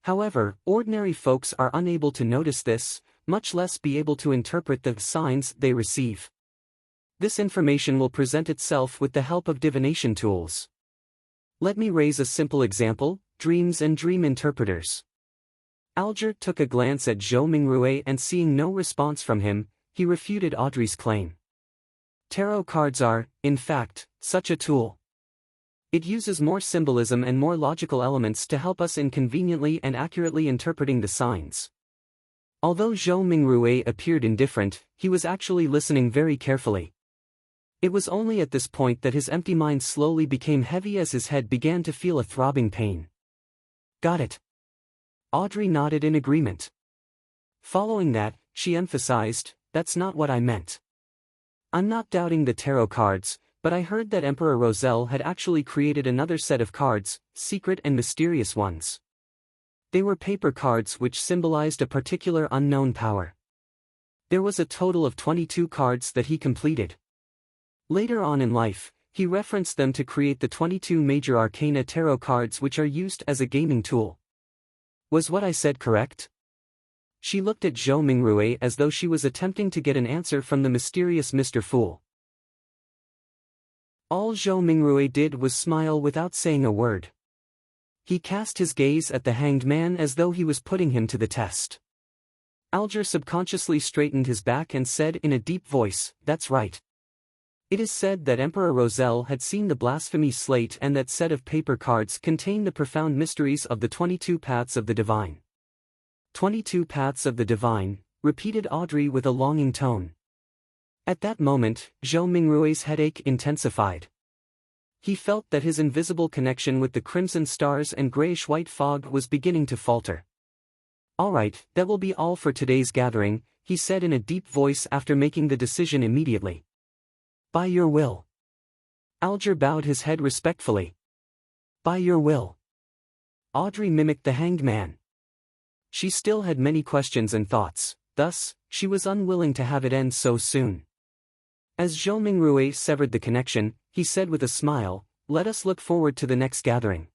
However, ordinary folks are unable to notice this, much less be able to interpret the signs they receive. This information will present itself with the help of divination tools. Let me raise a simple example: dreams and dream interpreters." Alger took a glance at Zhou Mingrui and seeing no response from him, he refuted Audrey's claim. "Tarot cards are, in fact, such a tool. It uses more symbolism and more logical elements to help us in conveniently and accurately interpreting the signs." Although Zhou Mingrui appeared indifferent, he was actually listening very carefully. It was only at this point that his empty mind slowly became heavy as his head began to feel a throbbing pain. "Got it." Audrey nodded in agreement. Following that, she emphasized, "That's not what I meant. I'm not doubting the tarot cards, But I heard that Emperor Roselle had actually created another set of cards, secret and mysterious ones. They were paper cards which symbolized a particular unknown power. There was a total of 22 cards that he completed. Later on in life, he referenced them to create the 22 major arcana tarot cards which are used as a gaming tool. Was what I said correct? She looked at Zhou Mingrui as though she was attempting to get an answer from the mysterious Mr. Fool. All Zhou Mingrui did was smile without saying a word. He cast his gaze at the hanged man as though he was putting him to the test. Alger subconsciously straightened his back and said in a deep voice, "That's right. It is said that Emperor Roselle had seen the blasphemy slate and that set of paper cards contain the profound mysteries of the 22 paths of the divine." 22 paths of the divine, repeated Audrey with a longing tone. At that moment, Zhou Mingrui's headache intensified. He felt that his invisible connection with the crimson stars and grayish-white fog was beginning to falter. "All right, that will be all for today's gathering," he said in a deep voice after making the decision immediately. "By your will." Alger bowed his head respectfully. "By your will." Audrey mimicked the hanged man. She still had many questions and thoughts, thus, she was unwilling to have it end so soon. As Zhou Mingrui severed the connection, he said with a smile, "Let us look forward to the next gathering."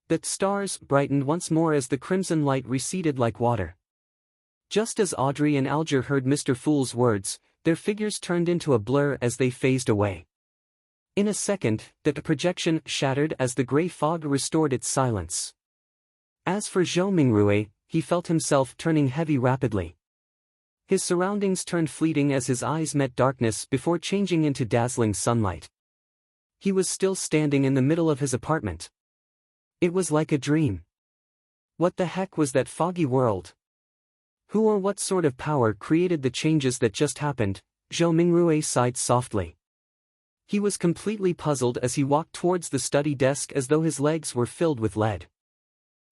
The stars brightened once more as the crimson light receded like water. Just as Audrey and Alger heard Mr. Fool's words, their figures turned into a blur as they phased away. In a second, the projection shattered as the gray fog restored its silence. As for Zhou Mingrui, he felt himself turning heavy rapidly. His surroundings turned fleeting as his eyes met darkness before changing into dazzling sunlight. He was still standing in the middle of his apartment. It was like a dream. What the heck was that foggy world? Who or what sort of power created the changes that just happened? Zhou Mingrui sighed softly. He was completely puzzled as he walked towards the study desk as though his legs were filled with lead.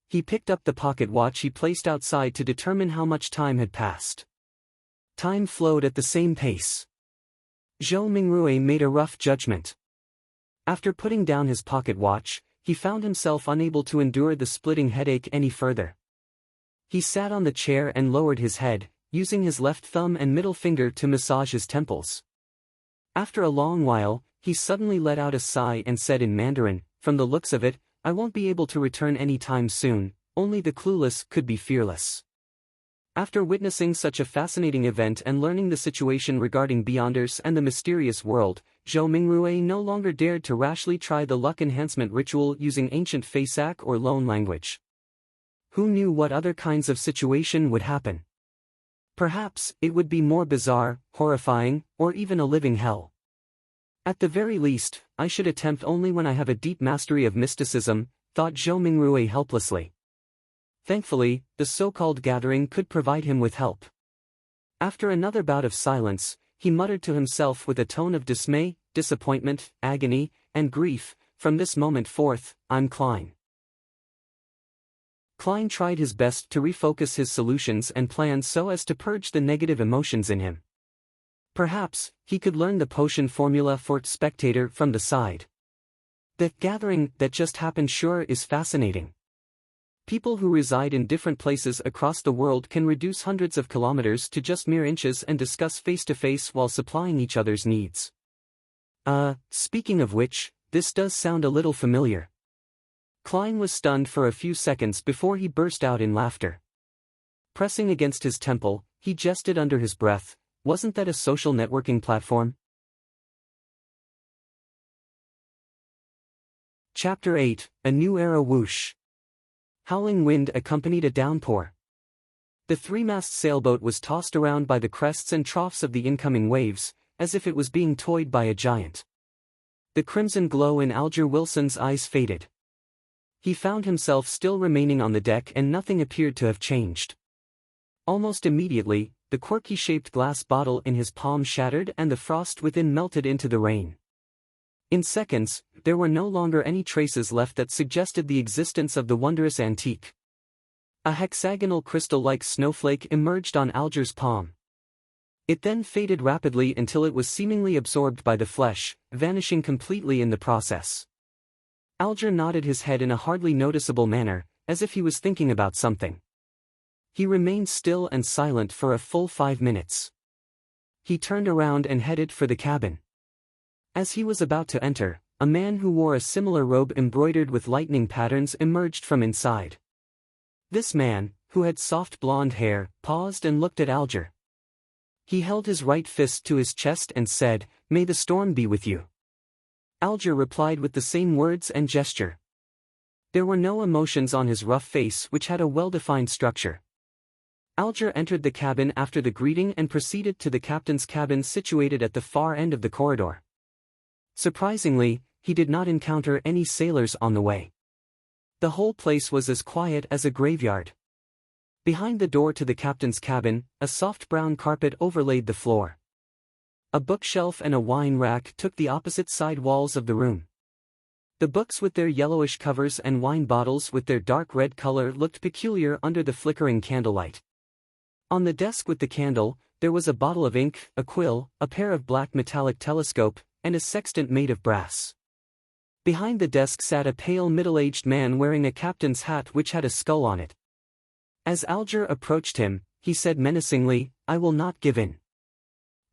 He picked up the pocket watch he placed outside to determine how much time had passed. Time flowed at the same pace. Zhou Mingrui made a rough judgment. After putting down his pocket watch, he found himself unable to endure the splitting headache any further. He sat on the chair and lowered his head, using his left thumb and middle finger to massage his temples. After a long while, he suddenly let out a sigh and said in Mandarin, "From the looks of it, I won't be able to return any time soon, only the clueless could be fearless." After witnessing such a fascinating event and learning the situation regarding Beyonders and the mysterious world, Zhou Mingrui no longer dared to rashly try the luck enhancement ritual using ancient Faesac or Loan language. Who knew what other kinds of situation would happen? Perhaps, it would be more bizarre, horrifying, or even a living hell. At the very least, I should attempt only when I have a deep mastery of mysticism, thought Zhou Mingrui helplessly. Thankfully, the so-called gathering could provide him with help. After another bout of silence, he muttered to himself with a tone of dismay, disappointment, agony, and grief, "From this moment forth, I'm Klein." Klein tried his best to refocus his solutions and plans so as to purge the negative emotions in him. Perhaps, he could learn the potion formula for Spectator from the side. The gathering that just happened sure is fascinating. People who reside in different places across the world can reduce hundreds of kilometers to just mere inches and discuss face-to-face while supplying each other's needs. Speaking of which, this does sound a little familiar. Klein was stunned for a few seconds before he burst out in laughter. Pressing against his temple, he jested under his breath, "Wasn't that a social networking platform?" Chapter 8, A New Era Whoosh. Howling wind accompanied a downpour. The three-mast sailboat was tossed around by the crests and troughs of the incoming waves, as if it was being toyed by a giant. The crimson glow in Alger Wilson's eyes faded. He found himself still remaining on the deck and nothing appeared to have changed. Almost immediately, the quirky-shaped glass bottle in his palm shattered and the frost within melted into the rain. In seconds, there were no longer any traces left that suggested the existence of the wondrous antique. A hexagonal crystal-like snowflake emerged on Alger's palm. It then faded rapidly until it was seemingly absorbed by the flesh, vanishing completely in the process. Alger nodded his head in a hardly noticeable manner, as if he was thinking about something. He remained still and silent for a full 5 minutes. He turned around and headed for the cabin. As he was about to enter, a man who wore a similar robe embroidered with lightning patterns emerged from inside. This man, who had soft blonde hair, paused and looked at Alger. He held his right fist to his chest and said, "May the storm be with you." Alger replied with the same words and gesture. There were no emotions on his rough face, which had a well-defined structure. Alger entered the cabin after the greeting and proceeded to the captain's cabin situated at the far end of the corridor. Surprisingly, he did not encounter any sailors on the way. The whole place was as quiet as a graveyard. Behind the door to the captain's cabin, a soft brown carpet overlaid the floor. A bookshelf and a wine rack took the opposite side walls of the room. The books with their yellowish covers and wine bottles with their dark red color looked peculiar under the flickering candlelight. On the desk with the candle, there was a bottle of ink, a quill, a pair of black metallic telescope, and a sextant made of brass. Behind the desk sat a pale middle-aged man wearing a captain's hat which had a skull on it. As Alger approached him, he said menacingly, "I will not give in."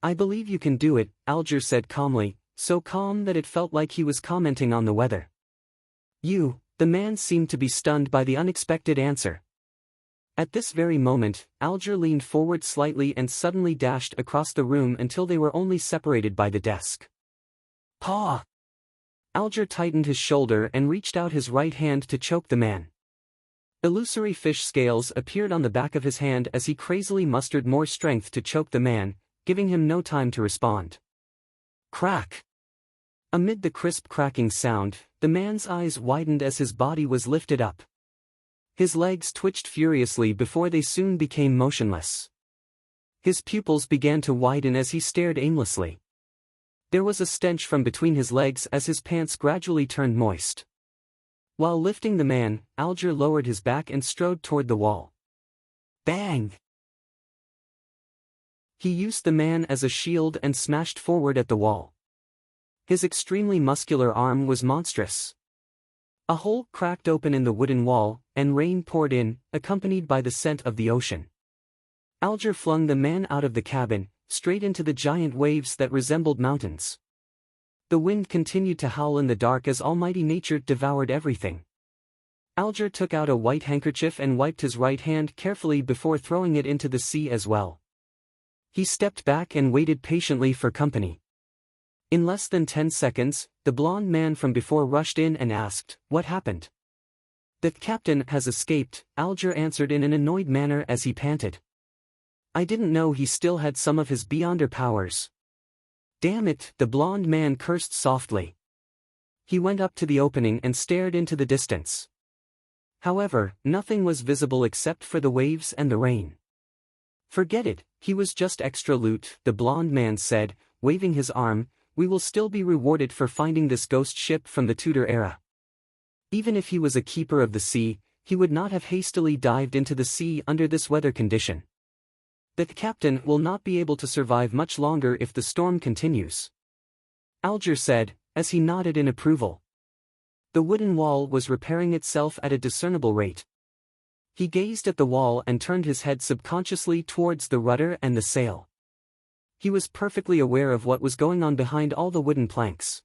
"I believe you can do it," Alger said calmly, so calm that it felt like he was commenting on the weather. "You," the man seemed to be stunned by the unexpected answer. At this very moment, Alger leaned forward slightly and suddenly dashed across the room until they were only separated by the desk. "Paw!" Alger tightened his shoulder and reached out his right hand to choke the man. Illusory fish scales appeared on the back of his hand as he crazily mustered more strength to choke the man, giving him no time to respond. Crack! Amid the crisp cracking sound, the man's eyes widened as his body was lifted up. His legs twitched furiously before they soon became motionless. His pupils began to widen as he stared aimlessly. There was a stench from between his legs as his pants gradually turned moist. While lifting the man, Alger lowered his back and strode toward the wall. Bang! He used the man as a shield and smashed forward at the wall. His extremely muscular arm was monstrous. A hole cracked open in the wooden wall, and rain poured in, accompanied by the scent of the ocean. Alger flung the man out of the cabin, straight into the giant waves that resembled mountains. The wind continued to howl in the dark as almighty nature devoured everything. Alger took out a white handkerchief and wiped his right hand carefully before throwing it into the sea as well. He stepped back and waited patiently for company. In less than 10 seconds, the blond man from before rushed in and asked, "What happened?" "The captain has escaped," Alger answered in an annoyed manner as he panted. "I didn't know he still had some of his beyonder powers." "Damn it," the blond man cursed softly. He went up to the opening and stared into the distance. However, nothing was visible except for the waves and the rain. "Forget it, he was just extra loot," the blond man said, waving his arm. "We will still be rewarded for finding this ghost ship from the Tudor era." Even if he was a keeper of the sea, he would not have hastily dived into the sea under this weather condition. "The captain will not be able to survive much longer if the storm continues," Alger said, as he nodded in approval. The wooden wall was repairing itself at a discernible rate. He gazed at the wall and turned his head subconsciously towards the rudder and the sail. He was perfectly aware of what was going on behind all the wooden planks.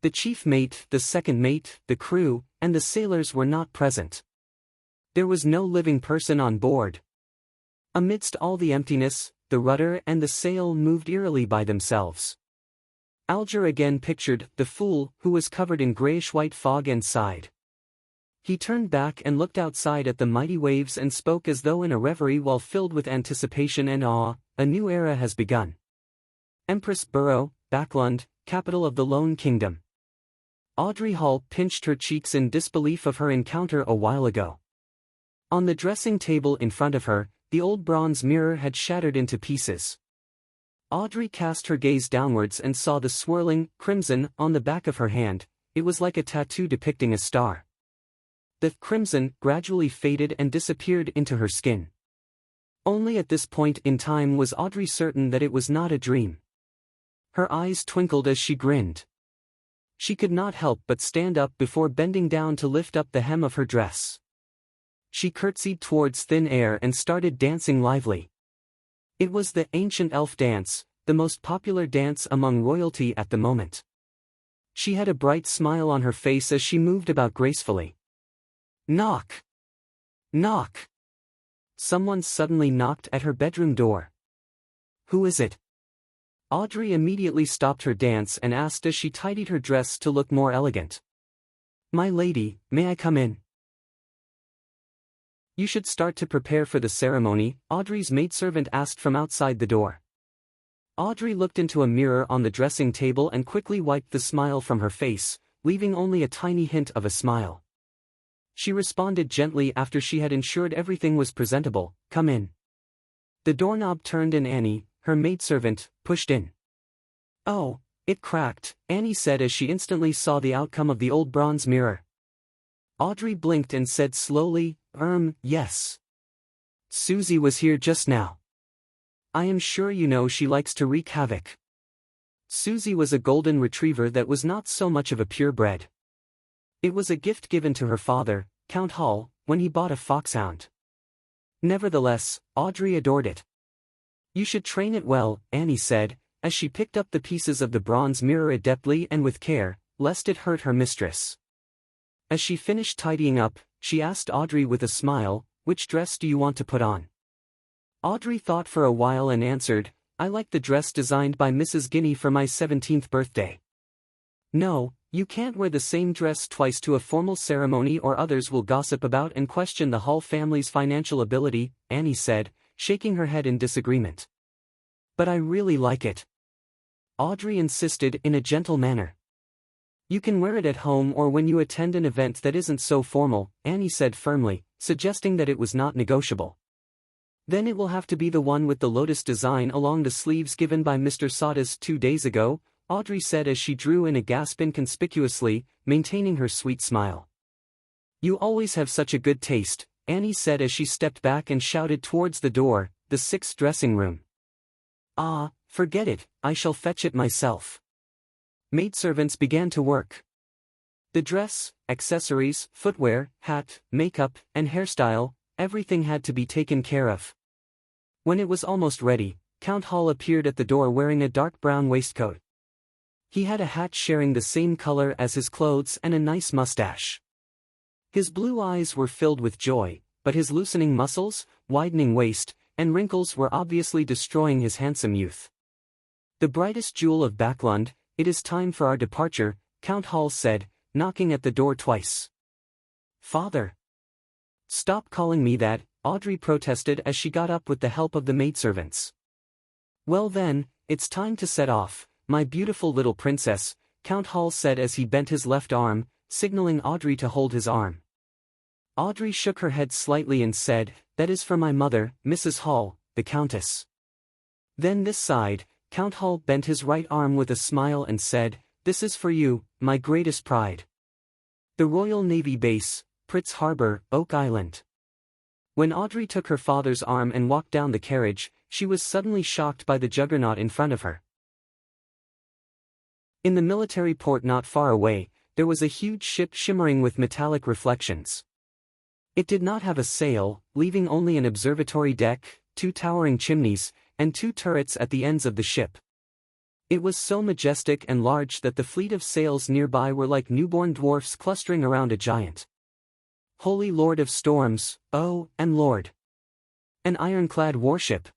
The chief mate, the second mate, the crew, and the sailors were not present. There was no living person on board. Amidst all the emptiness, the rudder and the sail moved eerily by themselves. Alger again pictured the fool who was covered in grayish-white fog and sighed. He turned back and looked outside at the mighty waves and spoke as though in a reverie while filled with anticipation and awe. "A new era has begun. Empress Borough, Backlund, capital of the Lone Kingdom." Audrey Hall pinched her cheeks in disbelief of her encounter a while ago. On the dressing table in front of her, the old bronze mirror had shattered into pieces. Audrey cast her gaze downwards and saw the swirling crimson on the back of her hand. It was like a tattoo depicting a star. The crimson gradually faded and disappeared into her skin. Only at this point in time was Audrey certain that it was not a dream. Her eyes twinkled as she grinned. She could not help but stand up before bending down to lift up the hem of her dress. She curtsied towards thin air and started dancing lively. It was the ancient elf dance, the most popular dance among royalty at the moment. She had a bright smile on her face as she moved about gracefully. Knock! Knock! Someone suddenly knocked at her bedroom door. Who is it? Audrey immediately stopped her dance and asked as she tidied her dress to look more elegant. My lady, may I come in? You should start to prepare for the ceremony, Audrey's maidservant asked from outside the door. Audrey looked into a mirror on the dressing table and quickly wiped the smile from her face, leaving only a tiny hint of a smile. She responded gently after she had ensured everything was presentable, come in. The doorknob turned and Annie, her maidservant, pushed in. Oh, it cracked, Annie said as she instantly saw the outcome of the old bronze mirror. Audrey blinked and said slowly, yes. Susie was here just now. I am sure you know she likes to wreak havoc. Susie was a golden retriever that was not so much of a purebred. It was a gift given to her father, Count Hall, when he bought a foxhound. Nevertheless, Audrey adored it. You should train it well, Annie said, as she picked up the pieces of the bronze mirror adeptly and with care, lest it hurt her mistress. As she finished tidying up, she asked Audrey with a smile, which dress do you want to put on? Audrey thought for a while and answered, I like the dress designed by Mrs. Guinea for my 17th birthday. No, you can't wear the same dress twice to a formal ceremony or others will gossip about and question the Hall family's financial ability, Annie said, shaking her head in disagreement. But I really like it. Audrey insisted in a gentle manner. You can wear it at home or when you attend an event that isn't so formal, Annie said firmly, suggesting that it was not negotiable. Then it will have to be the one with the lotus design along the sleeves given by Mr. Sawdust 2 days ago, Audrey said as she drew in a gasp inconspicuously, maintaining her sweet smile. You always have such a good taste, Annie said as she stepped back and shouted towards the door, the 6th dressing room. Ah, forget it, I shall fetch it myself. Maidservants began to work. The dress, accessories, footwear, hat, makeup, and hairstyle, everything had to be taken care of. When it was almost ready, Count Hall appeared at the door wearing a dark brown waistcoat. He had a hat sharing the same color as his clothes and a nice mustache. His blue eyes were filled with joy, but his loosening muscles, widening waist, and wrinkles were obviously destroying his handsome youth. The brightest jewel of Backlund, it is time for our departure, Count Hall said, knocking at the door twice. Father! Stop calling me that, Audrey protested as she got up with the help of the maidservants. Well then, it's time to set off, my beautiful little princess, Count Hall said as he bent his left arm, signaling Audrey to hold his arm. Audrey shook her head slightly and said, that is for my mother, Mrs. Hall, the Countess. Then this side, Count Hall bent his right arm with a smile and said, this is for you, my greatest pride. The Royal Navy Base, Pritz Harbor, Oak Island. When Audrey took her father's arm and walked down the carriage, she was suddenly shocked by the juggernaut in front of her. In the military port not far away, there was a huge ship shimmering with metallic reflections. It did not have a sail, leaving only an observatory deck, 2 towering chimneys, and 2 turrets at the ends of the ship. It was so majestic and large that the fleet of sails nearby were like newborn dwarfs clustering around a giant. Holy Lord of Storms, oh, and Lord! An ironclad warship.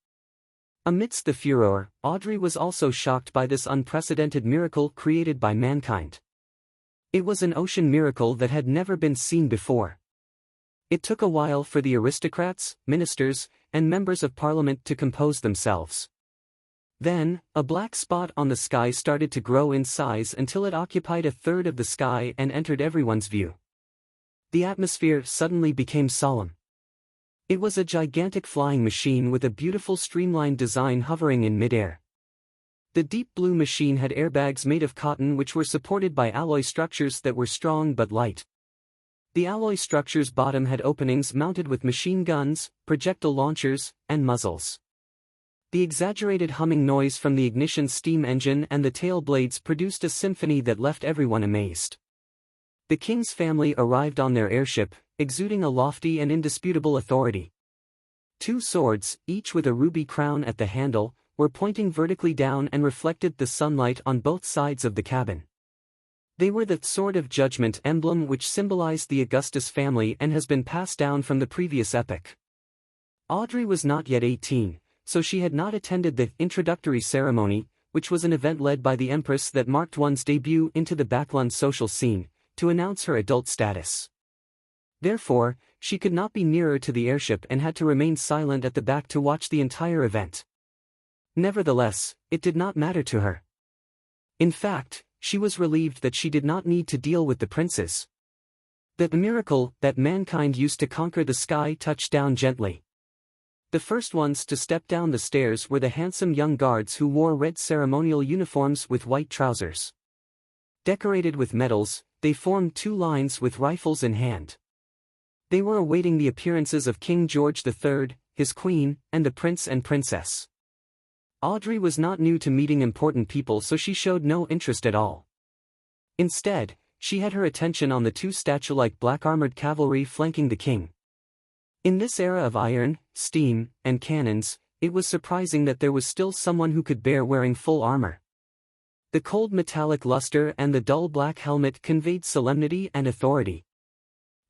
Amidst the furor, Audrey was also shocked by this unprecedented miracle created by mankind. It was an ocean miracle that had never been seen before. It took a while for the aristocrats, ministers, and members of parliament to compose themselves. Then, a black spot on the sky started to grow in size until it occupied 1/3 of the sky and entered everyone's view. The atmosphere suddenly became solemn. It was a gigantic flying machine with a beautiful streamlined design hovering in midair. The deep blue machine had airbags made of cotton which were supported by alloy structures that were strong but light. The alloy structure's bottom had openings mounted with machine guns, projectile launchers, and muzzles. The exaggerated humming noise from the ignition's steam engine and the tail blades produced a symphony that left everyone amazed. The king's family arrived on their airship, exuding a lofty and indisputable authority. Two swords, each with a ruby crown at the handle, were pointing vertically down and reflected the sunlight on both sides of the cabin. They were the Sword of Judgment emblem which symbolized the Augustus family and has been passed down from the previous epoch. Audrey was not yet 18, so she had not attended the introductory ceremony, which was an event led by the Empress that marked one's debut into the Backlund social scene, to announce her adult status. Therefore, she could not be nearer to the airship and had to remain silent at the back to watch the entire event. Nevertheless, it did not matter to her. In fact, she was relieved that she did not need to deal with the princes. That miracle that mankind used to conquer the sky touched down gently. The first ones to step down the stairs were the handsome young guards who wore red ceremonial uniforms with white trousers. Decorated with medals, they formed two lines with rifles in hand. They were awaiting the appearances of King George III, his queen, and the prince and princess. Audrey was not new to meeting important people, so she showed no interest at all. Instead, she had her attention on the two statue-like black-armored cavalry flanking the king. In this era of iron, steam, and cannons, it was surprising that there was still someone who could bear wearing full armor. The cold metallic luster and the dull black helmet conveyed solemnity and authority.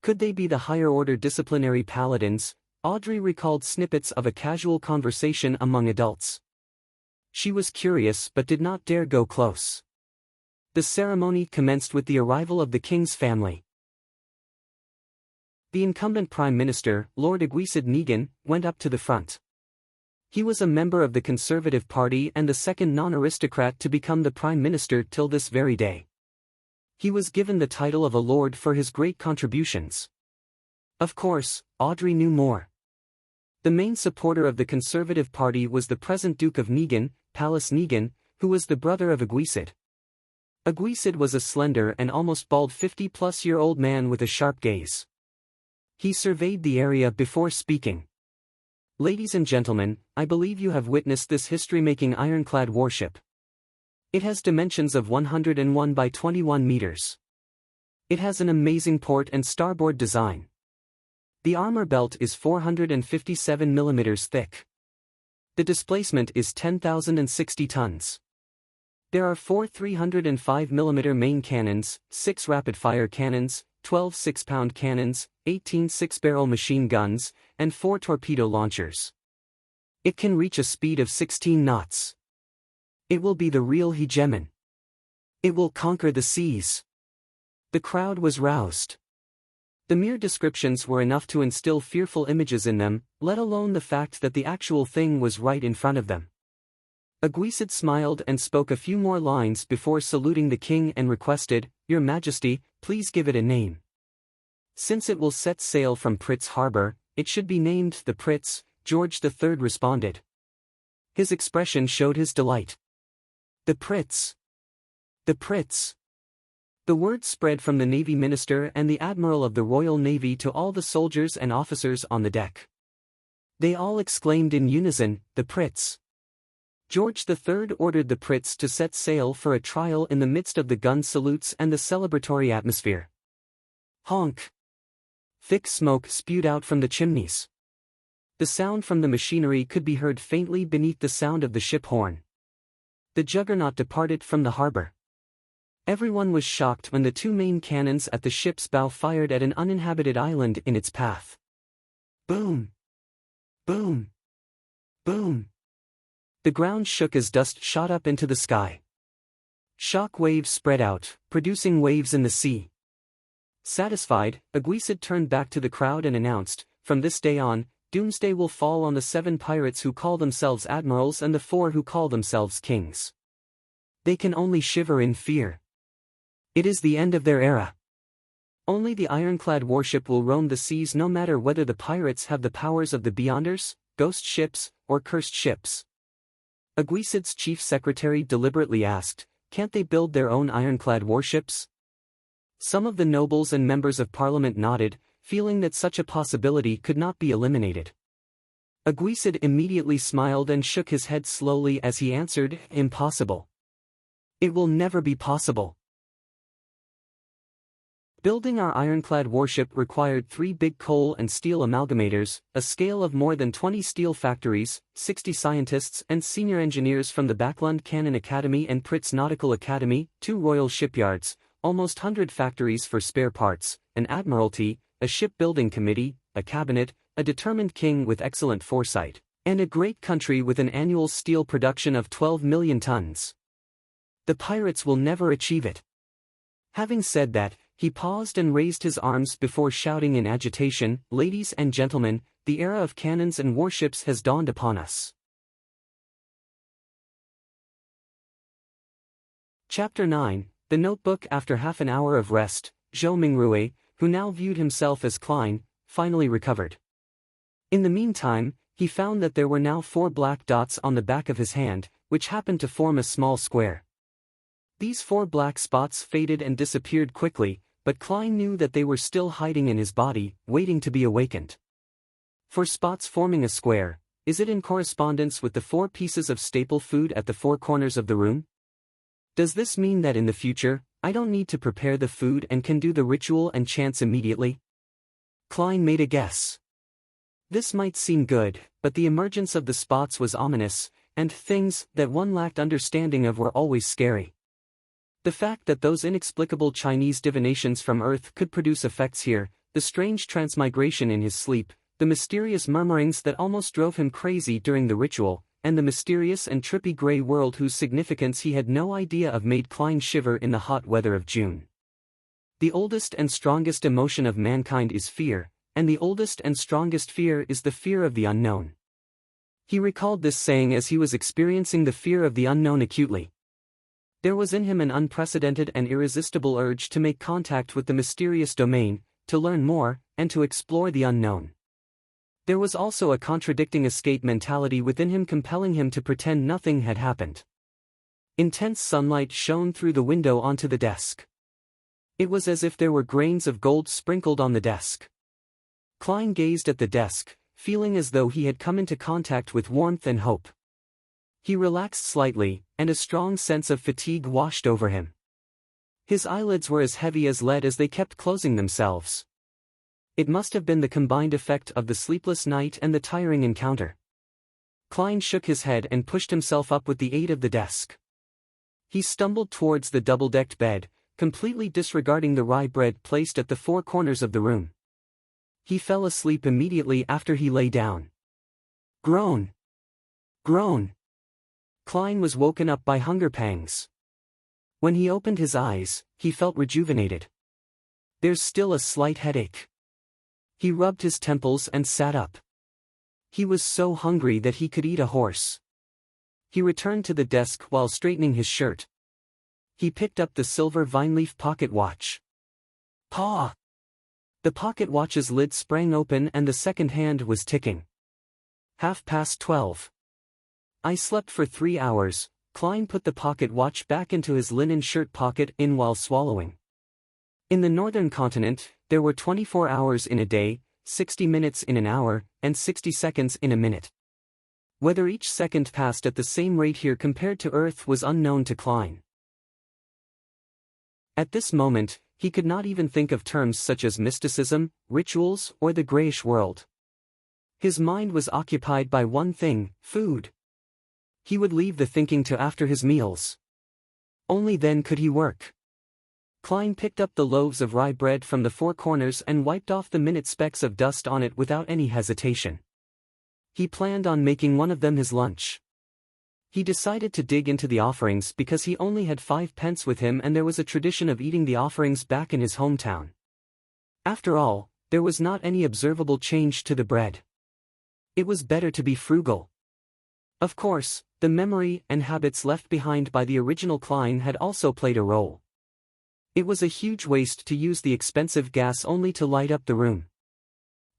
Could they be the higher-order disciplinary paladins? Audrey recalled snippets of a casual conversation among adults. She was curious but did not dare go close. The ceremony commenced with the arrival of the king's family. The incumbent prime minister, Lord Aguisid Negan, went up to the front. He was a member of the Conservative Party and the second non-aristocrat to become the prime minister till this very day. He was given the title of a lord for his great contributions. Of course, Audrey knew more. The main supporter of the Conservative Party was the present Duke of Negan, Pallas Negan, who was the brother of Aguisid. Aguisid was a slender and almost bald 50-plus-year-old man with a sharp gaze. He surveyed the area before speaking. Ladies and gentlemen, I believe you have witnessed this history-making ironclad warship. It has dimensions of 101 by 21 meters. It has an amazing port and starboard design. The armor belt is 457 millimeters thick. The displacement is 10,060 tons. There are 4 305 mm main cannons, 6 rapid-fire cannons, 12 6-pound cannons, 18 6-barrel machine guns, and 4 torpedo launchers. It can reach a speed of 16 knots. It will be the real hegemon. It will conquer the seas. The crowd was roused. The mere descriptions were enough to instill fearful images in them, let alone the fact that the actual thing was right in front of them. Aguisid smiled and spoke a few more lines before saluting the king and requested, "Your Majesty, please give it a name. Since it will set sail from Pritz Harbor, it should be named the Pritz," George III responded. His expression showed his delight. The Pritz. The Pritz. The word spread from the Navy Minister and the Admiral of the Royal Navy to all the soldiers and officers on the deck. They all exclaimed in unison, "The Pritz." George III ordered the Pritz to set sail for a trial in the midst of the gun salutes and the celebratory atmosphere. Honk! Thick smoke spewed out from the chimneys. The sound from the machinery could be heard faintly beneath the sound of the ship horn. The juggernaut departed from the harbor. Everyone was shocked when the two main cannons at the ship's bow fired at an uninhabited island in its path. Boom! Boom! Boom! The ground shook as dust shot up into the sky. Shock waves spread out, producing waves in the sea. Satisfied, Aguisid turned back to the crowd and announced, "From this day on, doomsday will fall on the 7 pirates who call themselves admirals and the 4 who call themselves kings. They can only shiver in fear. It is the end of their era. Only the ironclad warship will roam the seas, no matter whether the pirates have the powers of the Beyonders, ghost ships, or cursed ships." Aguisid's chief secretary deliberately asked, "Can't they build their own ironclad warships?" Some of the nobles and members of parliament nodded, feeling that such a possibility could not be eliminated. Aguisid immediately smiled and shook his head slowly as he answered, "Impossible. It will never be possible." Building our ironclad warship required 3 big coal and steel amalgamators, a scale of more than 20 steel factories, 60 scientists and senior engineers from the Backlund Cannon Academy and Pritz Nautical Academy, 2 royal shipyards, almost 100 factories for spare parts, an admiralty, a shipbuilding committee, a cabinet, a determined king with excellent foresight, and a great country with an annual steel production of 12 million tons. The pirates will never achieve it. Having said that, he paused and raised his arms before shouting in agitation, "Ladies and gentlemen, the era of cannons and warships has dawned upon us." Chapter 9, The Notebook. After half an hour of rest, Zhou Mingrui, who now viewed himself as Klein, finally recovered. In the meantime, he found that there were now 4 black dots on the back of his hand, which happened to form a small square. These 4 black spots faded and disappeared quickly, but Klein knew that they were still hiding in his body, waiting to be awakened. For spots forming a square, is it in correspondence with the 4 pieces of staple food at the 4 corners of the room? Does this mean that in the future, I don't need to prepare the food and can do the ritual and chants immediately? Klein made a guess. This might seem good, but the emergence of the spots was ominous, and things that one lacked understanding of were always scary. The fact that those inexplicable Chinese divinations from Earth could produce effects here, the strange transmigration in his sleep, the mysterious murmurings that almost drove him crazy during the ritual, and the mysterious and trippy gray world whose significance he had no idea of made Klein shiver in the hot weather of June. The oldest and strongest emotion of mankind is fear, and the oldest and strongest fear is the fear of the unknown. He recalled this saying as he was experiencing the fear of the unknown acutely. There was in him an unprecedented and irresistible urge to make contact with the mysterious domain, to learn more, and to explore the unknown. There was also a contradicting escape mentality within him compelling him to pretend nothing had happened. Intense sunlight shone through the window onto the desk. It was as if there were grains of gold sprinkled on the desk. Klein gazed at the desk, feeling as though he had come into contact with warmth and hope. He relaxed slightly, and a strong sense of fatigue washed over him. His eyelids were as heavy as lead as they kept closing themselves. It must have been the combined effect of the sleepless night and the tiring encounter. Klein shook his head and pushed himself up with the aid of the desk. He stumbled towards the double-decked bed, completely disregarding the rye bread placed at the 4 corners of the room. He fell asleep immediately after he lay down. Groan! Groan! Klein was woken up by hunger pangs. When he opened his eyes, he felt rejuvenated. There's still a slight headache. He rubbed his temples and sat up. He was so hungry that he could eat a horse. He returned to the desk while straightening his shirt. He picked up the silver vine-leaf pocket watch. Paw! The pocket watch's lid sprang open and the second hand was ticking. 12:30. I slept for 3 hours. Klein put the pocket watch back into his linen shirt pocket while swallowing. In the northern continent, there were 24 hours in a day, 60 minutes in an hour, and 60 seconds in a minute. Whether each second passed at the same rate here compared to Earth was unknown to Klein. At this moment, he could not even think of terms such as mysticism, rituals, or the grayish world. His mind was occupied by one thing: food. He would leave the thinking to after his meals. Only then could he work. Klein picked up the loaves of rye bread from the 4 corners and wiped off the minute specks of dust on it without any hesitation. He planned on making one of them his lunch. He decided to dig into the offerings because he only had 5 pence with him and there was a tradition of eating the offerings back in his hometown. After all, there was not any observable change to the bread. It was better to be frugal. Of course, the memory and habits left behind by the original Klein had also played a role. It was a huge waste to use the expensive gas only to light up the room.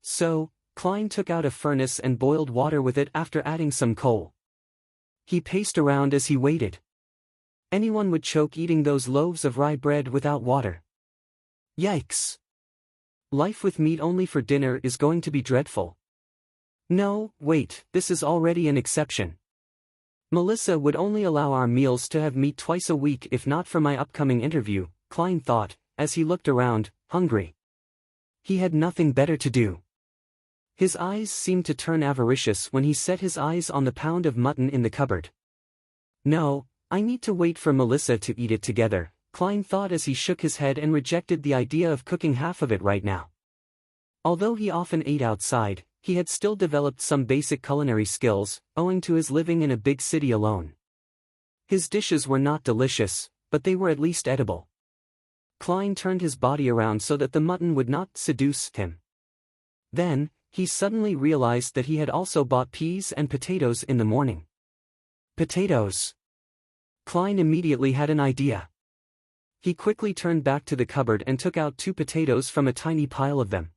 So, Klein took out a furnace and boiled water with it after adding some coal. He paced around as he waited. Anyone would choke eating those loaves of rye bread without water. Yikes. Life with meat only for dinner is going to be dreadful. No, wait, this is already an exception. Melissa would only allow our meals to have meat twice a week if not for my upcoming interview, Klein thought, as he looked around, hungry. He had nothing better to do. His eyes seemed to turn avaricious when he set his eyes on the pound of mutton in the cupboard. No, I need to wait for Melissa to eat it together, Klein thought as he shook his head and rejected the idea of cooking half of it right now. Although he often ate outside, he had still developed some basic culinary skills, owing to his living in a big city alone. His dishes were not delicious, but they were at least edible. Klein turned his body around so that the mutton would not seduce him. Then, he suddenly realized that he had also bought peas and potatoes in the morning. Potatoes. Klein immediately had an idea. He quickly turned back to the cupboard and took out 2 potatoes from a tiny pile of them.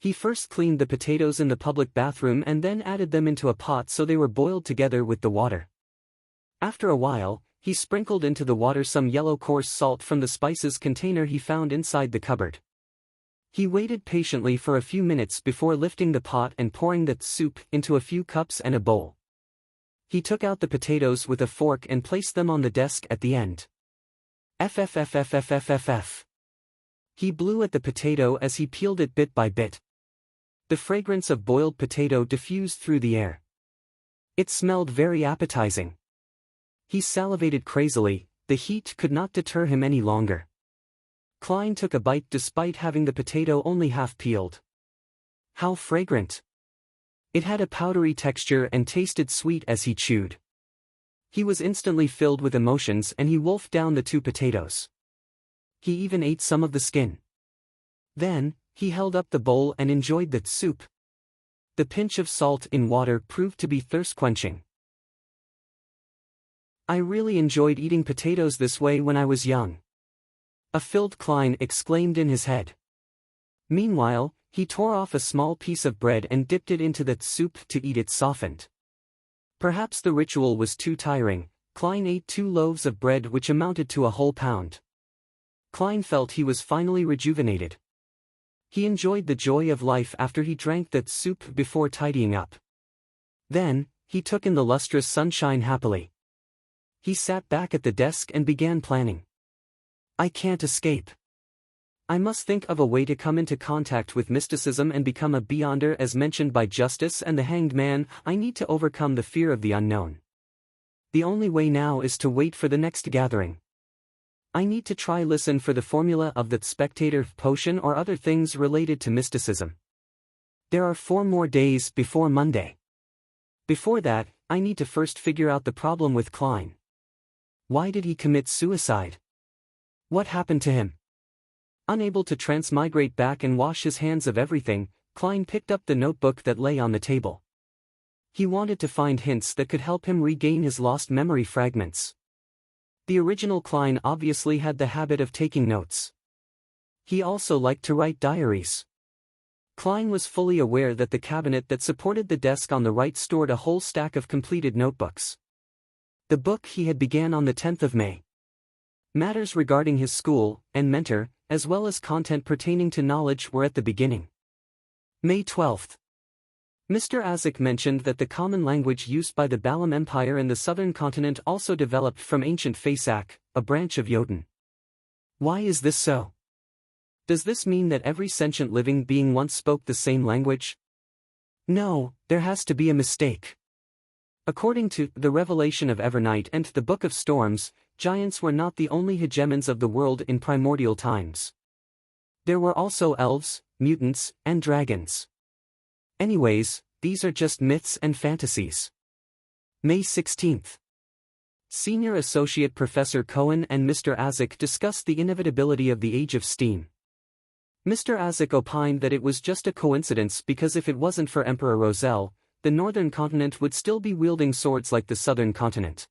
He first cleaned the potatoes in the public bathroom and then added them into a pot so they were boiled together with the water. After a while, he sprinkled into the water some yellow coarse salt from the spices container he found inside the cupboard. He waited patiently for a few minutes before lifting the pot and pouring the soup into a few cups and a bowl. He took out the potatoes with a fork and placed them on the desk at the end. Ffffffffff. He blew at the potato as he peeled it bit by bit. The fragrance of boiled potato diffused through the air. It smelled very appetizing. He salivated crazily, the heat could not deter him any longer. Klein took a bite despite having the potato only half peeled. How fragrant! It had a powdery texture and tasted sweet as he chewed. He was instantly filled with emotions and he wolfed down the 2 potatoes. He even ate some of the skin. Then, he held up the bowl and enjoyed the soup. The pinch of salt in water proved to be thirst-quenching. I really enjoyed eating potatoes this way when I was young. A filled Klein exclaimed in his head. Meanwhile, he tore off a small piece of bread and dipped it into the soup to eat it softened. Perhaps the ritual was too tiring. Klein ate 2 loaves of bread which amounted to a whole pound. Klein felt he was finally rejuvenated. He enjoyed the joy of life after he drank that soup before tidying up. Then, he took in the lustrous sunshine happily. He sat back at the desk and began planning. I can't escape. I must think of a way to come into contact with mysticism and become a beyonder as mentioned by Justice and the Hanged Man. I need to overcome the fear of the unknown. The only way now is to wait for the next gathering. I need to try listen for the formula of the spectator potion or other things related to mysticism. There are 4 more days before Monday. Before that, I need to first figure out the problem with Klein. Why did he commit suicide? What happened to him? Unable to transmigrate back and wash his hands of everything, Klein picked up the notebook that lay on the table. He wanted to find hints that could help him regain his lost memory fragments. The original Klein obviously had the habit of taking notes. He also liked to write diaries. Klein was fully aware that the cabinet that supported the desk on the right stored a whole stack of completed notebooks. The book he had began on the 10th of May. Matters regarding his school and mentor, as well as content pertaining to knowledge were at the beginning. May 12th. Mr. Azek mentioned that the common language used by the Balam Empire in the southern continent also developed from ancient Fasak, a branch of Jotun. Why is this so? Does this mean that every sentient living being once spoke the same language? No, there has to be a mistake. According to the Revelation of Evernight and the Book of Storms, giants were not the only hegemons of the world in primordial times. There were also elves, mutants, and dragons. Anyways, these are just myths and fantasies. May 16th. Senior Associate Professor Cohen and Mr. Azek discussed the inevitability of the Age of Steam. Mr. Azek opined that it was just a coincidence because if it wasn't for Emperor Roselle, the northern continent would still be wielding swords like the southern continent.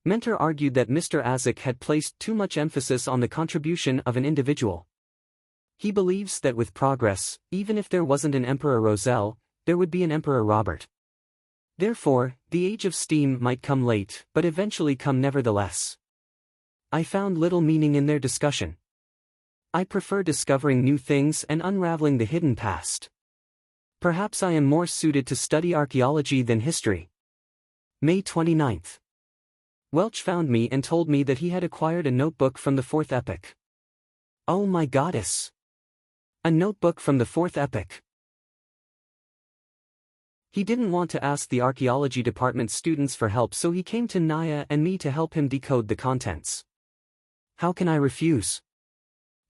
Mentor argued that Mr. Azek had placed too much emphasis on the contribution of an individual. He believes that with progress, even if there wasn't an Emperor Roselle, there would be an Emperor Robert. Therefore, the Age of Steam might come late, but eventually come nevertheless. I found little meaning in their discussion. I prefer discovering new things and unraveling the hidden past. Perhaps I am more suited to study archaeology than history. May 29th. Welch found me and told me that he had acquired a notebook from the Fourth Epoch. Oh my goddess! A notebook from the Fourth Epoch. He didn't want to ask the archaeology department students for help, so he came to Naya and me to help him decode the contents. How can I refuse?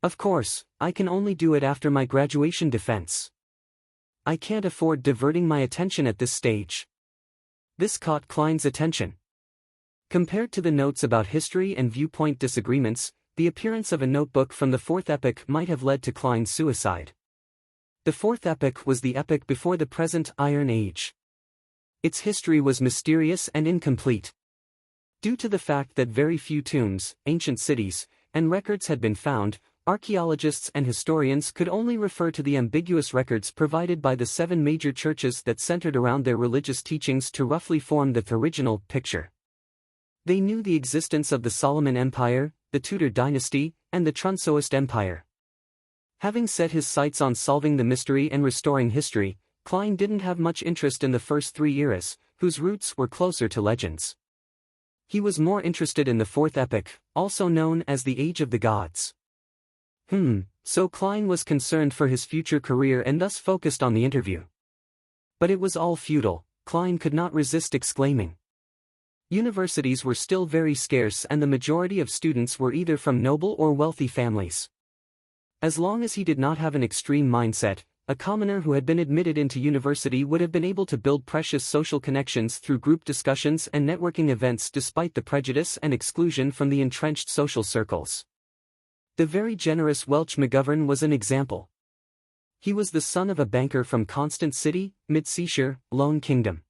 Of course, I can only do it after my graduation defense. I can't afford diverting my attention at this stage. This caught Klein's attention. Compared to the notes about history and viewpoint disagreements, the appearance of a notebook from the Fourth Epoch might have led to Klein's suicide. The Fourth Epoch was the epoch before the present Iron Age. Its history was mysterious and incomplete. Due to the fact that very few tombs, ancient cities, and records had been found, archaeologists and historians could only refer to the ambiguous records provided by the 7 major churches that centered around their religious teachings to roughly form the original picture. They knew the existence of the Solomon Empire, the Tudor dynasty, and the Trunsoist Empire. Having set his sights on solving the mystery and restoring history, Klein didn't have much interest in the first 3 eras, whose roots were closer to legends. He was more interested in the Fourth Epoch, also known as the Age of the Gods. So Klein was concerned for his future career and thus focused on the interview. But it was all futile, Klein could not resist exclaiming. Universities were still very scarce and the majority of students were either from noble or wealthy families. As long as he did not have an extreme mindset, a commoner who had been admitted into university would have been able to build precious social connections through group discussions and networking events despite the prejudice and exclusion from the entrenched social circles. The very generous Welch McGovern was an example. He was the son of a banker from Constant City, Mid-Seashire, Lone Kingdom.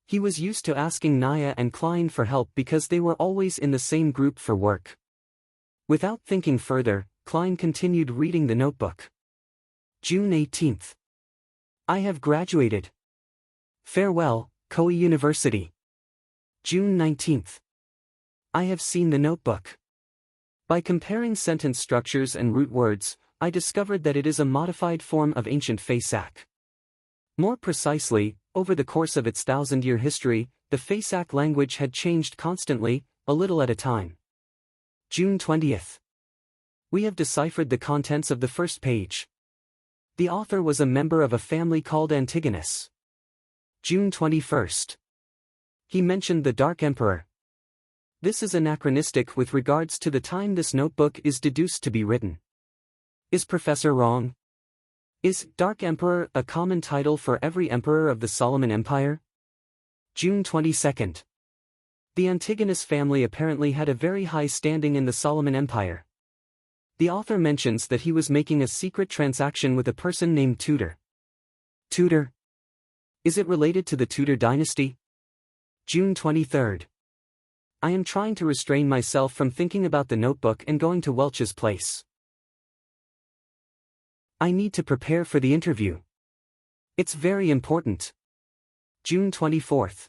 He was used to asking Naya and Klein for help because they were always in the same group for work. Without thinking further, Klein continued reading the notebook. June 18th. I have graduated. Farewell, Koei University. June 19th. I have seen the notebook. By comparing sentence structures and root words, I discovered that it is a modified form of ancient Faisak. More precisely, over the course of its 1,000-year history, the Faisak language had changed constantly, a little at a time. June 20th. We have deciphered the contents of the first page. The author was a member of a family called Antigonus. June 21st. He mentioned the Dark Emperor. This is anachronistic with regards to the time this notebook is deduced to be written. Is Professor wrong? Is Dark Emperor a common title for every emperor of the Solomon Empire? June 22nd. The Antigonus family apparently had a very high standing in the Solomon Empire. The author mentions that he was making a secret transaction with a person named Tudor. Tudor? Is it related to the Tudor dynasty? June 23rd. I am trying to restrain myself from thinking about the notebook and going to Welch's place. I need to prepare for the interview. It's very important. June 24th.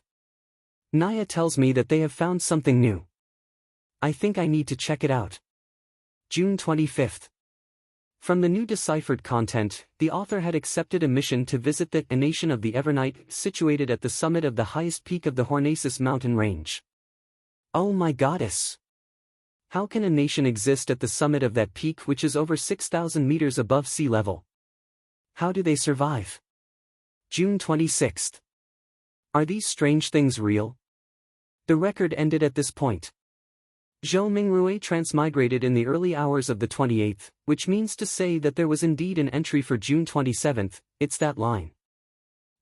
Naya tells me that they have found something new. I think I need to check it out. June 25th. From the new deciphered content, the author had accepted a mission to visit the nation of the Evernight, situated at the summit of the highest peak of the Hornacis mountain range. Oh my goddess! How can a nation exist at the summit of that peak which is over 6,000 meters above sea level? How do they survive? June 26th. Are these strange things real? The record ended at this point. Zhou Mingrui transmigrated in the early hours of the 28th, which means to say that there was indeed an entry for June 27th, it's that line.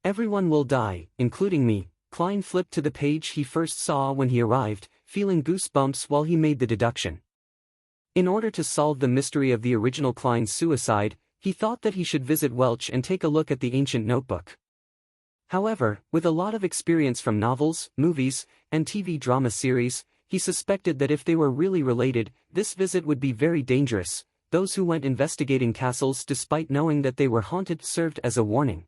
Everyone will die, including me. Klein flipped to the page he first saw when he arrived, feeling goosebumps while he made the deduction. In order to solve the mystery of the original Klein's suicide, he thought that he should visit Welch and take a look at the ancient notebook. However, with a lot of experience from novels, movies, and TV drama series, he suspected that if they were really related, this visit would be very dangerous. Those who went investigating castles despite knowing that they were haunted served as a warning.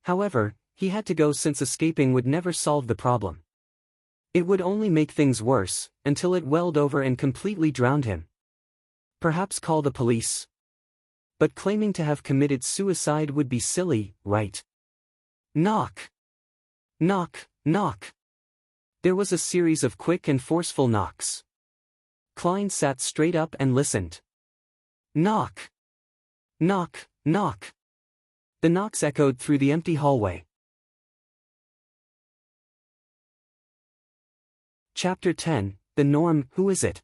However, he had to go since escaping would never solve the problem. It would only make things worse, until it welled over and completely drowned him. Perhaps call the police. But claiming to have committed suicide would be silly, right? Knock. Knock, knock. There was a series of quick and forceful knocks. Klein sat straight up and listened. Knock. Knock, knock. The knocks echoed through the empty hallway. Chapter 10, The Norm, Who is it?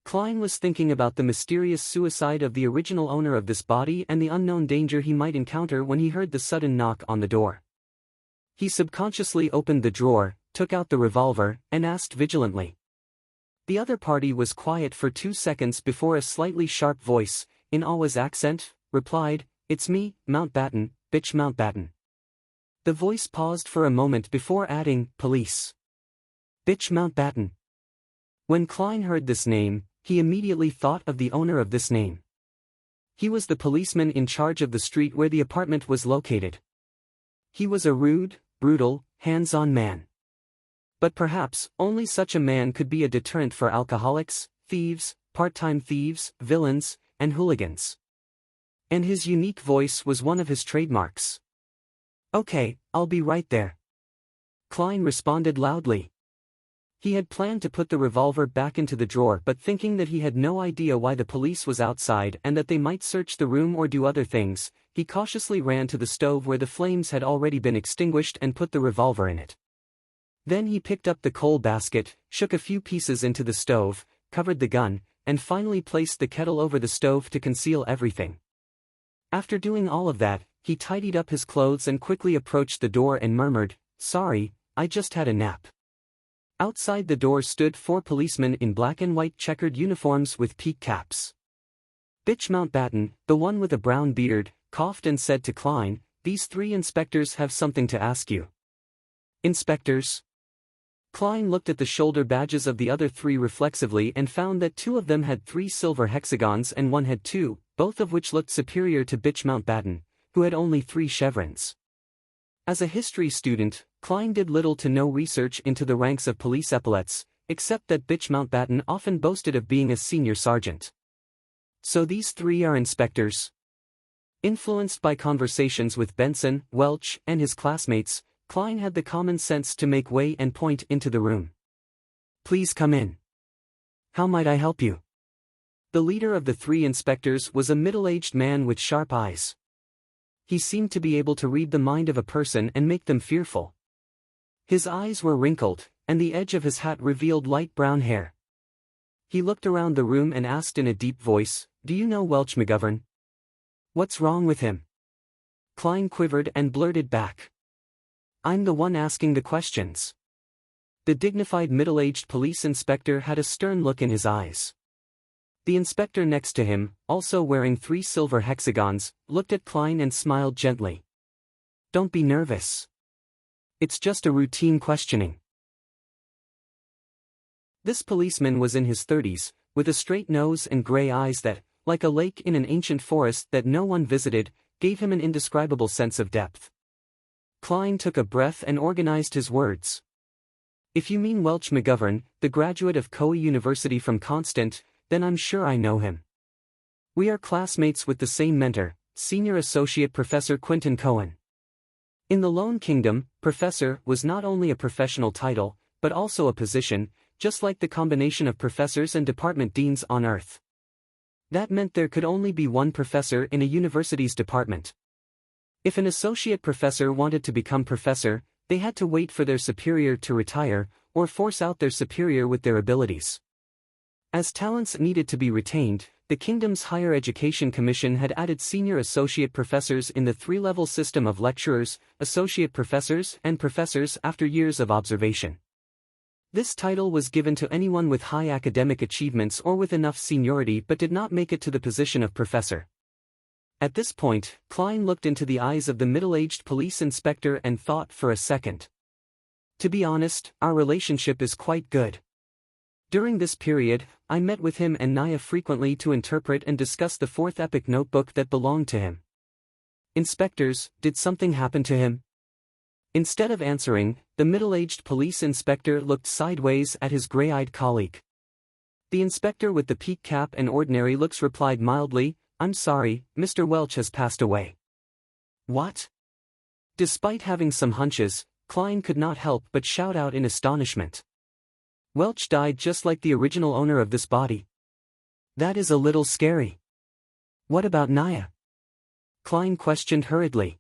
Klein was thinking about the mysterious suicide of the original owner of this body and the unknown danger he might encounter when he heard the sudden knock on the door. He subconsciously opened the drawer, took out the revolver, and asked vigilantly. The other party was quiet for 2 seconds before a slightly sharp voice, in Awa's accent, replied, "It's me, Mountbatten, bitch Mountbatten." The voice paused for a moment before adding, "Police. Bitch Mountbatten." When Klein heard this name, he immediately thought of the owner of this name. He was the policeman in charge of the street where the apartment was located. He was a rude, brutal, hands-on man. But perhaps, only such a man could be a deterrent for alcoholics, thieves, part-time thieves, villains, and hooligans. And his unique voice was one of his trademarks. "Okay, I'll be right there," Klein responded loudly. He had planned to put the revolver back into the drawer, but thinking that he had no idea why the police was outside and that they might search the room or do other things, he cautiously ran to the stove where the flames had already been extinguished and put the revolver in it. Then he picked up the coal basket, shook a few pieces into the stove, covered the gun, and finally placed the kettle over the stove to conceal everything. After doing all of that, he tidied up his clothes and quickly approached the door and murmured, "Sorry, I just had a nap." Outside the door stood 4 policemen in black and white checkered uniforms with peak caps. Bitch Mountbatten, the one with a brown beard, coughed and said to Klein, "These 3 inspectors have something to ask you." "Inspectors?" Klein looked at the shoulder badges of the other 3 reflexively and found that 2 of them had 3 silver hexagons and 1 had 2, both of which looked superior to Bitch Mountbatten, who had only 3 chevrons. As a history student, Klein did little to no research into the ranks of police epaulets, except that Bitch Mountbatten often boasted of being a senior sergeant. So these 3 are inspectors? Influenced by conversations with Benson, Welch, and his classmates, Klein had the common sense to make way and point into the room. "Please come in. How might I help you?" The leader of the 3 inspectors was a middle-aged man with sharp eyes. He seemed to be able to read the mind of a person and make them fearful. His eyes were wrinkled, and the edge of his hat revealed light brown hair. He looked around the room and asked in a deep voice, "Do you know Welch McGovern? What's wrong with him?" Klein quivered and blurted back, "I'm the one asking the questions." The dignified middle-aged police inspector had a stern look in his eyes. The inspector next to him, also wearing 3 silver hexagons, looked at Klein and smiled gently. "Don't be nervous. It's just a routine questioning." This policeman was in his 30s, with a straight nose and gray eyes that, like a lake in an ancient forest that no one visited, gave him an indescribable sense of depth. Klein took a breath and organized his words. "If you mean Welch McGovern, the graduate of Coe University from Constant, then I'm sure I know him. We are classmates with the same mentor, Senior Associate Professor Quentin Cohen." In the Lone Kingdom, professor was not only a professional title, but also a position, just like the combination of professors and department deans on Earth. That meant there could only be one professor in a university's department. If an associate professor wanted to become professor, they had to wait for their superior to retire, or force out their superior with their abilities. As talents needed to be retained, the kingdom's Higher Education Commission had added senior associate professors in the 3-level system of lecturers, associate professors, and professors after years of observation. This title was given to anyone with high academic achievements or with enough seniority but did not make it to the position of professor. At this point, Klein looked into the eyes of the middle-aged police inspector and thought for a second. "To be honest, our relationship is quite good. During this period, I met with him and Naya frequently to interpret and discuss the 4th epic notebook that belonged to him." "Inspectors, did something happen to him?" Instead of answering, the middle-aged police inspector looked sideways at his gray-eyed colleague. The inspector with the peak cap and ordinary looks replied mildly, "I'm sorry, Mr. Welch has passed away." What? Despite having some hunches, Klein could not help but shout out in astonishment. Welch died just like the original owner of this body. That is a little scary. What about Naya? Klein questioned hurriedly.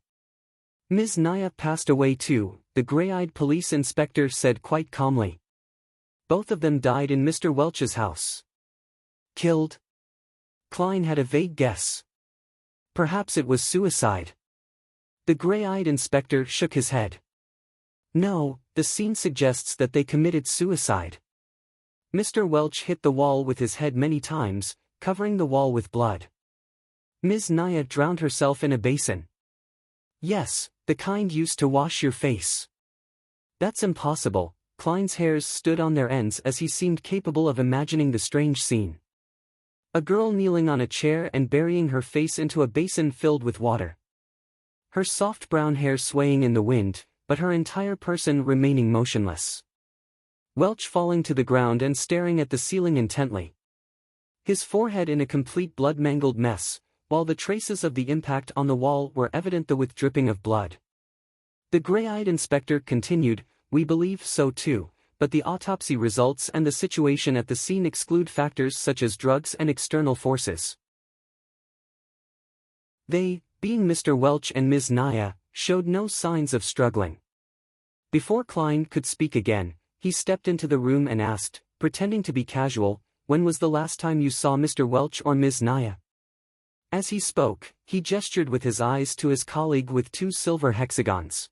Ms. Naya passed away too, the gray-eyed police inspector said quite calmly. Both of them died in Mr. Welch's house. Killed? Klein had a vague guess. Perhaps it was suicide. The gray-eyed inspector shook his head. No, the scene suggests that they committed suicide. Mr. Welch hit the wall with his head many times, covering the wall with blood. Ms. Naya drowned herself in a basin. Yes, the kind used to wash your face. That's impossible. Klein's hairs stood on their ends as he seemed capable of imagining the strange scene. A girl kneeling on a chair and burying her face into a basin filled with water. Her soft brown hair swaying in the wind, but her entire person remaining motionless. Welch falling to the ground and staring at the ceiling intently. His forehead in a complete blood-mangled mess, while the traces of the impact on the wall were evident with dripping of blood. The gray-eyed inspector continued, "We believe so too, but the autopsy results and the situation at the scene exclude factors such as drugs and external forces." They, being Mr. Welch and Ms. Naya, showed no signs of struggling. Before Klein could speak again, he stepped into the room and asked, pretending to be casual, "When was the last time you saw Mr. Welch or Ms. Naya?" As he spoke, he gestured with his eyes to his colleague with two silver hexagons.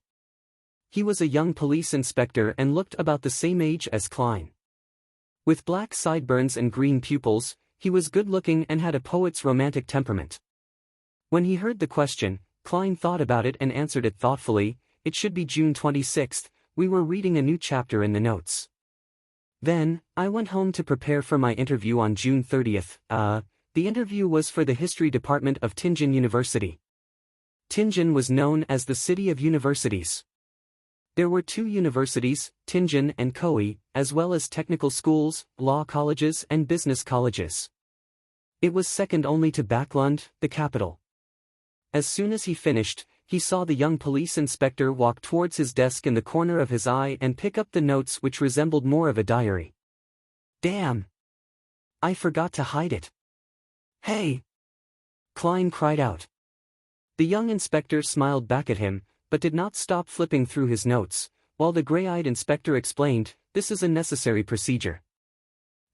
He was a young police inspector and looked about the same age as Klein. With black sideburns and green pupils, he was good-looking and had a poet's romantic temperament. When he heard the question, Klein thought about it and answered it thoughtfully, "It should be June 26th, we were reading a new chapter in the notes. Then, I went home to prepare for my interview on June 30th, the interview was for the history department of Tianjin University. Tianjin was known as the city of universities. There were two universities, Tianjin and Koei, as well as technical schools, law colleges and business colleges. It was second only to Backlund, the capital. As soon as he finished, he saw the young police inspector walk towards his desk in the corner of his eye and pick up the notes which resembled more of a diary. "Damn! I forgot to hide it." "Hey!" Klein cried out. The young inspector smiled back at him, but did not stop flipping through his notes, while the gray-eyed inspector explained, "This is a necessary procedure."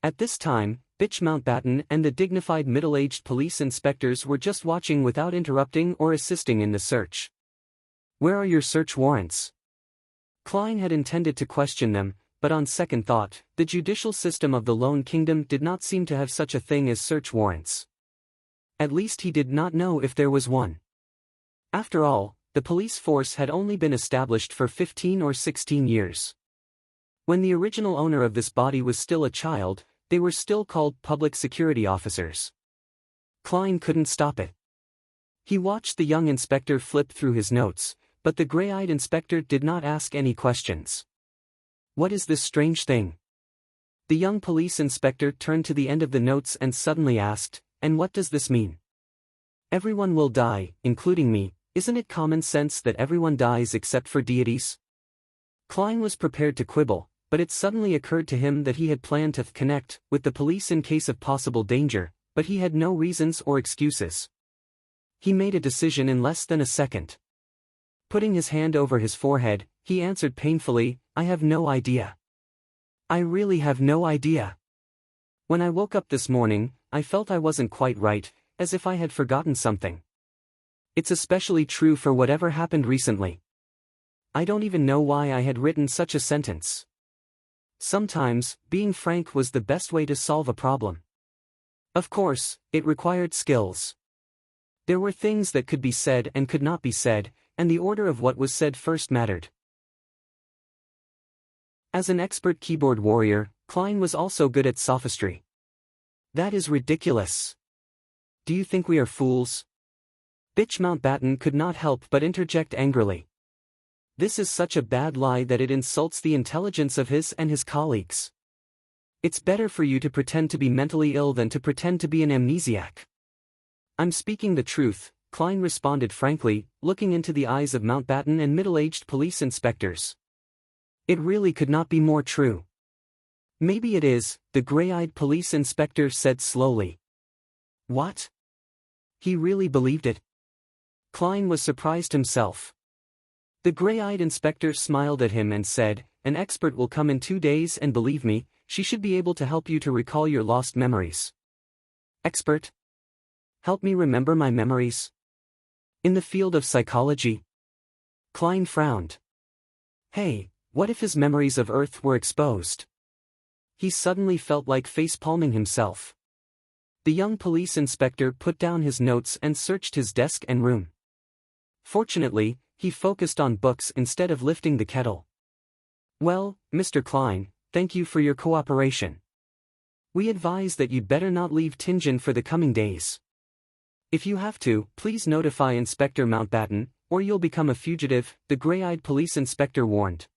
At this time, Bitch Mountbatten and the dignified middle-aged police inspectors were just watching without interrupting or assisting in the search. "Where are your search warrants?" Klein had intended to question them, but on second thought, the judicial system of the Lone Kingdom did not seem to have such a thing as search warrants. At least he did not know if there was one. After all, the police force had only been established for 15 or 16 years. When the original owner of this body was still a child, they were still called public security officers. Klein couldn't stop it. He watched the young inspector flip through his notes, but the gray-eyed inspector did not ask any questions. "What is this strange thing?" The young police inspector turned to the end of the notes and suddenly asked, "And what does this mean?" "Everyone will die, including me. Isn't it common sense that everyone dies except for deities?" Klein was prepared to quibble, but it suddenly occurred to him that he had planned to connect with the police in case of possible danger, but he had no reasons or excuses. He made a decision in less than a second. Putting his hand over his forehead, he answered painfully, "I have no idea. I really have no idea. When I woke up this morning, I felt I wasn't quite right, as if I had forgotten something. It's especially true for whatever happened recently. I don't even know why I had written such a sentence. Sometimes, being frank was the best way to solve a problem. Of course, it required skills. There were things that could be said and could not be said, and the order of what was said first mattered." As an expert keyboard warrior, Klein was also good at sophistry. "That is ridiculous. Do you think we are fools?" Bitch Mountbatten could not help but interject angrily. "This is such a bad lie that it insults the intelligence of his and his colleagues. It's better for you to pretend to be mentally ill than to pretend to be an amnesiac. I'm speaking the truth, Klein responded frankly, looking into the eyes of Mountbatten and middle-aged police inspectors. It really could not be more true. Maybe it is, the gray-eyed police inspector said slowly. What? He really believed it? Klein was surprised himself. The gray-eyed inspector smiled at him and said, "An expert will come in 2 days and believe me, she should be able to help you to recall your lost memories." Expert? Help me remember my memories? In the field of psychology? Klein frowned. Hey, what if his memories of Earth were exposed? He suddenly felt like face-palming himself. The young police inspector put down his notes and searched his desk and room. Fortunately, he focused on books instead of lifting the kettle. "Well, Mr. Klein, thank you for your cooperation. We advise that you'd better not leave Tingen for the coming days. If you have to, please notify Inspector Mountbatten, or you'll become a fugitive," the gray-eyed police inspector warned.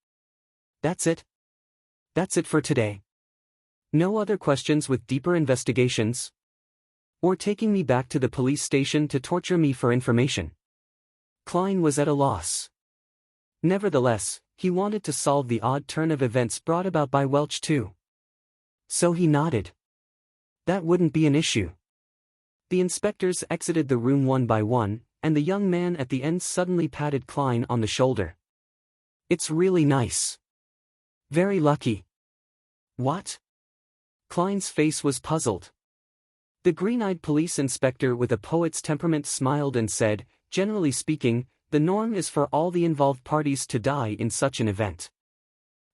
That's it? That's it for today. No other questions with deeper investigations? Or taking me back to the police station to torture me for information? Klein was at a loss. Nevertheless, he wanted to solve the odd turn of events brought about by Welch too. So he nodded. That wouldn't be an issue. The inspectors exited the room one by one, and the young man at the end suddenly patted Klein on the shoulder. "It's really nice. Very lucky." "What?" Klein's face was puzzled. The green-eyed police inspector with a poet's temperament smiled and said, "Generally speaking, the norm is for all the involved parties to die in such an event.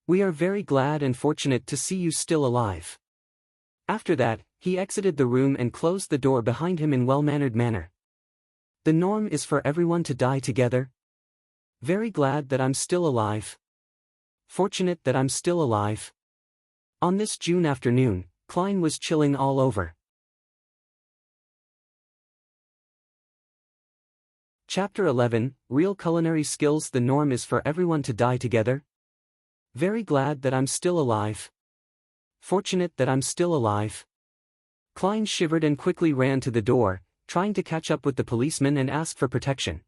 We are very glad and fortunate to see you still alive." After that, he exited the room and closed the door behind him in well-mannered manner. The norm is for everyone to die together? Very glad that I'm still alive. Fortunate that I'm still alive. On this June afternoon, Klein was chilling all over. Chapter 11, Real Culinary Skills. The norm is for everyone to die together? Very glad that I'm still alive. Fortunate that I'm still alive. Klein shivered and quickly ran to the door, trying to catch up with the policeman and ask for protection.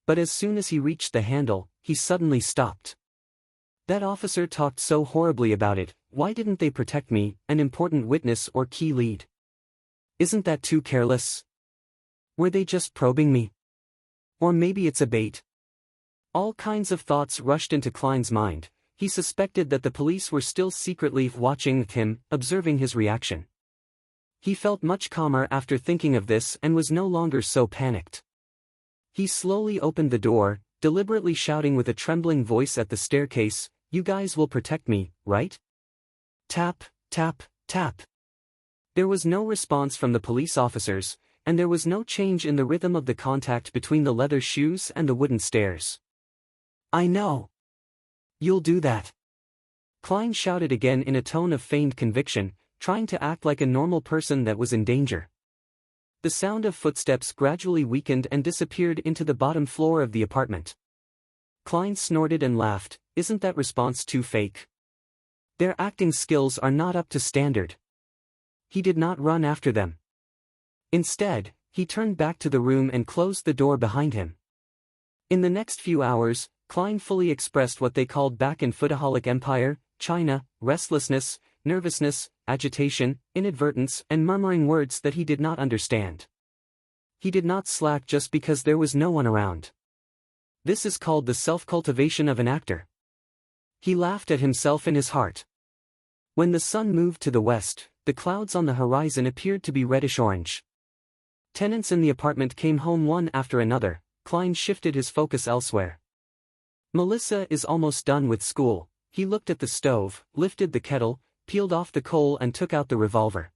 But as soon as he reached the handle, he suddenly stopped. That officer talked so horribly about it, why didn't they protect me, an important witness or key lead? Isn't that too careless? Were they just probing me? Or maybe it's a bait. All kinds of thoughts rushed into Klein's mind. He suspected that the police were still secretly watching him, observing his reaction. He felt much calmer after thinking of this and was no longer so panicked. He slowly opened the door, deliberately shouting with a trembling voice at the staircase, "You guys will protect me, right?" Tap, tap, tap. There was no response from the police officers, and there was no change in the rhythm of the contact between the leather shoes and the wooden stairs. "I know. You'll do that." Klein shouted again in a tone of feigned conviction, trying to act like a normal person that was in danger. The sound of footsteps gradually weakened and disappeared into the bottom floor of the apartment. Klein snorted and laughed. Isn't that response too fake? Their acting skills are not up to standard. He did not run after them. Instead, he turned back to the room and closed the door behind him. In the next few hours, Klein fully expressed what they called back in Foodaholic Empire, China, restlessness, nervousness, agitation, inadvertence, and murmuring words that he did not understand. He did not slack just because there was no one around. This is called the self-cultivation of an actor. He laughed at himself in his heart. When the sun moved to the west, the clouds on the horizon appeared to be reddish-orange. Tenants in the apartment came home one after another. Klein shifted his focus elsewhere. Melissa is almost done with school. He looked at the stove, lifted the kettle, peeled off the coal and took out the revolver.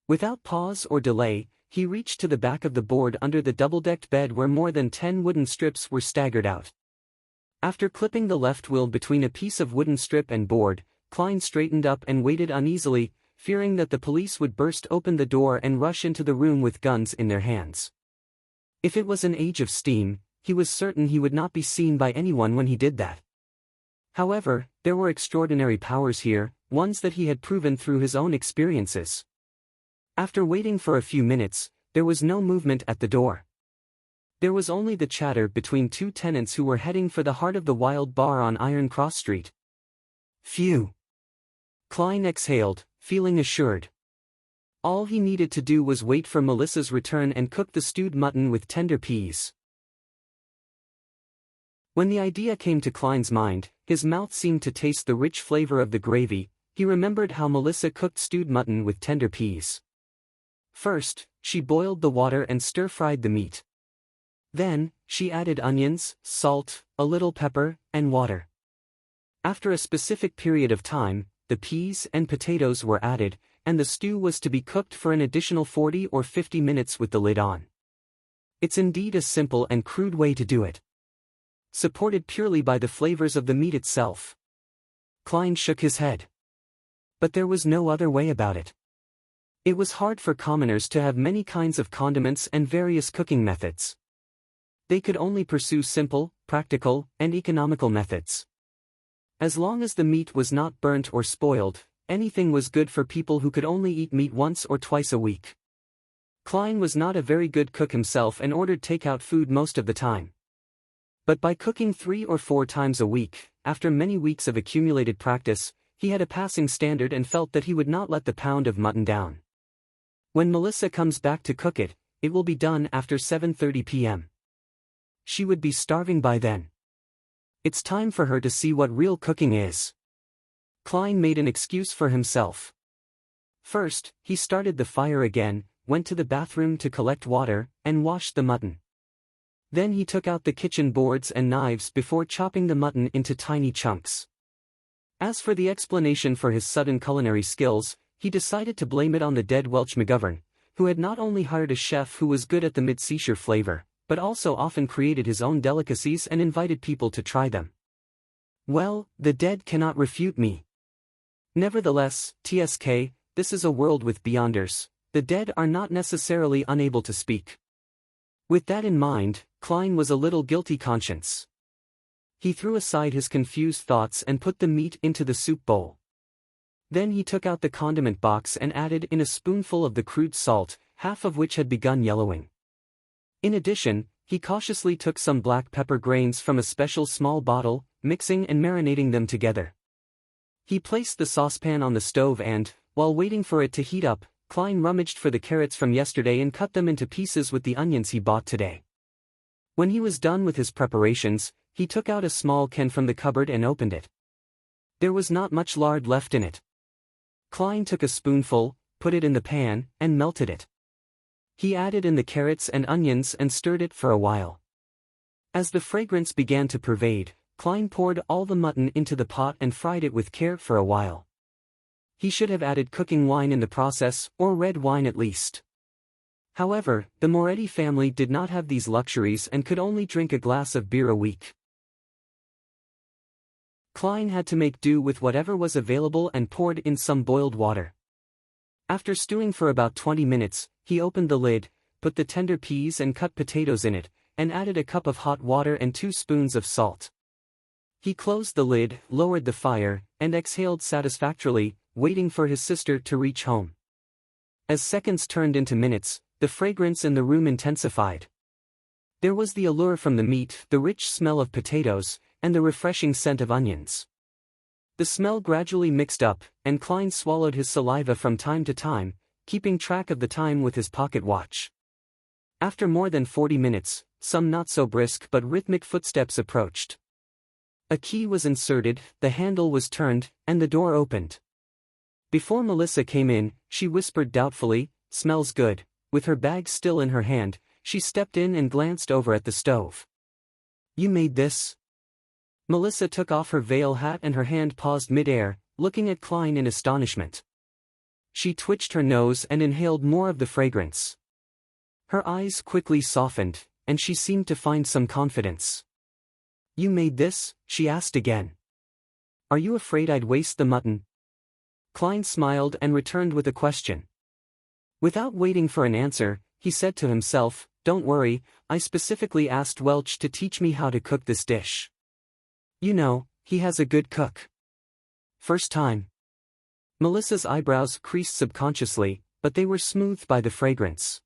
Without pause or delay, he reached to the back of the board under the double-decked bed where more than 10 wooden strips were staggered out. After clipping the left wheel between a piece of wooden strip and board, Klein straightened up and waited uneasily, fearing that the police would burst open the door and rush into the room with guns in their hands. If it was an age of steam, he was certain he would not be seen by anyone when he did that. However, there were extraordinary powers here. ones that he had proven through his own experiences. After waiting for a few minutes, there was no movement at the door. There was only the chatter between two tenants who were heading for the Heart of the Wild bar on Iron Cross Street. Phew. Klein exhaled, feeling assured. All he needed to do was wait for Melissa's return and cook the stewed mutton with tender peas. When the idea came to Klein's mind, his mouth seemed to taste the rich flavor of the gravy. He remembered how Melissa cooked stewed mutton with tender peas. First, she boiled the water and stir-fried the meat. Then, she added onions, salt, a little pepper, and water. After a specific period of time, the peas and potatoes were added, and the stew was to be cooked for an additional 40 or 50 minutes with the lid on. It's indeed a simple and crude way to do it. Supported purely by the flavors of the meat itself. Klein shook his head. But there was no other way about it. It was hard for commoners to have many kinds of condiments and various cooking methods. They could only pursue simple, practical, and economical methods. As long as the meat was not burnt or spoiled, anything was good for people who could only eat meat once or twice a week. Klein was not a very good cook himself and ordered takeout food most of the time. But by cooking 3 or 4 times a week, after many weeks of accumulated practice, he had a passing standard and felt that he would not let the pound of mutton down. When Melissa comes back to cook it, it will be done after 7:30 p.m. She would be starving by then. It's time for her to see what real cooking is. Klein made an excuse for himself. First, he started the fire again, went to the bathroom to collect water, and washed the mutton. Then he took out the kitchen boards and knives before chopping the mutton into tiny chunks. As for the explanation for his sudden culinary skills, he decided to blame it on the dead Welch McGovern, who had not only hired a chef who was good at the mid-seashore flavor, but also often created his own delicacies and invited people to try them. Well, the dead cannot refute me. Nevertheless, TSK, this is a world with beyonders. The dead are not necessarily unable to speak. With that in mind, Klein was a little guilty conscience. He threw aside his confused thoughts and put the meat into the soup bowl. Then he took out the condiment box and added in a spoonful of the crude salt, half of which had begun yellowing. In addition, he cautiously took some black pepper grains from a special small bottle, mixing and marinating them together. He placed the saucepan on the stove and, while waiting for it to heat up, Klein rummaged for the carrots from yesterday and cut them into pieces with the onions he bought today. When he was done with his preparations, he took out a small can from the cupboard and opened it. There was not much lard left in it. Klein took a spoonful, put it in the pan, and melted it. He added in the carrots and onions and stirred it for a while. As the fragrance began to pervade, Klein poured all the mutton into the pot and fried it with care for a while. He should have added cooking wine in the process, or red wine at least. However, the Moretti family did not have these luxuries and could only drink a glass of beer a week. Klein had to make do with whatever was available and poured in some boiled water. After stewing for about 20 minutes, he opened the lid, put the tender peas and cut potatoes in it, and added a cup of hot water and 2 spoons of salt. He closed the lid, lowered the fire, and exhaled satisfactorily, waiting for his sister to reach home. As seconds turned into minutes, the fragrance in the room intensified. There was the allure from the meat, the rich smell of potatoes, and the refreshing scent of onions. The smell gradually mixed up, and Klein swallowed his saliva from time to time, keeping track of the time with his pocket watch. After more than 40 minutes, some not so brisk but rhythmic footsteps approached. A key was inserted, the handle was turned, and the door opened. Before Melissa came in, she whispered doubtfully, "Smells good." With her bag still in her hand, she stepped in and glanced over at the stove. "You made this?" Melissa took off her veil hat and her hand paused mid-air, looking at Klein in astonishment. She twitched her nose and inhaled more of the fragrance. Her eyes quickly softened, and she seemed to find some confidence. "You made this?" she asked again. "Are you afraid I'd waste the mutton?" Klein smiled and returned with a question. Without waiting for an answer, he said to himself, "Don't worry, I specifically asked Welch to teach me how to cook this dish. You know, he has a good cook. First time." Melissa's eyebrows creased subconsciously, but they were smoothed by the fragrance.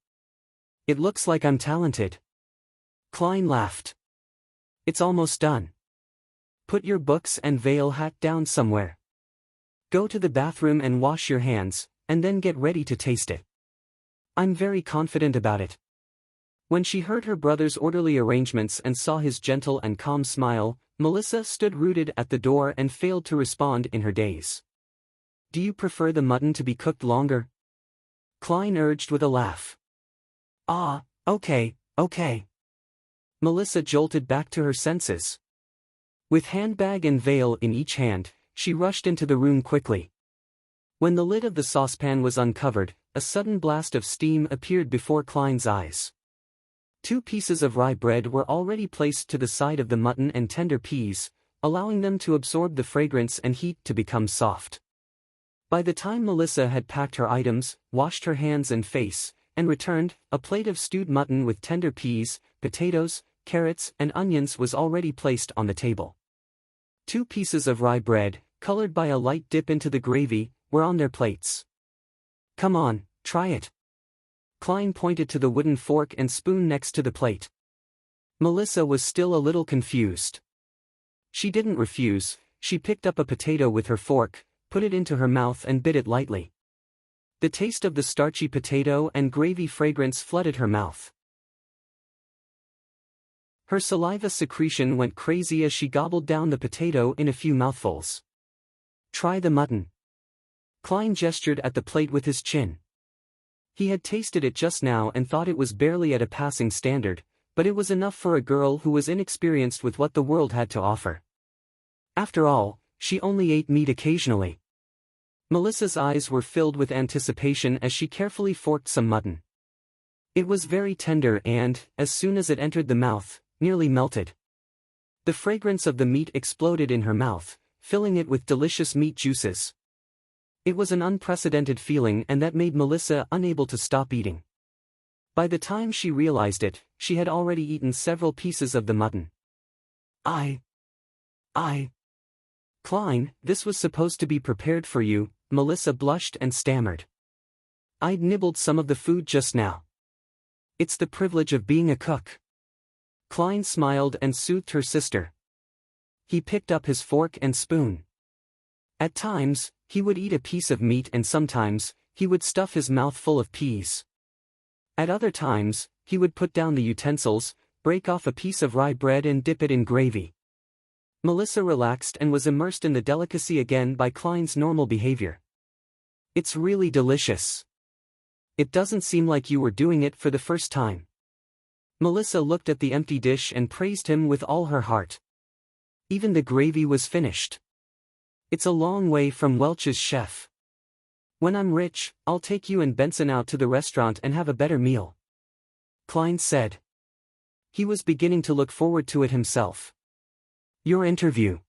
It looks like I'm talented. Klein laughed. It's almost done. Put your books and veil hat down somewhere. Go to the bathroom and wash your hands, and then get ready to taste it. I'm very confident about it. When she heard her brother's orderly arrangements and saw his gentle and calm smile, Melissa stood rooted at the door and failed to respond in her daze. Do you prefer the mutton to be cooked longer? Klein urged with a laugh. Ah, okay. Melissa jolted back to her senses. With handbag and veil in each hand, she rushed into the room quickly. When the lid of the saucepan was uncovered, a sudden blast of steam appeared before Klein's eyes. 2 pieces of rye bread were already placed to the side of the mutton and tender peas, allowing them to absorb the fragrance and heat to become soft. By the time Melissa had packed her items, washed her hands and face, and returned, a plate of stewed mutton with tender peas, potatoes, carrots, and onions was already placed on the table. 2 pieces of rye bread, colored by a light dip into the gravy, were on their plates. Come on, try it. Klein pointed to the wooden fork and spoon next to the plate. Melissa was still a little confused. She didn't refuse, she picked up a potato with her fork, put it into her mouth and bit it lightly. The taste of the starchy potato and gravy fragrance flooded her mouth. Her saliva secretion went crazy as she gobbled down the potato in a few mouthfuls. Try the mutton. Klein gestured at the plate with his chin. He had tasted it just now and thought it was barely at a passing standard, but it was enough for a girl who was inexperienced with what the world had to offer. After all, she only ate meat occasionally. Melissa's eyes were filled with anticipation as she carefully forked some mutton. It was very tender and, as soon as it entered the mouth, nearly melted. The fragrance of the meat exploded in her mouth, filling it with delicious meat juices. It was an unprecedented feeling and that made Melissa unable to stop eating. By the time she realized it, she had already eaten several pieces of the mutton. Klein, this was supposed to be prepared for you, Melissa blushed and stammered. I'd nibbled some of the food just now. It's the privilege of being a cook. Klein smiled and soothed her sister. He picked up his fork and spoon. At times, he would eat a piece of meat and sometimes, he would stuff his mouth full of peas. At other times, he would put down the utensils, break off a piece of rye bread and dip it in gravy. Melissa relaxed and was immersed in the delicacy again by Klein's normal behavior. It's really delicious. It doesn't seem like you were doing it for the first time. Melissa looked at the empty dish and praised him with all her heart. Even the gravy was finished. It's a long way from Welch's chef. When I'm rich, I'll take you and Benson out to the restaurant and have a better meal. Klein said. He was beginning to look forward to it himself. Your interview.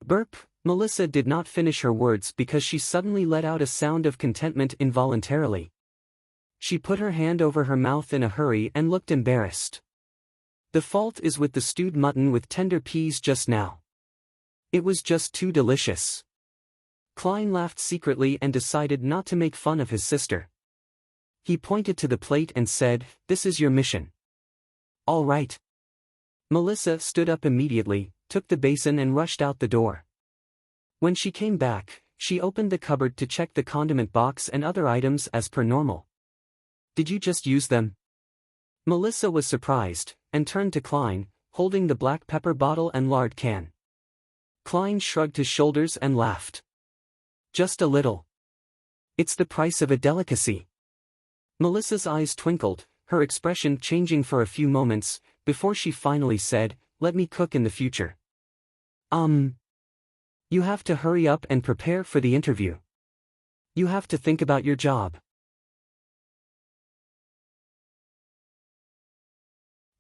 Burp. Melissa did not finish her words because she suddenly let out a sound of contentment involuntarily. She put her hand over her mouth in a hurry and looked embarrassed. The fault is with the stewed mutton with tender peas just now. It was just too delicious. Klein laughed secretly and decided not to make fun of his sister. He pointed to the plate and said, "This is your mission." All right. Melissa stood up immediately, took the basin and rushed out the door. When she came back, she opened the cupboard to check the condiment box and other items as per normal. Did you just use them? Melissa was surprised, and turned to Klein, holding the black pepper bottle and lard can. Klein shrugged his shoulders and laughed. Just a little. It's the price of a delicacy. Melissa's eyes twinkled, her expression changing for a few moments, before she finally said, "Let me cook in the future." You have to hurry up and prepare for the interview. You have to think about your job.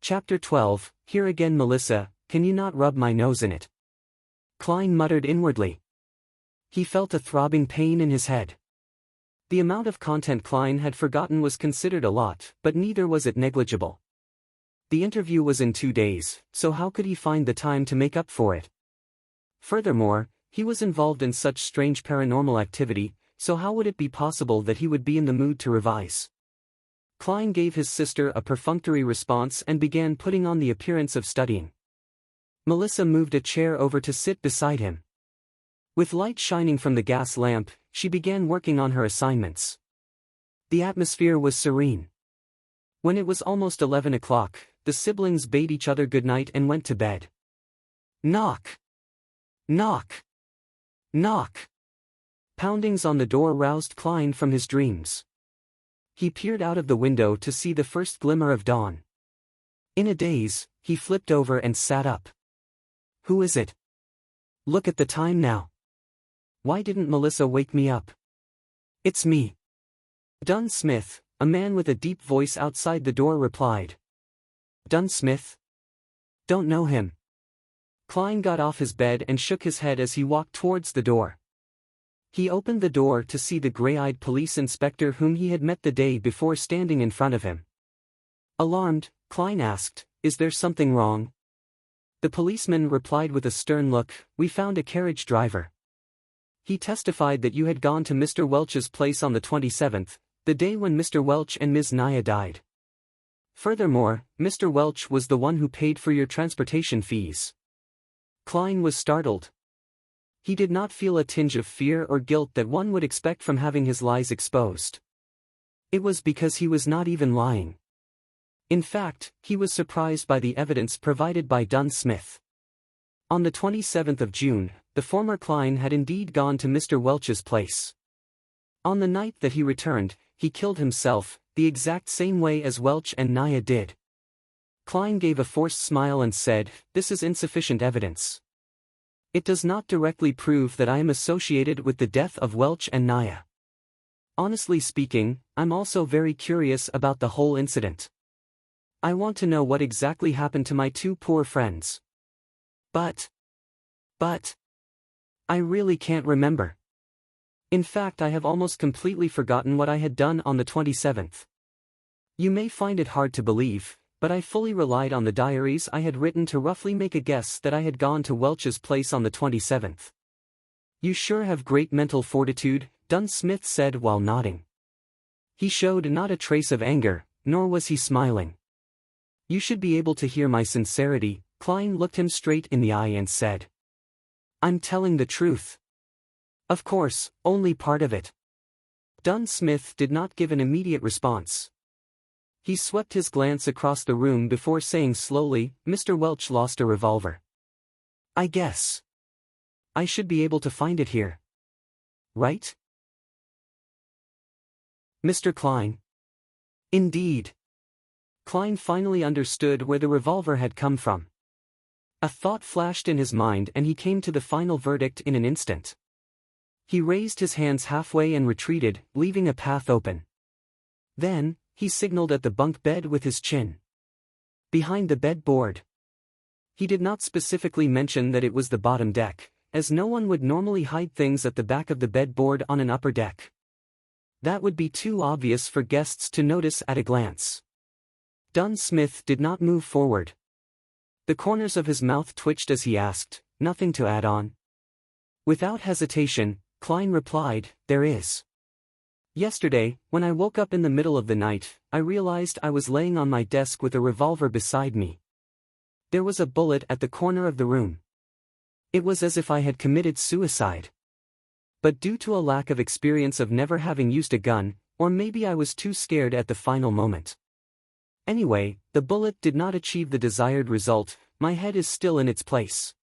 Chapter 12, Here again Melissa, can you not rub my nose in it? Klein muttered inwardly. He felt a throbbing pain in his head. The amount of content Klein had forgotten was considered a lot, but neither was it negligible. The interview was in 2 days, so how could he find the time to make up for it? Furthermore, He was involved in such strange paranormal activity, so how would it be possible that he would be in the mood to revise? Klein gave his sister a perfunctory response and began putting on the appearance of studying. Melissa moved a chair over to sit beside him. With light shining from the gas lamp, she began working on her assignments. The atmosphere was serene. When it was almost 11 o'clock, the siblings bade each other goodnight and went to bed. Knock! Knock! Knock! Poundings on the door roused Klein from his dreams. He peered out of the window to see the first glimmer of dawn. In a daze, he flipped over and sat up. Who is it? Look at the time now. Why didn't Melissa wake me up? It's me. Dunn Smith, a man with a deep voice outside the door replied. Dunn Smith? Don't know him. Klein got off his bed and shook his head as he walked towards the door. He opened the door to see the gray-eyed police inspector whom he had met the day before standing in front of him. Alarmed, Klein asked, "Is there something wrong?" The policeman replied with a stern look, "We found a carriage driver. He testified that you had gone to Mr. Welch's place on the 27th, the day when Mr. Welch and Ms. Naya died. Furthermore, Mr. Welch was the one who paid for your transportation fees." Klein was startled. He did not feel a tinge of fear or guilt that one would expect from having his lies exposed. It was because he was not even lying. In fact, he was surprised by the evidence provided by Dunn Smith. On the 27th of June, the former Klein had indeed gone to Mr. Welch's place. On the night that he returned, he killed himself, the exact same way as Welch and Naya did. Klein gave a forced smile and said, "This is insufficient evidence. It does not directly prove that I am associated with the death of Welch and Naya. Honestly speaking, I'm also very curious about the whole incident. I want to know what exactly happened to my two poor friends. But, I really can't remember. In fact, I have almost completely forgotten what I had done on the 27th. You may find it hard to believe, but I fully relied on the diaries I had written to roughly make a guess that I had gone to Welch's place on the 27th. You sure have great mental fortitude," Dunn Smith said while nodding. He showed not a trace of anger, nor was he smiling. "You should be able to hear my sincerity." Klein looked him straight in the eye and said, "I'm telling the truth." "Of course, only part of it." Dunn Smith did not give an immediate response. He swept his glance across the room before saying slowly, "Mr. Welch lost a revolver. I guess I should be able to find it here. Right? Mr. Klein?" Indeed. Klein finally understood where the revolver had come from. A thought flashed in his mind and he came to the final verdict in an instant. He raised his hands halfway and retreated, leaving a path open. Then, he signaled at the bunk bed with his chin. Behind the bed board. He did not specifically mention that it was the bottom deck, as no one would normally hide things at the back of the bed board on an upper deck. That would be too obvious for guests to notice at a glance. Dunn Smith did not move forward. The corners of his mouth twitched as he asked, "Nothing to add on?" Without hesitation, Klein replied, "There is. Yesterday, when I woke up in the middle of the night, I realized I was laying on my desk with a revolver beside me. There was a bullet at the corner of the room. It was as if I had committed suicide. But due to a lack of experience of never having used a gun, or maybe I was too scared at the final moment. Anyway, the bullet did not achieve the desired result. My head is still in its place.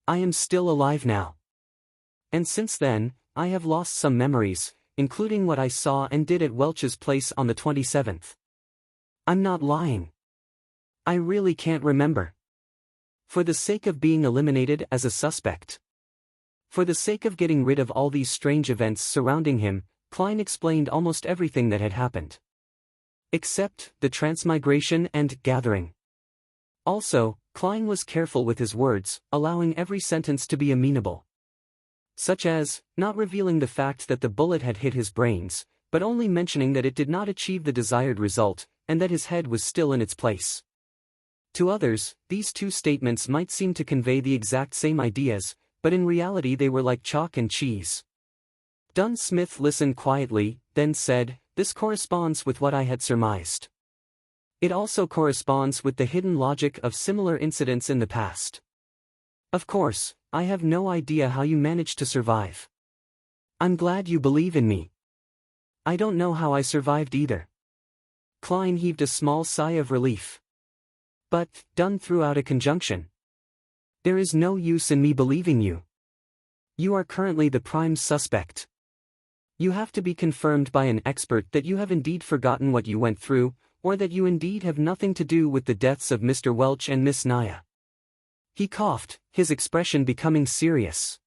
I am still alive now. And since then, I have lost some memories, including what I saw and did at Welch's place on the 27th. I'm not lying. I really can't remember. For the sake of being eliminated as a suspect. For the sake of getting rid of all these strange events surrounding him, Klein explained almost everything that had happened. Except the transmigration and gathering. Also, Klein was careful with his words, allowing every sentence to be amenable. Such as, not revealing the fact that the bullet had hit his brains, but only mentioning that it did not achieve the desired result, and that his head was still in its place. To others, these two statements might seem to convey the exact same ideas, but in reality they were like chalk and cheese. Dunn Smith listened quietly, then said, "This corresponds with what I had surmised. It also corresponds with the hidden logic of similar incidents in the past. Of course, I have no idea how you managed to survive. I'm glad you believe in me. I don't know how I survived either." Klein heaved a small sigh of relief. "But," Dunn threw out a conjunction. "There is no use in me believing you. You are currently the prime suspect. You have to be confirmed by an expert that you have indeed forgotten what you went through, or that you indeed have nothing to do with the deaths of Mr. Welch and Miss Naya." He coughed, his expression becoming serious.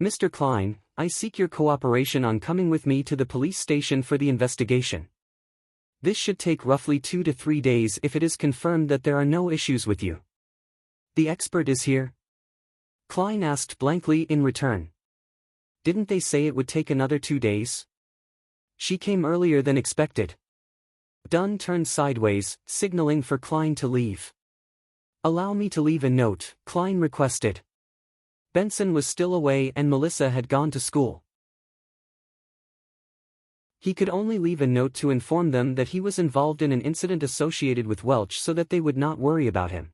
"Mr. Klein, I seek your cooperation on coming with me to the police station for the investigation. This should take roughly 2 to 3 days if it is confirmed that there are no issues with you." "The expert is here?" Klein asked blankly in return. "Didn't they say it would take another 2 days? She came earlier than expected." Dunn turned sideways, signaling for Klein to leave. "Allow me to leave a note," Klein requested. Benson was still away and Melissa had gone to school. He could only leave a note to inform them that he was involved in an incident associated with Welch so that they would not worry about him.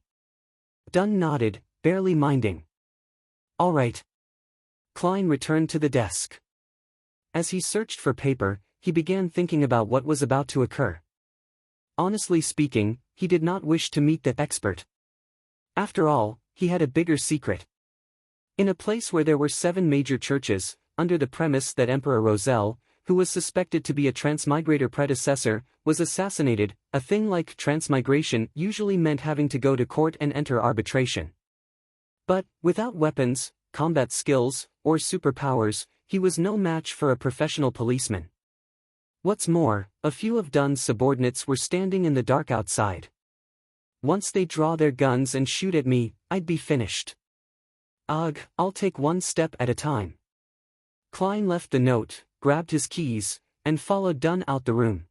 Dunn nodded, barely minding. "All right." Klein returned to the desk. As he searched for paper, he began thinking about what was about to occur. Honestly speaking, he did not wish to meet the expert. After all, he had a bigger secret. In a place where there were 7 major churches, under the premise that Emperor Roselle, who was suspected to be a transmigrator predecessor, was assassinated, a thing like transmigration usually meant having to go to court and enter arbitration. But, without weapons, combat skills, or superpowers, he was no match for a professional policeman. What's more, a few of Dunn's subordinates were standing in the dark outside. Once they draw their guns and shoot at me, I'd be finished. Ugh, I'll take one step at a time. Klein left the note, grabbed his keys, and followed Dunn out the room.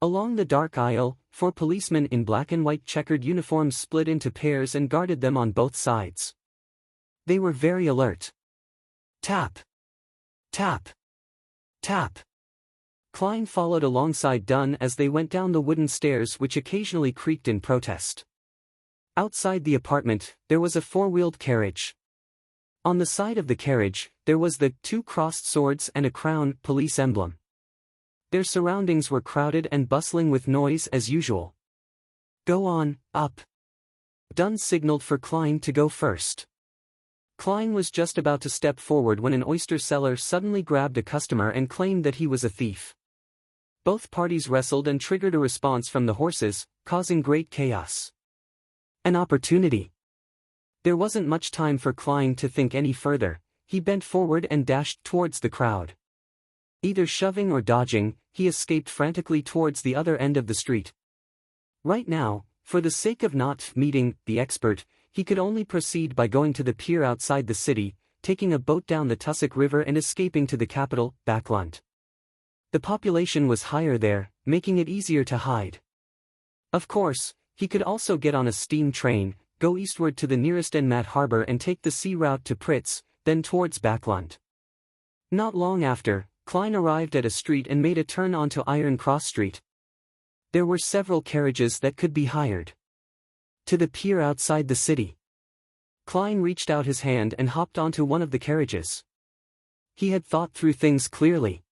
Along the dark aisle, 4 policemen in black and white checkered uniforms split into pairs and guarded them on both sides. They were very alert. Tap. Tap. Tap. Klein followed alongside Dunn as they went down the wooden stairs which occasionally creaked in protest. Outside the apartment, there was a 4-wheeled carriage. On the side of the carriage, there was the 2 crossed swords and a crown police emblem. Their surroundings were crowded and bustling with noise as usual. "Go on, up." Dunn signaled for Klein to go first. Klein was just about to step forward when an oyster seller suddenly grabbed a customer and claimed that he was a thief. Both parties wrestled and triggered a response from the horses, causing great chaos. An opportunity. There wasn't much time for Klein to think any further. He bent forward and dashed towards the crowd. Either shoving or dodging, he escaped frantically towards the other end of the street. Right now, for the sake of not meeting the expert, he could only proceed by going to the pier outside the city, taking a boat down the Tussock River and escaping to the capital, Backlund. The population was higher there, making it easier to hide. Of course, he could also get on a steam train, go eastward to the nearest Enmat harbor and take the sea route to Pritz, then towards Backlund. Not long after, Klein arrived at a street and made a turn onto Iron Cross Street. There were several carriages that could be hired. To the pier outside the city. Klein reached out his hand and hopped onto one of the carriages. He had thought through things clearly.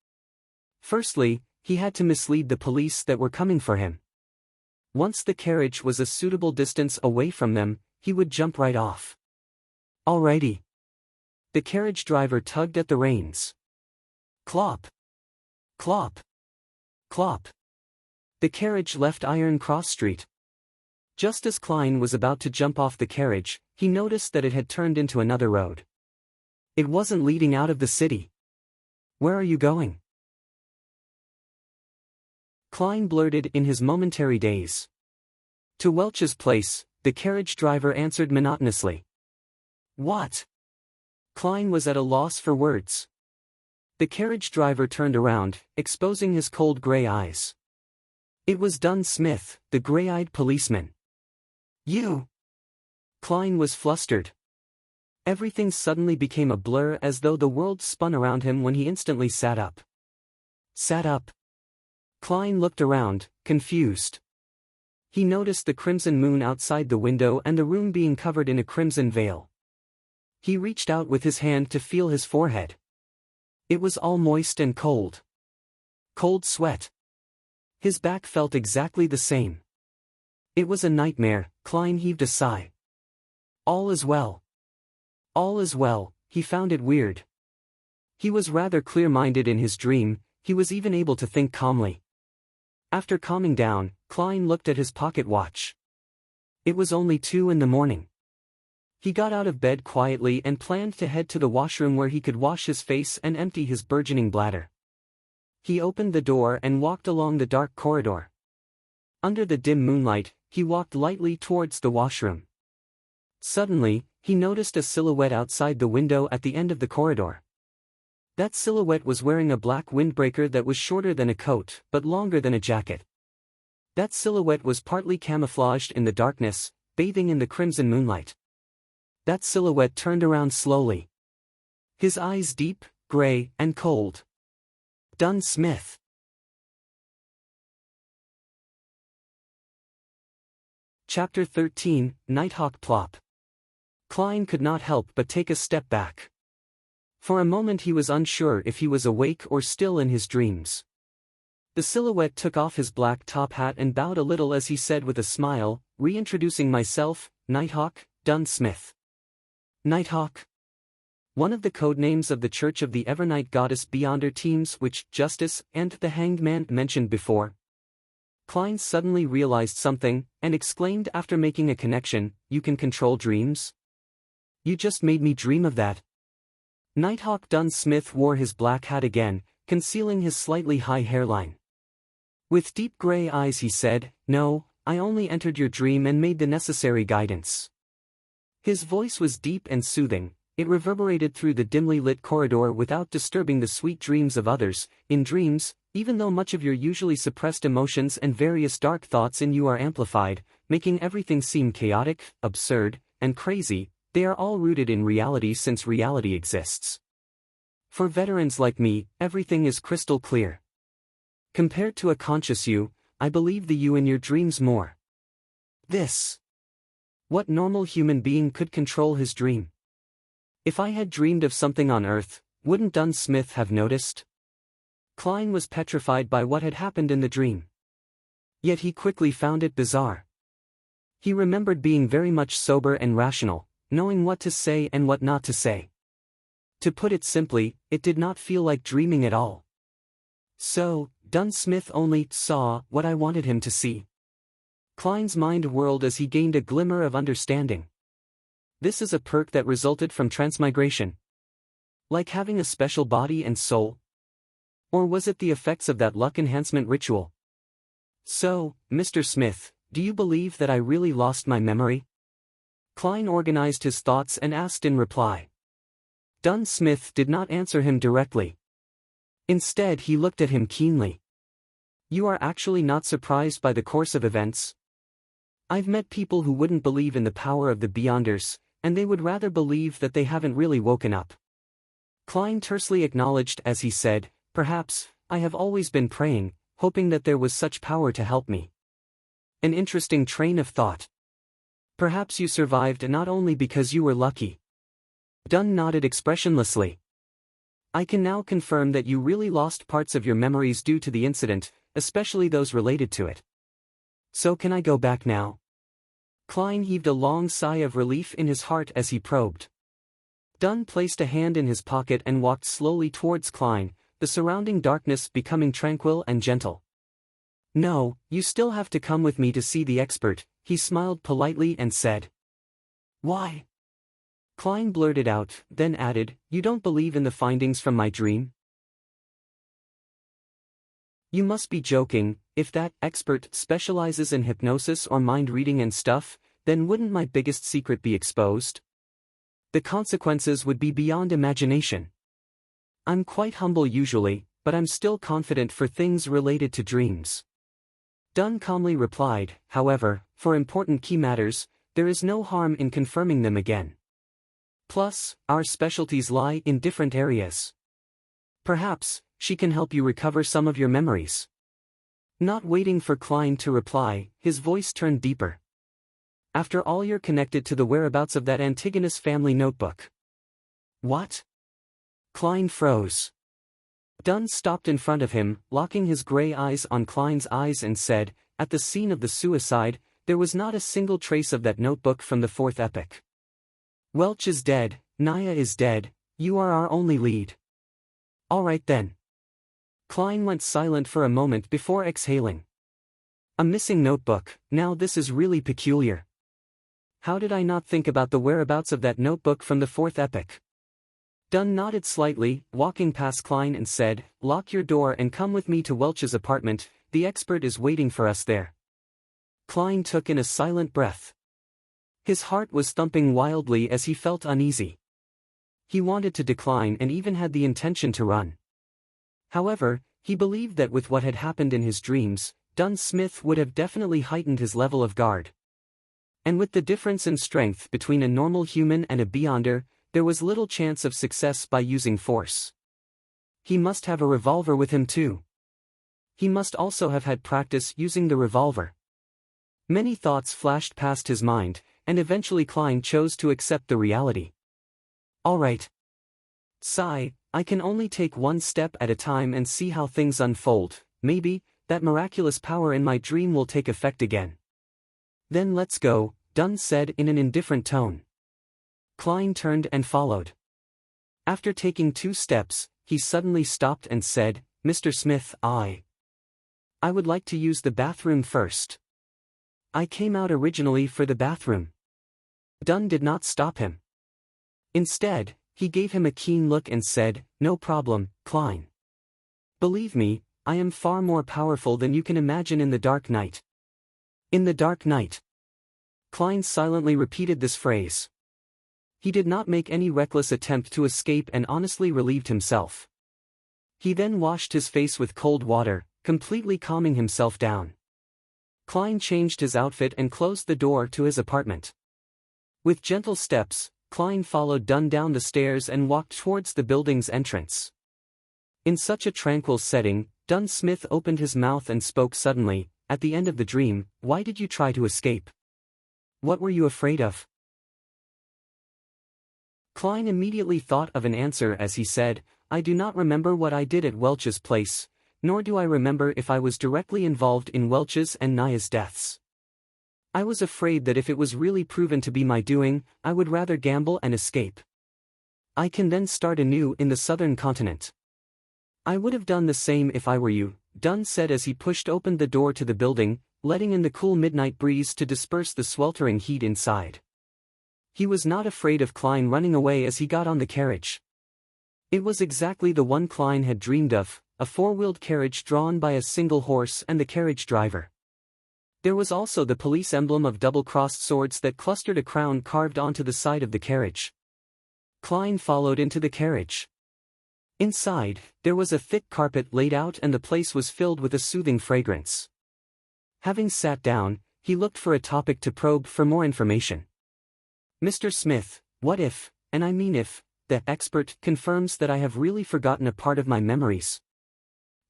Firstly, he had to mislead the police that were coming for him. Once the carriage was a suitable distance away from them, he would jump right off. Alrighty. The carriage driver tugged at the reins. Clop. Clop. Clop. The carriage left Iron Cross Street. Just as Klein was about to jump off the carriage, he noticed that it had turned into another road. It wasn't leading out of the city. "Where are you going?" Klein blurted in his momentary daze. "To Welch's place," the carriage driver answered monotonously. "What?" Klein was at a loss for words. The carriage driver turned around, exposing his cold gray eyes. It was Dunn Smith, the gray-eyed policeman. "You?" Klein was flustered. Everything suddenly became a blur, as though the world spun around him when he instantly sat up. Sat up. Klein looked around, confused. He noticed the crimson moon outside the window and the room being covered in a crimson veil. He reached out with his hand to feel his forehead. It was all moist and cold. Cold sweat. His back felt exactly the same. It was a nightmare. Klein heaved a sigh. All is well. All is well. He found it weird. He was rather clear-minded in his dream. He was even able to think calmly. After calming down, Klein looked at his pocket watch. It was only 2 in the morning. He got out of bed quietly and planned to head to the washroom where he could wash his face and empty his burgeoning bladder. He opened the door and walked along the dark corridor. Under the dim moonlight, he walked lightly towards the washroom. Suddenly, he noticed a silhouette outside the window at the end of the corridor. That silhouette was wearing a black windbreaker that was shorter than a coat, but longer than a jacket. That silhouette was partly camouflaged in the darkness, bathing in the crimson moonlight. That silhouette turned around slowly. His eyes deep, gray, and cold. Dunn Smith. Chapter 13, Nighthawk Plop. Klein could not help but take a step back. For a moment he was unsure if he was awake or still in his dreams. The silhouette took off his black top hat and bowed a little as he said with a smile, "Reintroducing myself, Nighthawk, Dunn Smith." Nighthawk? One of the code names of the Church of the Evernight Goddess Beyonder teams which Justice and the Hanged Man mentioned before. Klein suddenly realized something, and exclaimed after making a connection, "You can control dreams? You just made me dream of that." Nighthawk Dunn Smith wore his black hat again, concealing his slightly high hairline. With deep gray eyes he said, "No, I only entered your dream and made the necessary guidance." His voice was deep and soothing. It reverberated through the dimly lit corridor without disturbing the sweet dreams of others. In dreams, even though much of your usually suppressed emotions and various dark thoughts in you are amplified, making everything seem chaotic, absurd, and crazy, they are all rooted in reality since reality exists. For veterans like me, everything is crystal clear. Compared to a conscious you, I believe the you in your dreams more. What normal human being could control his dream? If I had dreamed of something on Earth, wouldn't Dunn Smith have noticed? Klein was petrified by what had happened in the dream. Yet he quickly found it bizarre. He remembered being very much sober and rational, knowing what to say and what not to say. To put it simply, it did not feel like dreaming at all. So, Dunn Smith only saw what I wanted him to see. Klein's mind whirled as he gained a glimmer of understanding. This is a perk that resulted from transmigration. Like having a special body and soul? Or was it the effects of that luck enhancement ritual? So, Mr. Smith, do you believe that I really lost my memory? Klein organized his thoughts and asked in reply. Dunn Smith did not answer him directly. Instead he looked at him keenly. You are actually not surprised by the course of events? I've met people who wouldn't believe in the power of the Beyonders, and they would rather believe that they haven't really woken up. Klein tersely acknowledged as he said, perhaps, I have always been praying, hoping that there was such power to help me. An interesting train of thought. Perhaps you survived not only because you were lucky. Dunn nodded expressionlessly. I can now confirm that you really lost parts of your memories due to the incident, especially those related to it. So can I go back now? Klein heaved a long sigh of relief in his heart as he probed. Dunn placed a hand in his pocket and walked slowly towards Klein, the surrounding darkness becoming tranquil and gentle. No, you still have to come with me to see the expert, he smiled politely and said. Why? Klein blurted out, then added, you don't believe in the findings from my dream? You must be joking. If that expert specializes in hypnosis or mind reading and stuff, then wouldn't my biggest secret be exposed? The consequences would be beyond imagination. I'm quite humble usually, but I'm still confident for things related to dreams. Dunn calmly replied, however, for important key matters, there is no harm in confirming them again. Plus, our specialties lie in different areas. Perhaps, she can help you recover some of your memories. Not waiting for Klein to reply, his voice turned deeper. After all, you're connected to the whereabouts of that Antigonus family notebook. What? Klein froze. Dunn stopped in front of him, locking his gray eyes on Klein's eyes and said, "At the scene of the suicide, there was not a single trace of that notebook from the fourth epoch. Welch is dead, Naya is dead, you are our only lead." "All right then." Klein went silent for a moment before exhaling. "A missing notebook, now this is really peculiar. How did I not think about the whereabouts of that notebook from the fourth epoch?" Dunn nodded slightly, walking past Klein and said, "Lock your door and come with me to Welch's apartment, the expert is waiting for us there." Klein took in a silent breath. His heart was thumping wildly as he felt uneasy. He wanted to decline and even had the intention to run. However, he believed that with what had happened in his dreams, Dunn Smith would have definitely heightened his level of guard. And with the difference in strength between a normal human and a beyonder, there was little chance of success by using force. He must have a revolver with him too. He must also have had practice using the revolver. Many thoughts flashed past his mind, and eventually Klein chose to accept the reality. "All right. Sigh, I can only take one step at a time and see how things unfold. Maybe, that miraculous power in my dream will take effect again." "Then let's go," Dunn said in an indifferent tone. Klein turned and followed. After taking 2 steps, he suddenly stopped and said, "Mr. Smith, I would like to use the bathroom first. I came out originally for the bathroom." Dunn did not stop him. Instead, he gave him a keen look and said, "No problem, Klein. Believe me, I am far more powerful than you can imagine in the dark night." "In the dark night." Klein silently repeated this phrase. He did not make any reckless attempt to escape and honestly relieved himself. He then washed his face with cold water, completely calming himself down. Klein changed his outfit and closed the door to his apartment. With gentle steps, Klein followed Dunn down the stairs and walked towards the building's entrance. In such a tranquil setting, Dunn Smith opened his mouth and spoke suddenly, "At the end of the dream, why did you try to escape? What were you afraid of?" Klein immediately thought of an answer as he said, "I do not remember what I did at Welch's place, nor do I remember if I was directly involved in Welch's and Naya's deaths. I was afraid that if it was really proven to be my doing, I would rather gamble and escape. I can then start anew in the southern continent. I would have done the same if I were you," Dunn said as he pushed open the door to the building, letting in the cool midnight breeze to disperse the sweltering heat inside. He was not afraid of Klein running away as he got on the carriage. It was exactly the one Klein had dreamed of, a 4-wheeled carriage drawn by a single horse and the carriage driver. There was also the police emblem of double-crossed swords that clustered a crown carved onto the side of the carriage. Klein followed into the carriage. Inside, there was a thick carpet laid out and the place was filled with a soothing fragrance. Having sat down, he looked for a topic to probe for more information. "Mr. Smith, what if, and I mean if, the expert confirms that I have really forgotten a part of my memories?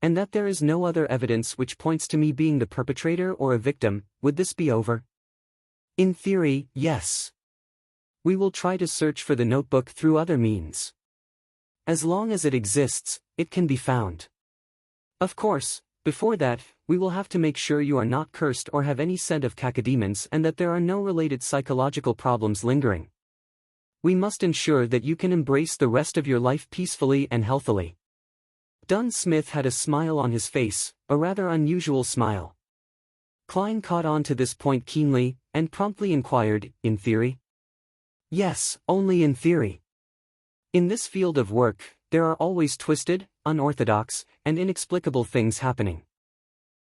And that there is no other evidence which points to me being the perpetrator or a victim, would this be over?" "In theory, yes. We will try to search for the notebook through other means. As long as it exists, it can be found. Of course, before that, we will have to make sure you are not cursed or have any scent of cacodemons and that there are no related psychological problems lingering. We must ensure that you can embrace the rest of your life peacefully and healthily." Dunn Smith had a smile on his face, a rather unusual smile. Klein caught on to this point keenly, and promptly inquired, "In theory?" "Yes, only in theory. In this field of work, there are always twisted, unorthodox, and inexplicable things happening."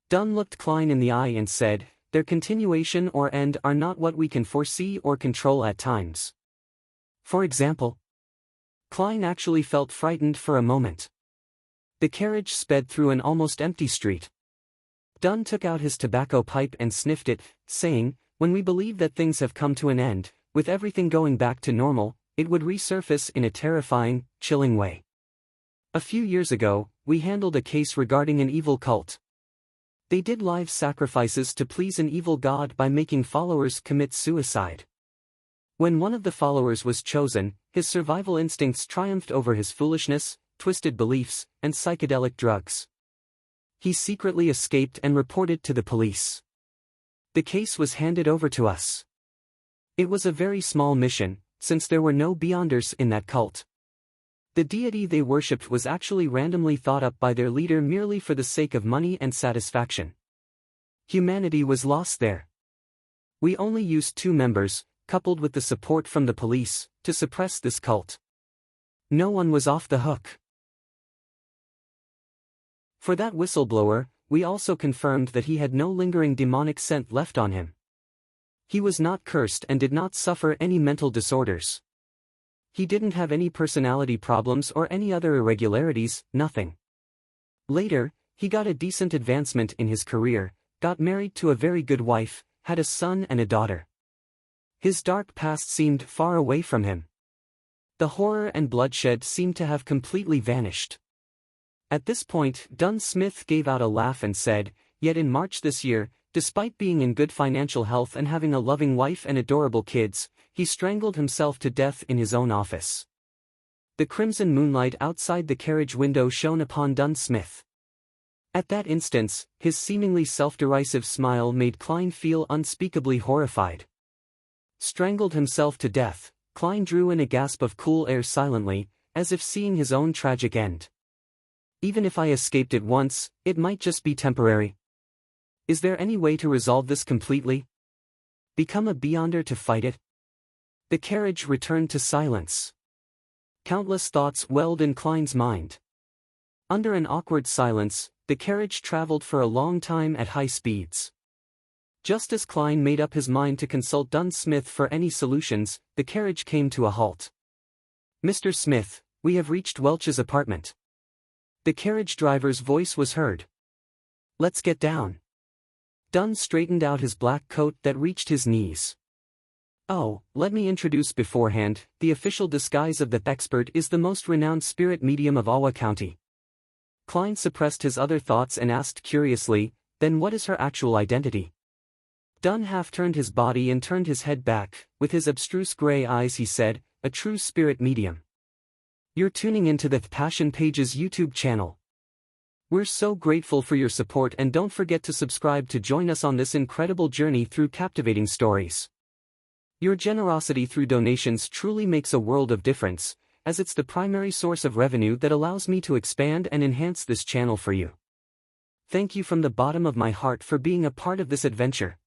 Dunn looked Klein in the eye and said, "Their continuation or end are not what we can foresee or control at times." "For example?" Klein actually felt frightened for a moment. The carriage sped through an almost empty street. Dunn took out his tobacco pipe and sniffed it, saying, "When we believe that things have come to an end, with everything going back to normal, it would resurface in a terrifying, chilling way. A few years ago, we handled a case regarding an evil cult. They did live sacrifices to please an evil god by making followers commit suicide. When one of the followers was chosen, his survival instincts triumphed over his foolishness, twisted beliefs, and psychedelic drugs. He secretly escaped and reported to the police. The case was handed over to us. It was a very small mission, since there were no Beyonders in that cult. The deity they worshipped was actually randomly thought up by their leader merely for the sake of money and satisfaction. Humanity was lost there. We only used 2 members, coupled with the support from the police, to suppress this cult. No one was off the hook. For that whistleblower, we also confirmed that he had no lingering demonic scent left on him. He was not cursed and did not suffer any mental disorders. He didn't have any personality problems or any other irregularities, nothing. Later, he got a decent advancement in his career, got married to a very good wife, had a son and a daughter. His dark past seemed far away from him. The horror and bloodshed seemed to have completely vanished. At this point, Dunn Smith gave out a laugh and said, "Yet in March this year, despite being in good financial health and having a loving wife and adorable kids, he strangled himself to death in his own office." The crimson moonlight outside the carriage window shone upon Dunn Smith. At that instant, his seemingly self-derisive smile made Klein feel unspeakably horrified. Strangled himself to death, Klein drew in a gasp of cool air silently, as if seeing his own tragic end. Even if I escaped it once, it might just be temporary. Is there any way to resolve this completely? Become a Beyonder to fight it? The carriage returned to silence. Countless thoughts welled in Klein's mind. Under an awkward silence, the carriage traveled for a long time at high speeds. Just as Klein made up his mind to consult Dunn Smith for any solutions, the carriage came to a halt. "Mr. Smith, we have reached Welch's apartment." The carriage driver's voice was heard. "Let's get down." Dunn straightened out his black coat that reached his knees. "Oh, let me introduce beforehand, the official disguise of the expert is the most renowned spirit medium of Awa County." Klein suppressed his other thoughts and asked curiously, "Then what is her actual identity?" Dunn half-turned his body and turned his head back. With his abstruse gray eyes he said, "A true spirit medium." You're tuning into the Passion Pages YouTube channel. We're so grateful for your support, and don't forget to subscribe to join us on this incredible journey through captivating stories. Your generosity through donations truly makes a world of difference, as it's the primary source of revenue that allows me to expand and enhance this channel for you. Thank you from the bottom of my heart for being a part of this adventure.